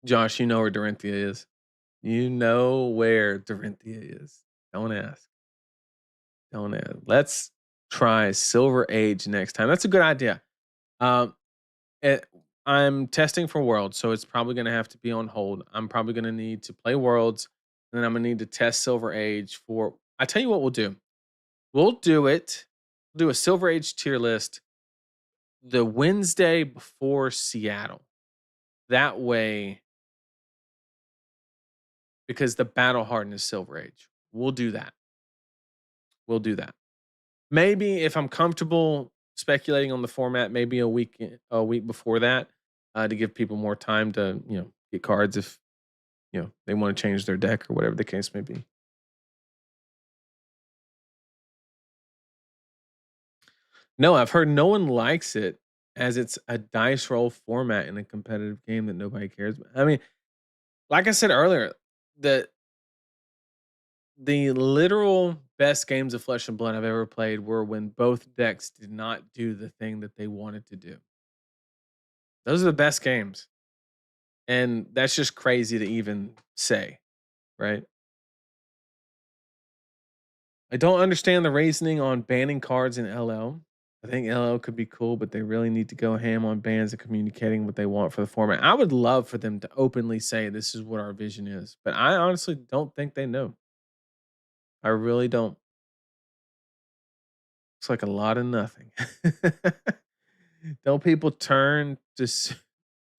Josh, you know where Dorinthia is. You know where Dorinthia is. Don't ask. Don't ask. Let's try Silver Age next time. That's a good idea. Um, it, I'm testing for Worlds, so it's probably gonna have to be on hold. I'm probably gonna need to play Worlds, and then I'm gonna need to test Silver Age for. I tell you what we'll do. We'll do it. Do a Silver Age tier list the Wednesday before Seattle. That way, because the battle hardened is Silver Age. We'll do that. We'll do that. Maybe if I'm comfortable speculating on the format, maybe a week before that, to give people more time to get cards if they want to change their deck or whatever the case may be. No, I've heard no one likes it as it's a dice roll format in a competitive game that nobody cares about. I mean, like I said earlier, the the literal best games of Flesh and Blood I've ever played were when both decks did not do the thing that they wanted to do. Those are the best games. And that's just crazy to even say, right? I don't understand the reasoning on banning cards in LL. I think LL could be cool, but they really need to go ham on bans and communicating what they want for the format. I would love for them to openly say this is what our vision is, but I honestly don't think they know. I really don't. It's like a lot of nothing. Don't people turn to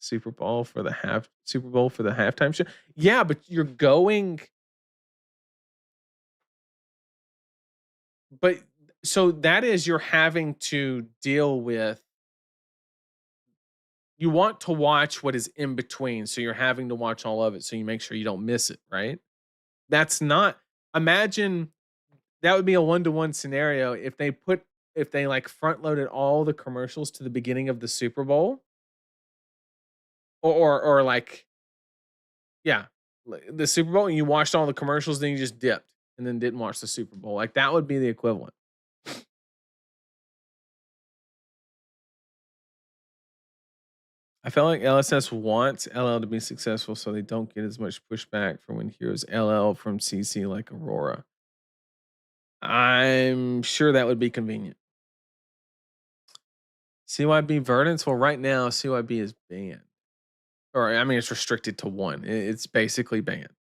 Super Bowl for the halftime show? Yeah, but you're going. But so that is you're having to deal with. You want to watch what is in between, so you're having to watch all of it, so you make sure you don't miss it, right? That's not. Imagine that would be a one-to-one scenario if they like front loaded all the commercials to the beginning of the Super Bowl, or like, yeah, the Super Bowl, and you watched all the commercials, then you just dipped and then didn't watch the Super Bowl. Like that would be the equivalent. I felt like LSS wants LL to be successful so they don't get as much pushback from when heroes LL from CC like Aurora. I'm sure that would be convenient. CYB verdants. Well, right now CYB is banned, or I mean, it's restricted to one. It's basically banned.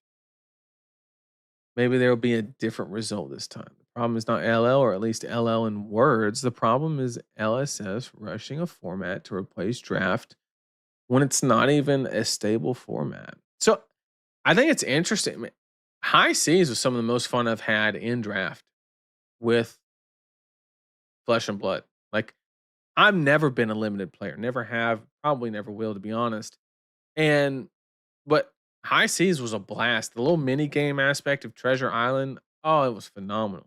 Maybe there will be a different result this time. The problem is not LL, or at least LL in words. The problem is LSS rushing a format to replace draft when it's not even a stable format. So I think it's interesting. I mean, high C's was some of the most fun I've had in draft with Flesh and Blood. Like I've never been a limited player, never have, probably never will, to be honest. And but High Seas was a blast. The little mini game aspect of Treasure Island, oh, it was phenomenal.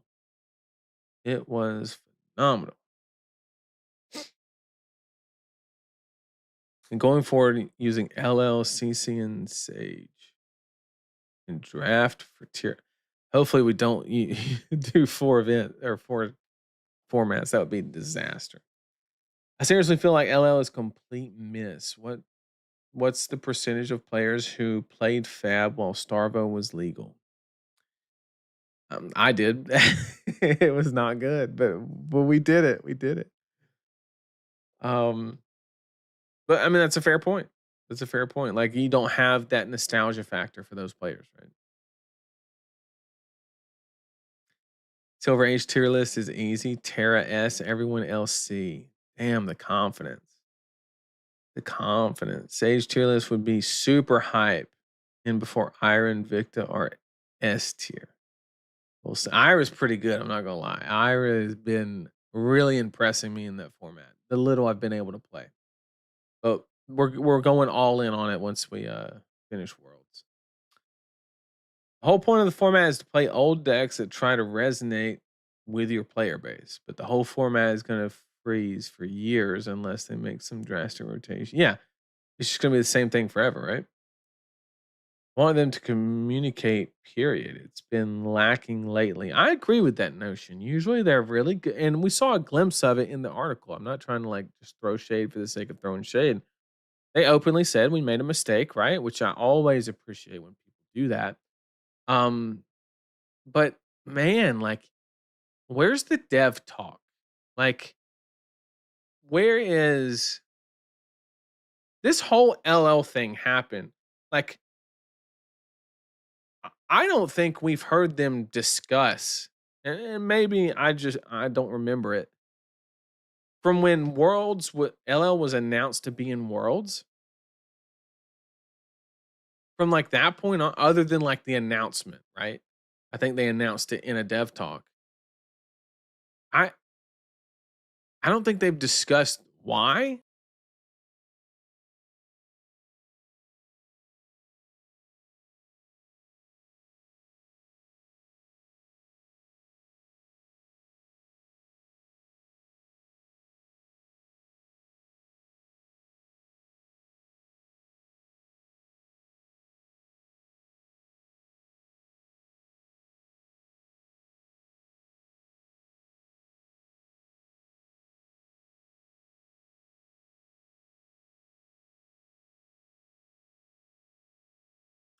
It was phenomenal. And going forward, using LLCC and Sage and draft for tier. Hopefully, we don't do four formats. That would be a disaster. I seriously feel like LL is complete miss. What's the percentage of players who played Fab while Starvo was legal? I did. It was not good, but we did it. We did it. Um, but I mean that's a fair point. That's a fair point. Like you don't have that nostalgia factor for those players, right? Silver Age tier list is easy. Terra S, everyone else C. Damn the confidence. The confidence. Sage tier list would be super hype. And before Ira and Victa are S tier. Well, Ira's pretty good. I'm not gonna lie. Ira has been really impressing me in that format. The little I've been able to play, but we're going all in on it once we finish Worlds. The whole point of the format is to play old decks that try to resonate with your player base, but the whole format is gonna freeze for years unless they make some drastic rotation. Yeah, it's just gonna be the same thing forever, right? Want them to communicate, period. It's been lacking lately. I agree with that notion. Usually they're really good. And we saw a glimpse of it in the article. I'm not trying to like just throw shade for the sake of throwing shade. They openly said we made a mistake, right? Which I always appreciate when people do that. Um, but man, like, where's the dev talk? Like, where is this whole LL thing happened. Like, I don't think we've heard them discuss, and maybe I don't remember it. From when LL was announced to be in Worlds, from, like, that point on, other than, like, the announcement, right? I think they announced it in a dev talk. I I don't think they've discussed why.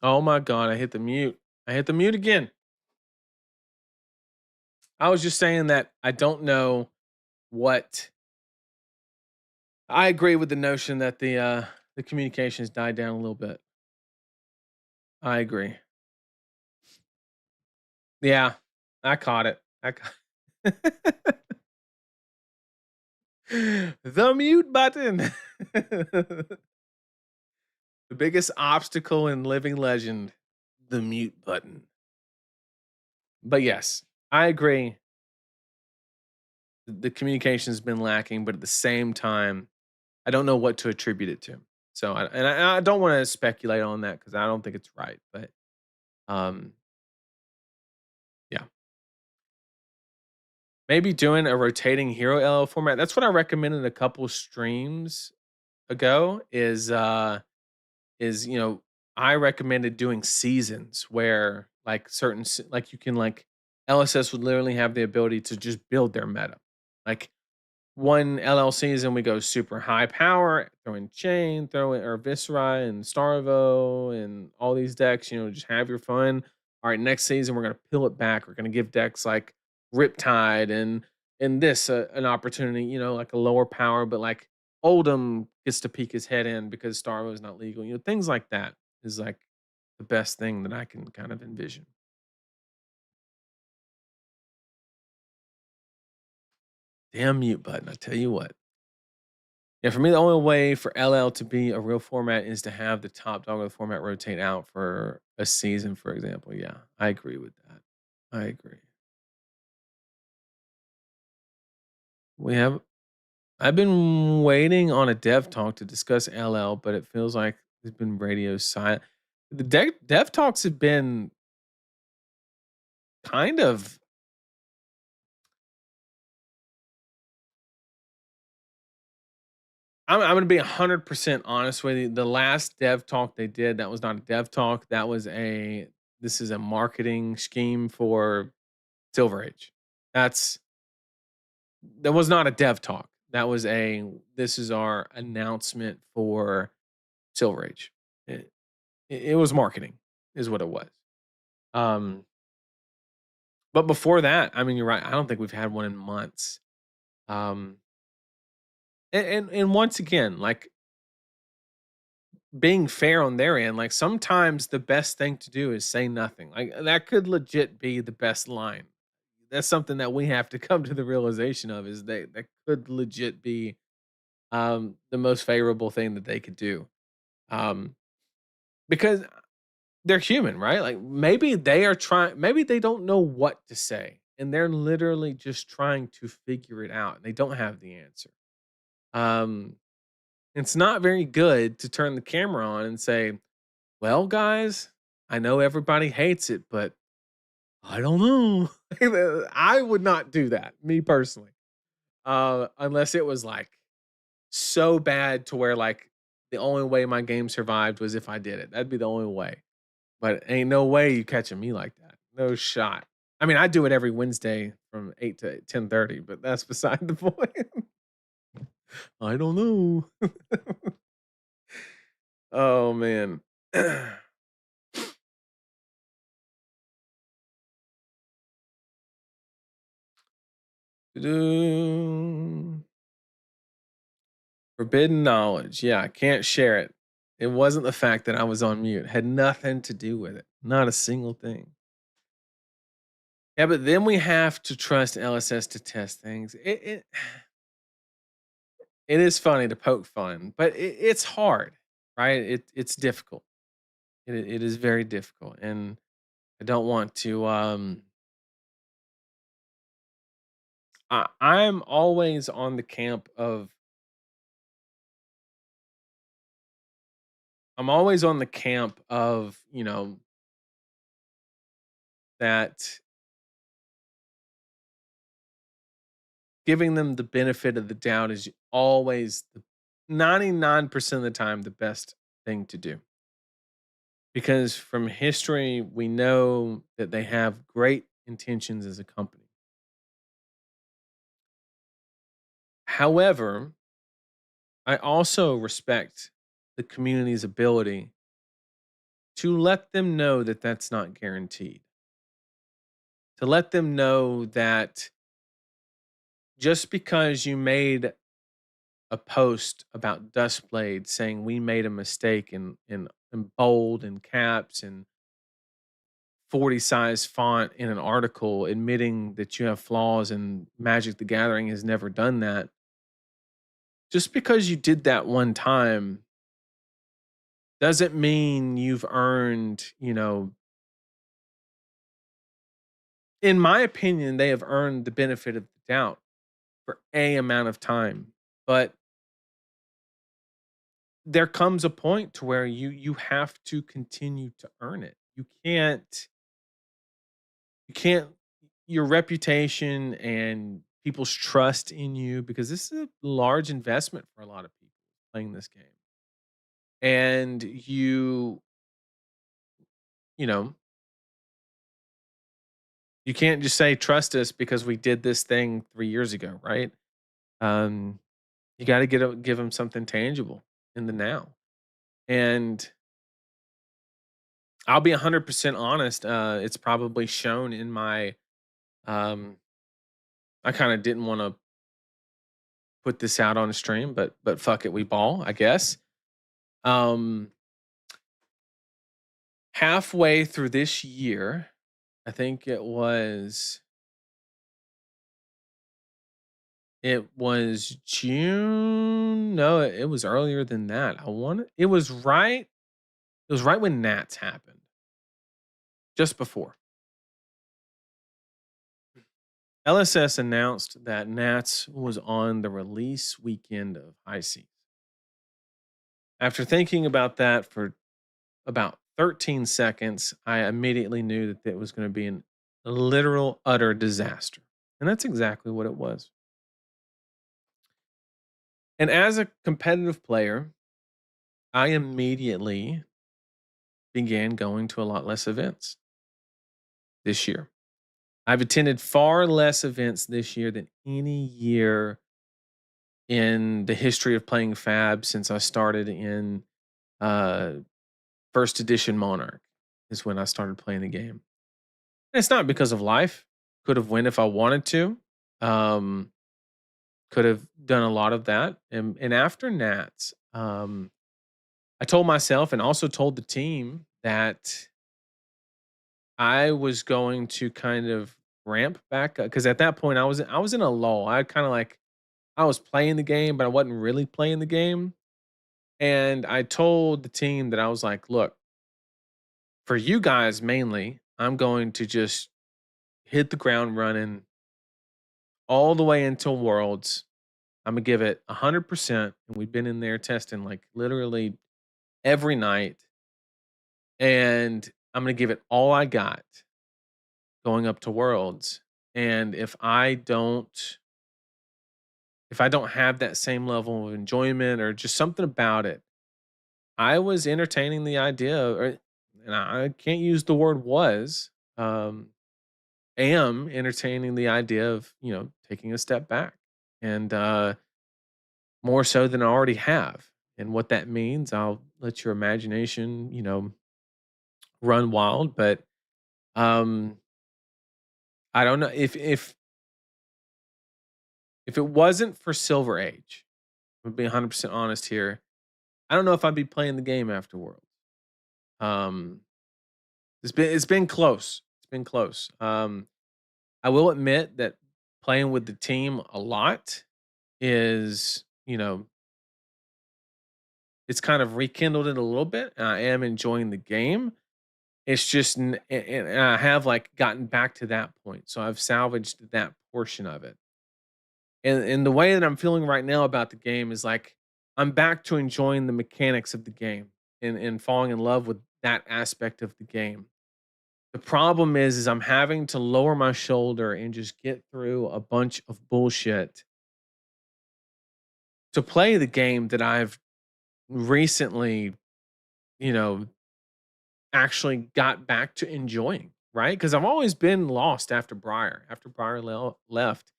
Oh my god, I hit the mute. I hit the mute again. I was just saying that I don't know what I agree with the notion that the communications died down a little bit. I agree. Yeah, I caught it. The mute button. The biggest obstacle in living legend, the mute button. But yes, I agree. The communication's been lacking, but at the same time, I don't know what to attribute it to. So, I don't want to speculate on that because I don't think it's right. But um, yeah, maybe doing a rotating hero LL format. That's what I recommended a couple streams ago. Is I recommended doing seasons where like like you can like LSS would literally have the ability to just build their meta. Like one LL season, we go super high power, throw in Chain, throw in or Viscera and Starvo and all these decks, just have your fun. All right, next season we're gonna peel it back. We're gonna give decks like Riptide and this an opportunity, like a lower power, but like Oldham gets to peek his head in because Starvo is not legal. Things like that is like the best thing that I can kind of envision. Damn mute button, I tell you what. Yeah, for me, the only way for LL to be a real format is to have the top dog of the format rotate out for a season, for example. Yeah, I agree with that. I agree. We have I've been waiting on a dev talk to discuss LL, but it feels like there's been radio silent. The dev talks have been kind of I'm gonna be 100% honest with you. The last dev talk they did, that was not a dev talk. This is a marketing scheme for Silver Age. That's That was not a dev talk. This is our announcement for Silver Age. It was marketing is what it was. Um, but before that, I mean, you're right. I don't think we've had one in months. Um, and once again, like being fair on their end, like sometimes the best thing to do is say nothing. Like that could legit be the best line. That's something that we have to come to the realization of is that could legit be the most favorable thing that they could do. Um, because they're human, right? Like maybe they don't know what to say and they're literally just trying to figure it out. They don't have the answer. Um, it's not very good to turn the camera on and say, "Well, guys, I know everybody hates it, but I don't know." I would not do that, me personally. Unless it was like so bad to where like the only way my game survived was if I did it. That'd be the only way. But ain't no way you catching me like that. No shot. I mean, I do it every Wednesday from 8 to 10:30, but that's beside the point. I don't know. Oh man. For Forbidden knowledge. Yeah, I can't share it. It wasn't the fact that I was on mute. Had nothing to do with it. Not a single thing. Yeah, but then we have to trust LSS to test things. It is funny to poke fun, but it's hard, right? It's difficult. It is very difficult, and I don't want to. I'm always on the camp of. I'm always on the camp of that giving them the benefit of the doubt is always the 99% of the time the best thing to do. Because from history, we know that they have great intentions as a company. However, I also respect the community's ability to let them know that that's not guaranteed. To let them know that just because you made a post about Dustblade saying we made a mistake in bold and caps and 40 size font in an article admitting that you have flaws and Magic the Gathering has never done that. Just because you did that one time doesn't mean you've earned, in my opinion, they have earned the benefit of the doubt for a amount of time. But there comes a point to where you have to continue to earn it. You can't your reputation and people's trust in you, because this is a large investment for a lot of people playing this game. And you know, you can't just say trust us because we did this thing 3 years ago, right? Um you got to give them something tangible in the now. And I'll be 100% honest, it's probably shown in my um I kind of didn't want to put this out on a stream, but fuck it, we ball, I guess. Um Halfway through this year, I think it was June. No, it was earlier than that. It was right when Nats happened, just before. LSS announced that Nats was on the release weekend of High Seas. After thinking about that for about 13 seconds, I immediately knew that it was going to be a literal utter disaster. And that's exactly what it was. And as a competitive player, I immediately began going to a lot less events this year. I've attended far less events this year than any year in the history of playing Fab since I started in uh, first edition Monarch, is when I started playing the game. And it's not because of life. Could have win if I wanted to. Um, could have done a lot of that. And after Nats, I told myself and also told the team that I was going to kind of ramp back up, because at that point I was in a lull. I kind of like I was playing the game, but I wasn't really playing the game. And I told the team that I was like, look, for you guys mainly, I'm going to just hit the ground running all the way until Worlds. I'm gonna give it 100%, and we've been in there testing like literally every night, and I'm gonna give it all I got going up to Worlds. And if I don't have that same level of enjoyment or just something about it, I was entertaining the idea, and I can't use the word was, um, am entertaining the idea of taking a step back, and more so than I already have. And what that means, I'll let your imagination, run wild. But um, I don't know if it wasn't for Silver Age. I'm being 100% honest here. I don't know if I'd be playing the game afterwards. Um, it's been close. It's been close. I will admit that playing with the team a lot is, it's kind of rekindled it a little bit, and I am enjoying the game. It's just, and I have like gotten back to that point, so I've salvaged that portion of it. And the way that I'm feeling right now about the game is like I'm back to enjoying the mechanics of the game and falling in love with that aspect of the game. The problem is I'm having to lower my shoulder and just get through a bunch of bullshit to play the game that I've recently, you know, actually got back to enjoying, right? Because I've always been lost after Briar. After Briar left,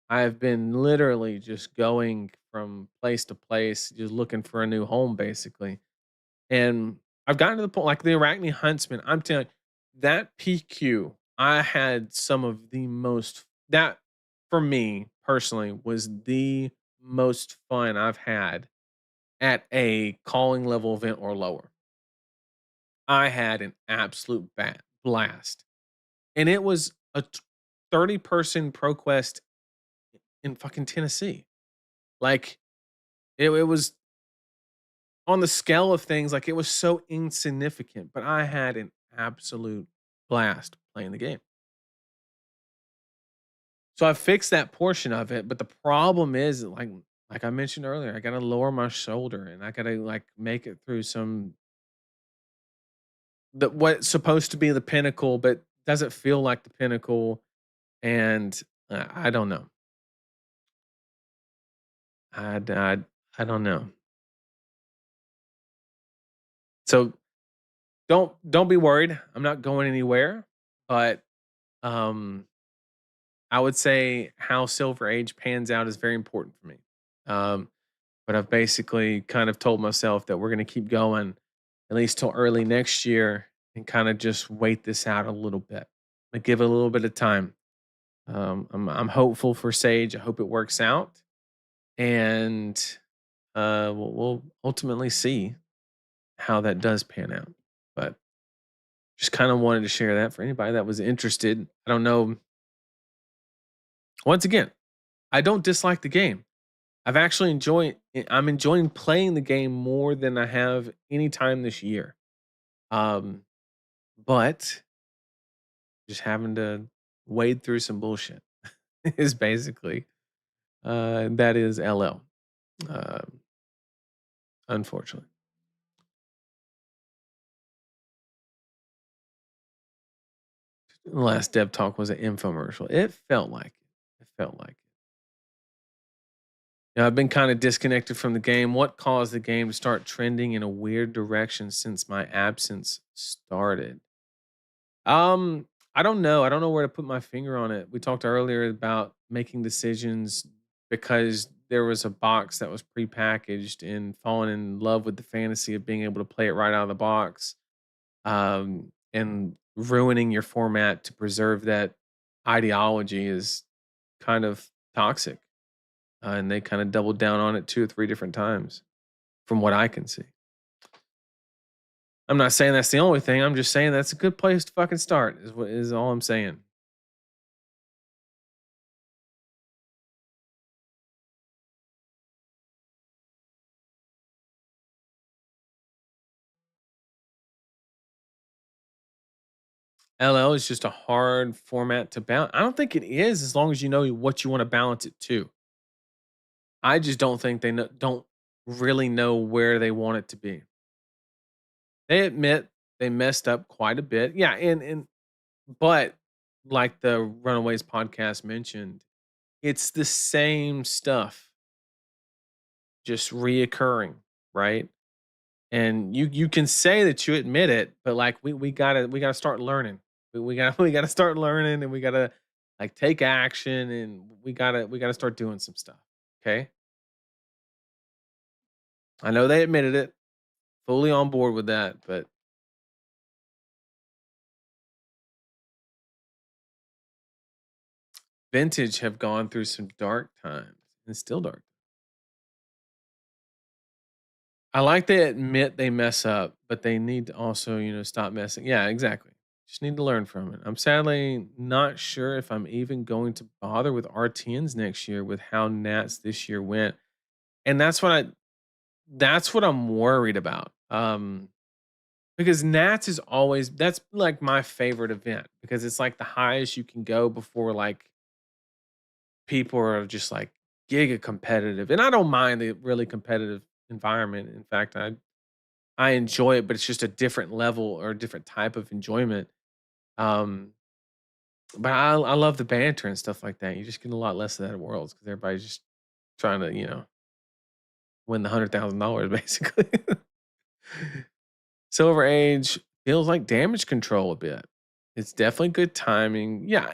I've been literally just going from place to place, just looking for a new home, basically. And I've gotten to the point, like the Arachne Huntsman, I'm telling you, that PQ, I had some of the most, that for me personally was the most fun I've had at a calling level event or lower. I had an absolute blast. And it was a 30-person ProQuest in fucking Tennessee. Like it was on the scale of things, like it was so insignificant, but I had an absolute blast playing the game. So I fixed that portion of it, but the problem is like I mentioned earlier, I gotta lower my shoulder and I gotta like make it through some the what's supposed to be the pinnacle, but doesn't feel like the pinnacle. And I don't know. I I don't know. So don't be worried. I'm not going anywhere, but um I would say how Silver Age pans out is very important for me. Um, but I've basically kind of told myself that we're going to keep going at least till early next year and kind of just wait this out a little bit. Like give it a little bit of time. I'm hopeful for Sage. I hope it works out, and we'll ultimately see how that does pan out. But just kind of wanted to share that for anybody that was interested. I don't know. Once again, I don't dislike the game. I'm enjoying playing the game more than I have any time this year. Um, but just having to wade through some bullshit is basically that is LL. Unfortunately. The last Dev Talk was an infomercial. It felt like it. It felt like it. Yeah, I've been kind of disconnected from the game. What caused the game to start trending in a weird direction since my absence started? Um, I don't know. I don't know where to put my finger on it. We talked earlier about making decisions because there was a box that was prepackaged and falling in love with the fantasy of being able to play it right out of the box. And ruining your format to preserve that ideology is kind of toxic. And they kind of doubled down on it 2 or 3 different times, from what I can see. I'm not saying that's the only thing. I'm just saying that's a good place to fucking start. Is what is all I'm saying. LL is just a hard format to balance. I don't think it is as long as you know what you want to balance it to. I just don't think don't really know where they want it to be. They admit they messed up quite a bit. Yeah, and but like the Runaways podcast mentioned, it's the same stuff just reoccurring, right? And you can say that you admit it, but like we gotta start learning. We gotta start learning, and we gotta like take action, and we gotta start doing some stuff. Okay, I know they admitted it, fully on board with that, but Vintage have gone through some dark times and still dark. I like they admit they mess up, but they need to also, stop messing. Yeah, exactly. Just need to learn from it. I'm sadly not sure if I'm even going to bother with RTNs next year with how Nats this year went. And that's what I'm worried about. Because Nats is always that's like my favorite event because it's like the highest you can go before like people are just like giga competitive. And I don't mind the really competitive environment. In fact, I enjoy it, but it's just a different level or a different type of enjoyment. Um, but I love the banter and stuff like that. You just get a lot less of that at Worlds because everybody's just trying to, win the $100,000 basically. Silver Age feels like damage control a bit. It's definitely good timing. Yeah,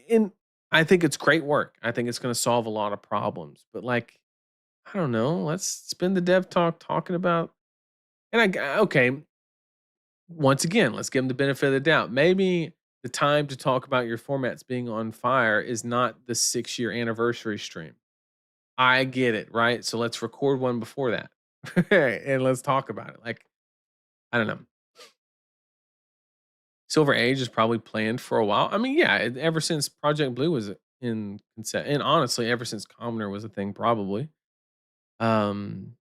and I think it's great work. I think it's going to solve a lot of problems. But like, I don't know. Let's spend the dev talk talking about. And okay, once again, let's give them the benefit of the doubt. Maybe the time to talk about your formats being on fire is not the 6-year anniversary stream. I get it, right? So let's record one before that. And let's talk about it. Like, I don't know. Silver Age is probably planned for a while. I mean, yeah, ever since Project Blue was in concept, and honestly, ever since Commoner was a thing, probably. Um,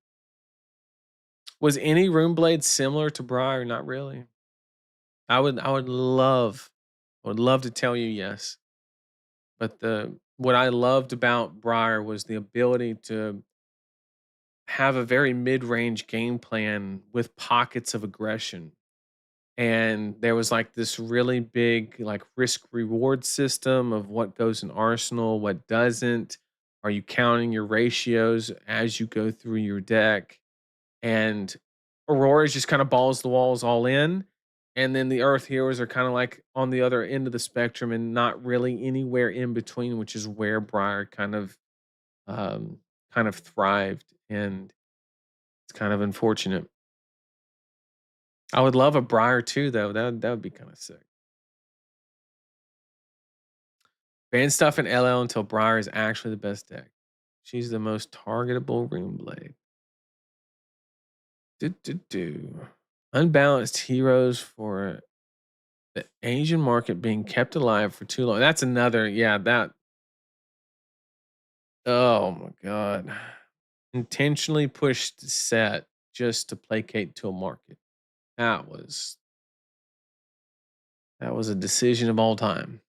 was any Rune Blade similar to Briar? Not really. I would love to tell you yes. But the what I loved about Briar was the ability to have a very mid-range game plan with pockets of aggression. And there was like this really big like risk reward system of what goes in arsenal, what doesn't. Are you counting your ratios as you go through your deck? And Aurora's just kind of balls the walls all in. And then the Earth Heroes are kind of like on the other end of the spectrum and not really anywhere in between, which is where Briar um kind of thrived. And it's kind of unfortunate. I would love a Briar too, though. That would be kind of sick. Ban stuff in LL until Briar is actually the best deck. She's the most targetable Rune Blade. Do. Unbalanced heroes for the Asian market being kept alive for too long. That's another, yeah, that. Oh my God. Intentionally pushed set just to placate to a market. That was that was a decision of all time.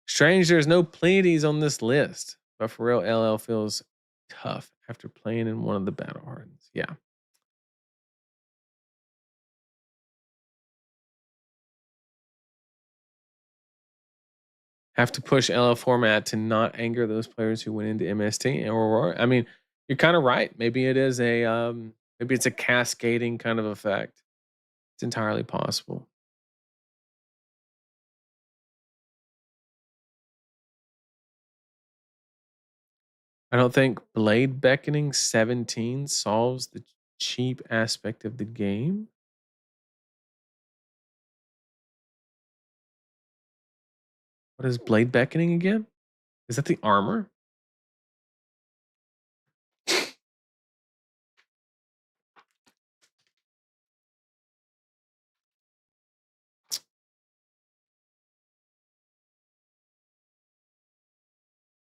Strange there's no Pleiades on this list, but for real, LL feels tough after playing in one of the battle hardens. Yeah. Have to push LL format to not anger those players who went into MST and Aurora. I mean, you're kind of right. Maybe it is maybe it's a cascading kind of effect. It's entirely possible. I don't think Blade Beckoning 17 solves the cheap aspect of the game. What is Blade Beckoning again? Is that the armor?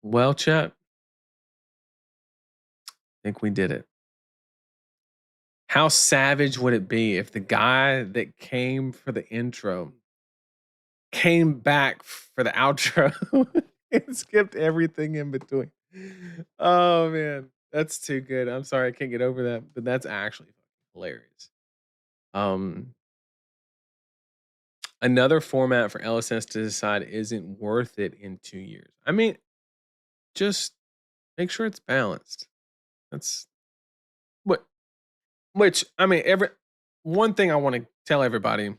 Well, chat, I think we did it. How savage would it be if the guy that came for the intro came back for the outro and skipped everything in between? Oh man, that's too good. I'm sorry I can't get over that, but that's actually fucking hilarious. Um, Another format for LSS to decide isn't worth it in 2 years. I mean, just make sure it's balanced. That's what. Which I mean, every one thing I want to tell everybody: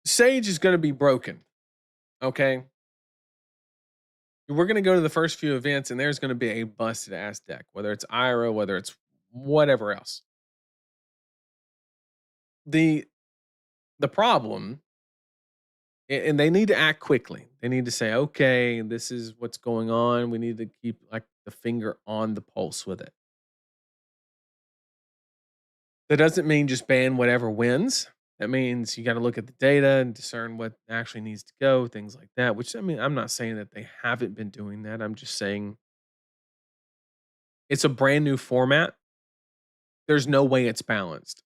Sage is going to be broken. Okay, we're going to go to the first few events, and there's going to be a busted ass deck, whether it's Ira, whether it's whatever else. The the problem, and they need to act quickly. They need to say, okay, this is what's going on. We need to keep like the finger on the pulse with it. That doesn't mean just ban whatever wins. That means you got to look at the data and discern what actually needs to go, things like that. Which I mean, I'm not saying that they haven't been doing that. I'm just saying it's a brand new format. There's no way it's balanced.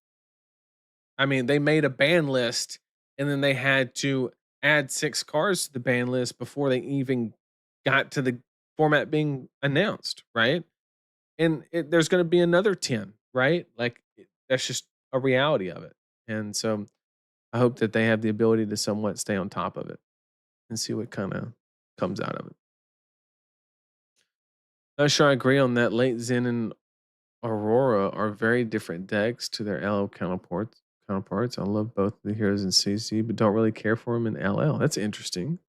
I mean, they made a ban list and then they had to add 6 cars to the ban list before they even got to the format being announced, right? And there's going to be another 10, right? Like that's just a reality of it. And so I hope that they have the ability to somewhat stay on top of it and see what kind of comes out of it. Not sure I agree on that. Late Zen and Aurora are very different decks to their LL counterparts. I love both the heroes in CC, but don't really care for them in LL. That's interesting.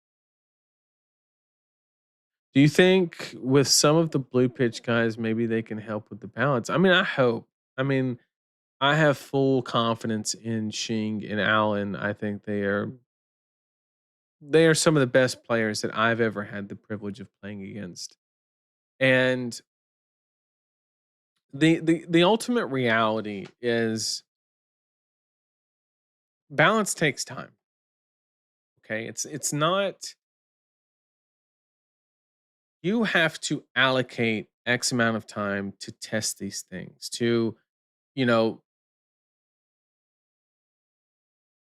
Do you think with some of the blue pitch guys, maybe they can help with the balance? I mean, I hope. I mean, I have full confidence in Shing and Allen. I think they are some of the best players that I've ever had the privilege of playing against. And the ultimate reality is balance takes time. Okay? It's not you have to allocate X amount of time to test these things, to, you know,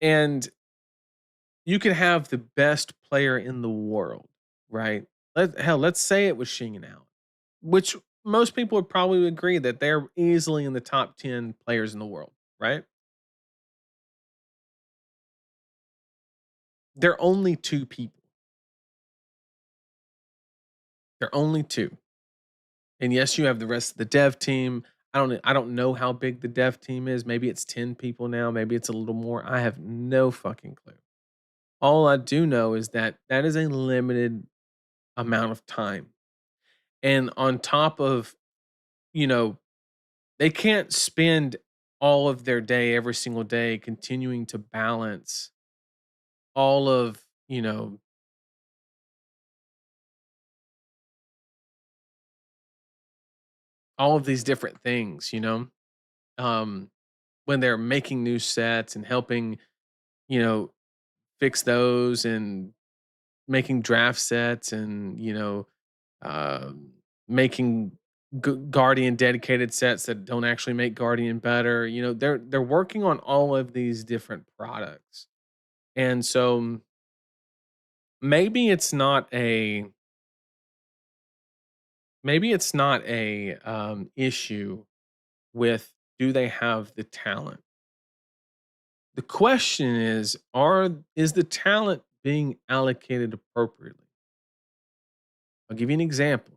and you could have the best player in the world, right? Let's say it was Shing and Allen, which most people would probably agree that they're easily in the top 10 players in the world, right? They're only 2 people. They're only 2. And yes, you have the rest of the dev team. I don't know how big the dev team is. Maybe it's 10 people now, maybe it's a little more. I have no fucking clue. All I do know is that that is a limited amount of time. And on top of, you know, they can't spend all of their day every single day continuing to balance all of, all of these different things, um, when they're making new sets and helping, you know, fix those and making draft sets and, making Guardian dedicated sets that don't actually make Guardian better. They're working on all of these different products. And so maybe it's not a issue with do they have the talent. The question is the talent being allocated appropriately? I'll give you an example.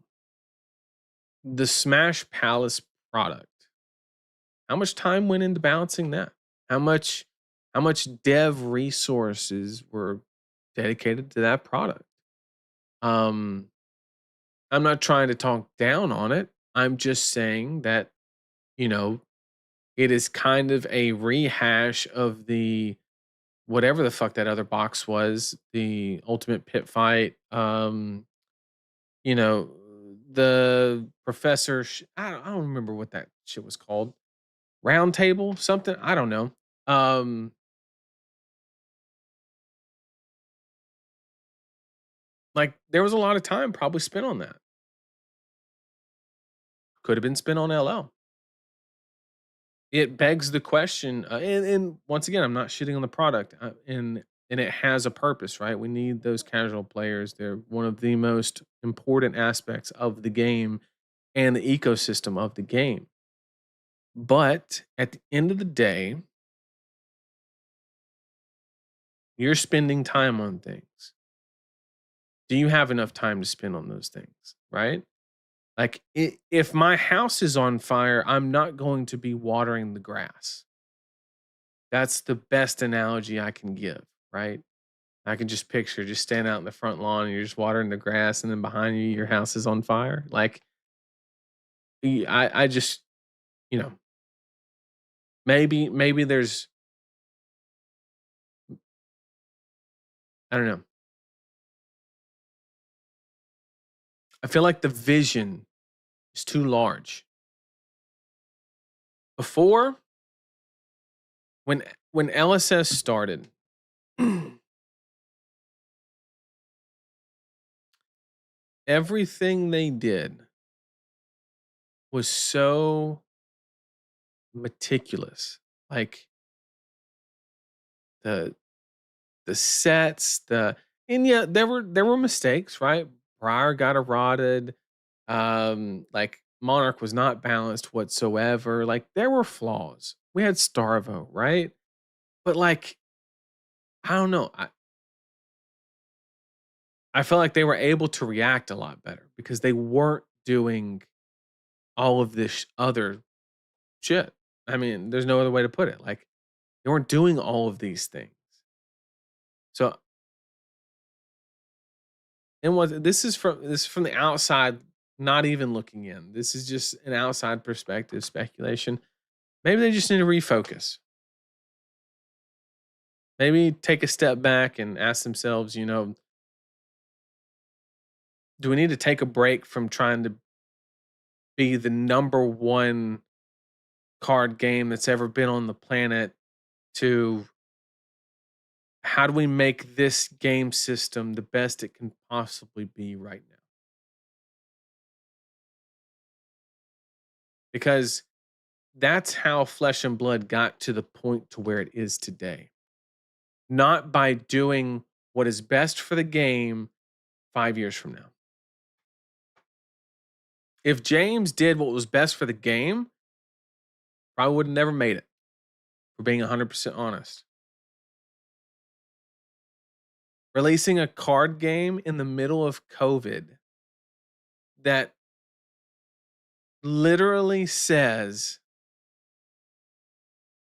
The Smash Palace product. How much time went into balancing that? How much how much dev resources were dedicated to that product? Um, I'm not trying to talk down on it. I'm just saying that, you know, it is kind of a rehash of the whatever the fuck that other box was, the Ultimate Pit Fight, you know, the Professor I don't remember what that shit was called. Round Table, something? I don't know. Um, like there was a lot of time probably spent on that. Could have been spent on LL. It begs the question, and once again, I'm not shitting on the product, and it has a purpose, right? We need those casual players. They're one of the most important aspects of the game and the ecosystem of the game. But at the end of the day, you're spending time on things. Do you have enough time to spend on those things, right? Like if my house is on fire, I'm not going to be watering the grass. That's the best analogy I can give, right? I can just picture just standing out in the front lawn and you're just watering the grass, and then behind you, your house is on fire. Like, I just, you know, maybe there's, I don't know. I feel like the vision is too large. Before, when LSS started, everything they did was so meticulous. Like the sets, and yeah, there were mistakes, right? Briar got eroded. Like Monarch was not balanced whatsoever. Like there were flaws. We had Starvo, right? But like, I don't know. I felt like they were able to react a lot better because they weren't doing all of this other shit. I mean, there's no other way to put it. Like they weren't doing all of these things. So and what this is from the outside, not even looking in. This is just an outside perspective speculation. Maybe they just need to refocus. Maybe take a step back and ask themselves, do we need to take a break from trying to be the number one card game that's ever been on the planet to how do we make this game system the best it can possibly be right now? Because that's how Flesh and Blood got to the point to where it is today. Not by doing what is best for the game 5 years from now. If James did what was best for the game, probably would have never made it, for being 100% honest. Releasing a card game in the middle of COVID that literally says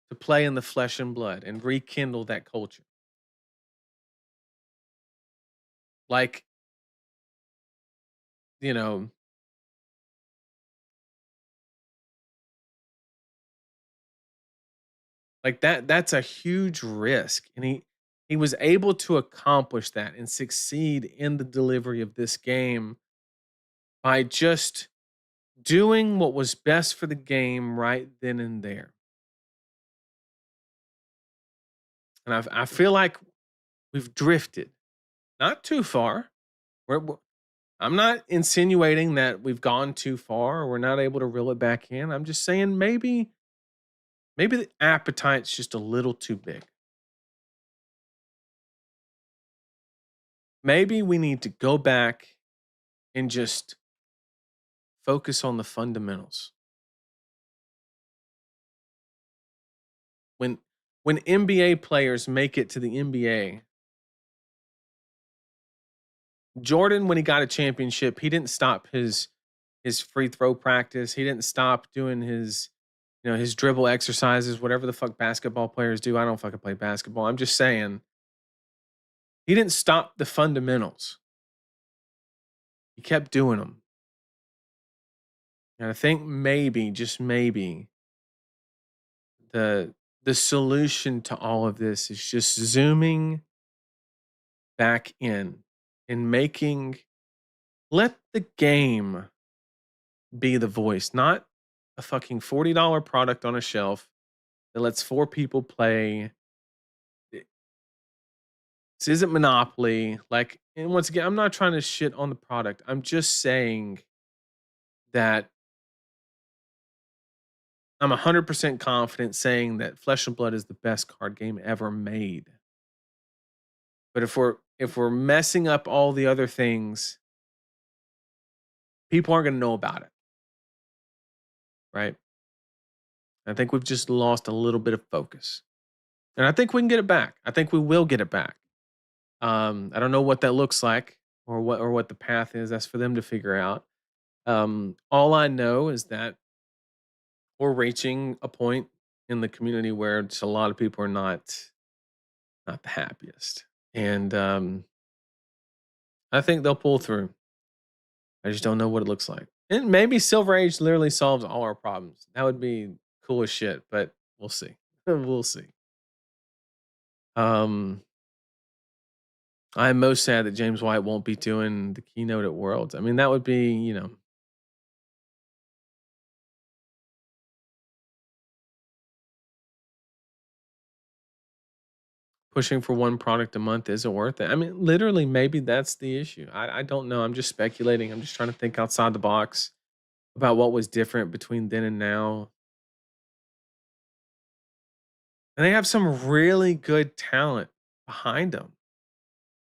to play in the flesh and blood and rekindle that culture. Like, you know, like that's a huge risk. And he was able to accomplish that and succeed in the delivery of this game by just doing what was best for the game right then and there. And I feel like we've drifted, not too far. We're I'm not insinuating that we've gone too far or we're not able to reel it back in. I'm just saying maybe the appetite's just a little too big. Maybe we need to go back and just focus on the fundamentals. When NBA players make it to the NBA, Jordan, when he got a championship, he didn't stop his free throw practice. He didn't stop doing his dribble exercises, whatever the fuck basketball players do. I don't fucking play basketball. I'm just saying he didn't stop the fundamentals. He kept doing them. And I think maybe, just maybe, the the solution to all of this is just zooming back in and making let the game be the voice, not a fucking $40 product on a shelf that lets four people play. This isn't Monopoly. Like, and once again, I'm not trying to shit on the product. I'm just saying that I'm 100% confident saying that Flesh and Blood is the best card game ever made. But if we're messing up all the other things, people aren't going to know about it, right? I think we've just lost a little bit of focus. And I think we can get it back. I think we will get it back. I don't know what that looks like or what the path is. That's for them to figure out. All I know is that we're reaching a point in the community where just a lot of people are not the happiest. And I think they'll pull through. I just don't know what it looks like. And maybe Silver Age literally solves all our problems. That would be cool as shit, but we'll see. We'll see. Um, I'm most sad that James White won't be doing the keynote at Worlds. I mean, that would be, pushing for one product a month isn't worth it. I mean, literally, maybe that's the issue. I don't know. I'm just speculating. I'm just trying to think outside the box about what was different between then and now. And they have some really good talent behind them.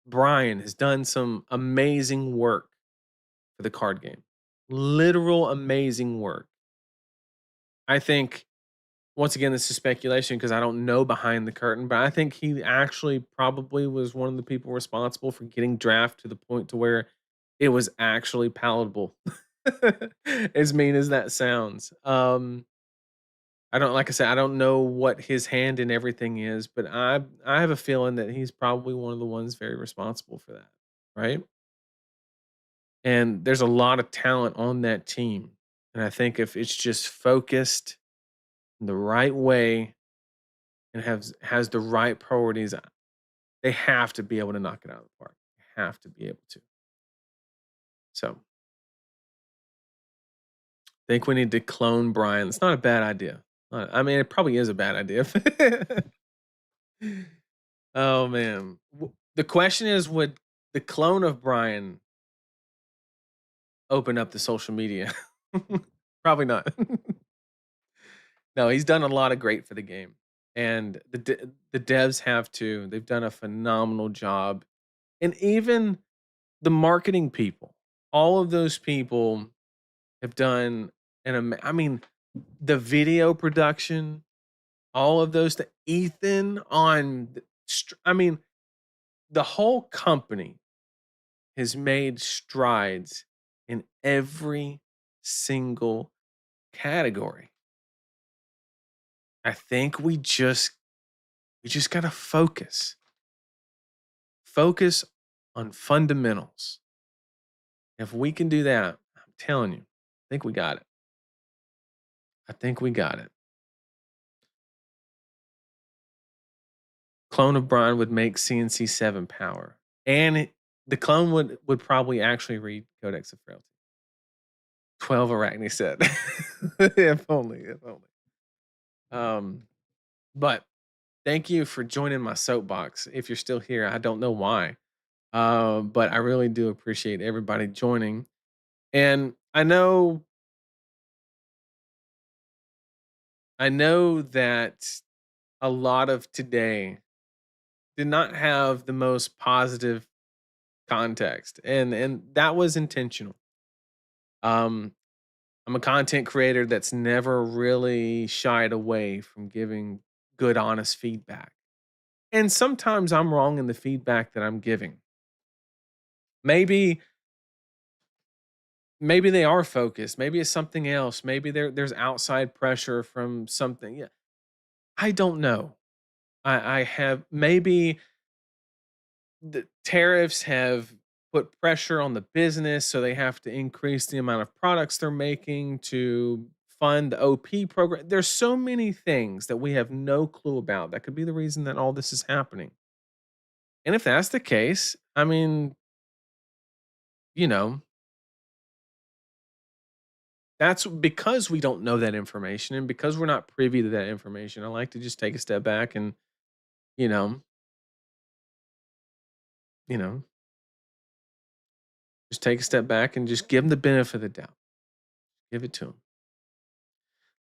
Brian has done some amazing work for the card game. Literal amazing work. I think once again, this is speculation because I don't know behind the curtain, but I think he actually probably was one of the people responsible for getting draft to the point to where it was actually palatable. As mean as that sounds. I don't like I said, I don't know what his hand in everything is, but I have a feeling that he's probably one of the ones very responsible for that, right? And there's a lot of talent on that team. And I think if it's just focused the right way and has the right priorities, they have to be able to knock it out of the park. They have to be able to. So, I think we need to clone Brian. It's not a bad idea. I mean, it probably is a bad idea. Oh man. The question is, would the clone of Brian open up the social media? Probably not. No, he's done a lot of great for the game. And the devs have too. They've done a phenomenal job. And even the marketing people, all of those people have done I mean, the video production, all of those Ethan on I mean, the whole company has made strides in every single category. I think we just got to focus. Focus on fundamentals. If we can do that, I'm telling you, I think we got it. I think we got it. Clone of Brian would make CNC7 power. And the clone would probably actually read Codex of Frailty. 12 Arachne said. If only, if only. Um, but thank you for joining my soapbox. If you're still here, I don't know why. But I really do appreciate everybody joining. And I know that a lot of today did not have the most positive context, and that was intentional. Um, I'm a content creator that's never really shied away from giving good, honest feedback. And sometimes I'm wrong in the feedback that I'm giving. Maybe maybe they are focused. Maybe it's something else. Maybe there's outside pressure from something. Yeah, I don't know. I have maybe the tariffs have put pressure on the business, so they have to increase the amount of products they're making to fund the OP program. There's so many things that we have no clue about that could be the reason that all this is happening. And if that's the case, I mean, you know, that's because we don't know that information and because we're not privy to that information. I like to just take a step back and, you know, you know, just take a step back and just give them the benefit of the doubt. Give it to them.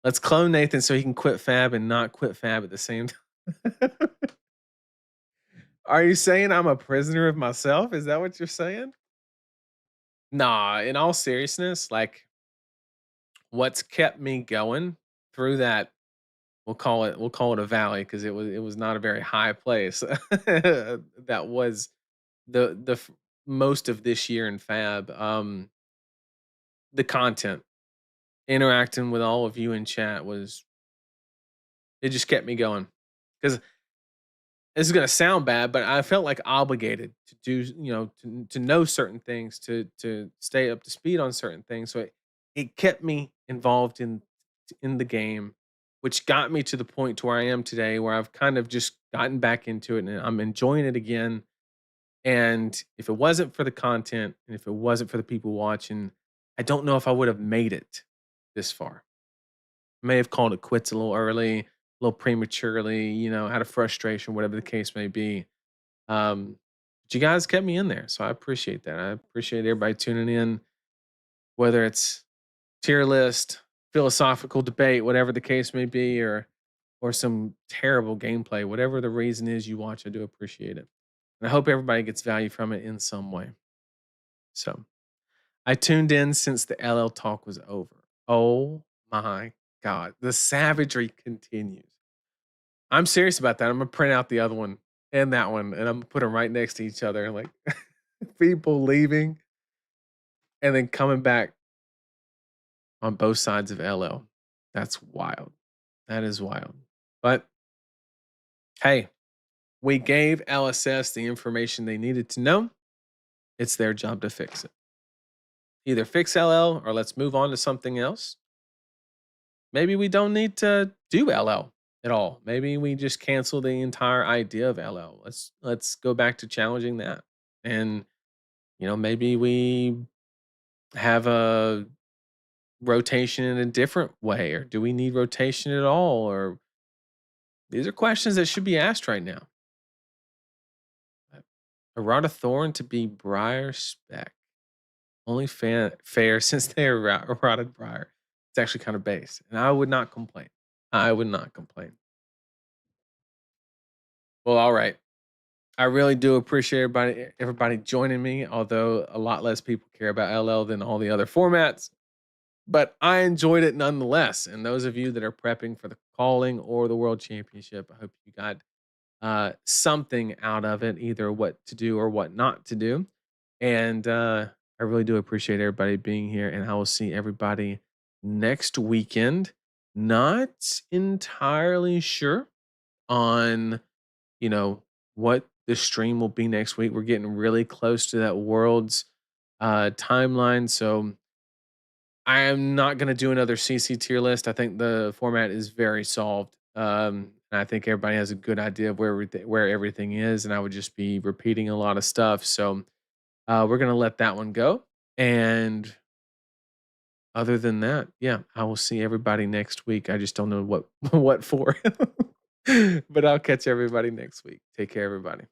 Let's clone Nathan so he can quit Fab and not quit Fab at the same time. Are you saying I'm a prisoner of myself? Is that what you're saying? Nah, in all seriousness, like what's kept me going through that, we'll call it a valley because it was not a very high place. That was the most of this year in Fab. The content, interacting with all of you in chat was it just kept me going. Because this is gonna sound bad, but I felt like obligated to do, to know certain things, to stay up to speed on certain things. So it kept me involved in the game, which got me to the point to where I am today, where I've kind of just gotten back into it and I'm enjoying it again. And if it wasn't for the content and if it wasn't for the people watching, I don't know if I would have made it this far. May have called it quits a little early. little prematurely, out of frustration, whatever the case may be. But you guys kept me in there, so I appreciate that. I appreciate everybody tuning in, whether it's tier list, philosophical debate, whatever the case may be, or some terrible gameplay, whatever the reason is you watch, I do appreciate it. And I hope everybody gets value from it in some way. So I tuned in since the LL talk was over. Oh my God. The savagery continues. I'm serious about that. I'm gonna print out the other one and that one, and I'm gonna put them right next to each other. Like people leaving and then coming back on both sides of LL. That's wild. That is wild. But hey, we gave LSS the information they needed to know. It's their job to fix it. Either fix LL or let's move on to something else. Maybe we don't need to do LL at all. Maybe we just cancel the entire idea of LL. Let's go back to challenging that. And maybe we have a rotation in a different way, or do we need rotation at all? Or these are questions that should be asked right now. Errata Thorn to be Briar Spec. Only fair since they eroded Briar. It's actually kind of base. And I would not complain. I would not complain. Well, all right. I really do appreciate everybody joining me, although a lot less people care about LL than all the other formats. But I enjoyed it nonetheless. And those of you that are prepping for the calling or the world championship, I hope you got something out of it, either what to do or what not to do. And I really do appreciate everybody being here. And I will see everybody next weekend. Not entirely sure on, you know, what the stream will be next week. We're getting really close to that world's timeline. So I am not going to do another CC tier list. I think the format is very solved. And I think everybody has a good idea of where everything is. And I would just be repeating a lot of stuff. So we're going to let that one go. And other than that, yeah, I will see everybody next week. I just don't know what what for. But I'll catch everybody next week. Take care, everybody.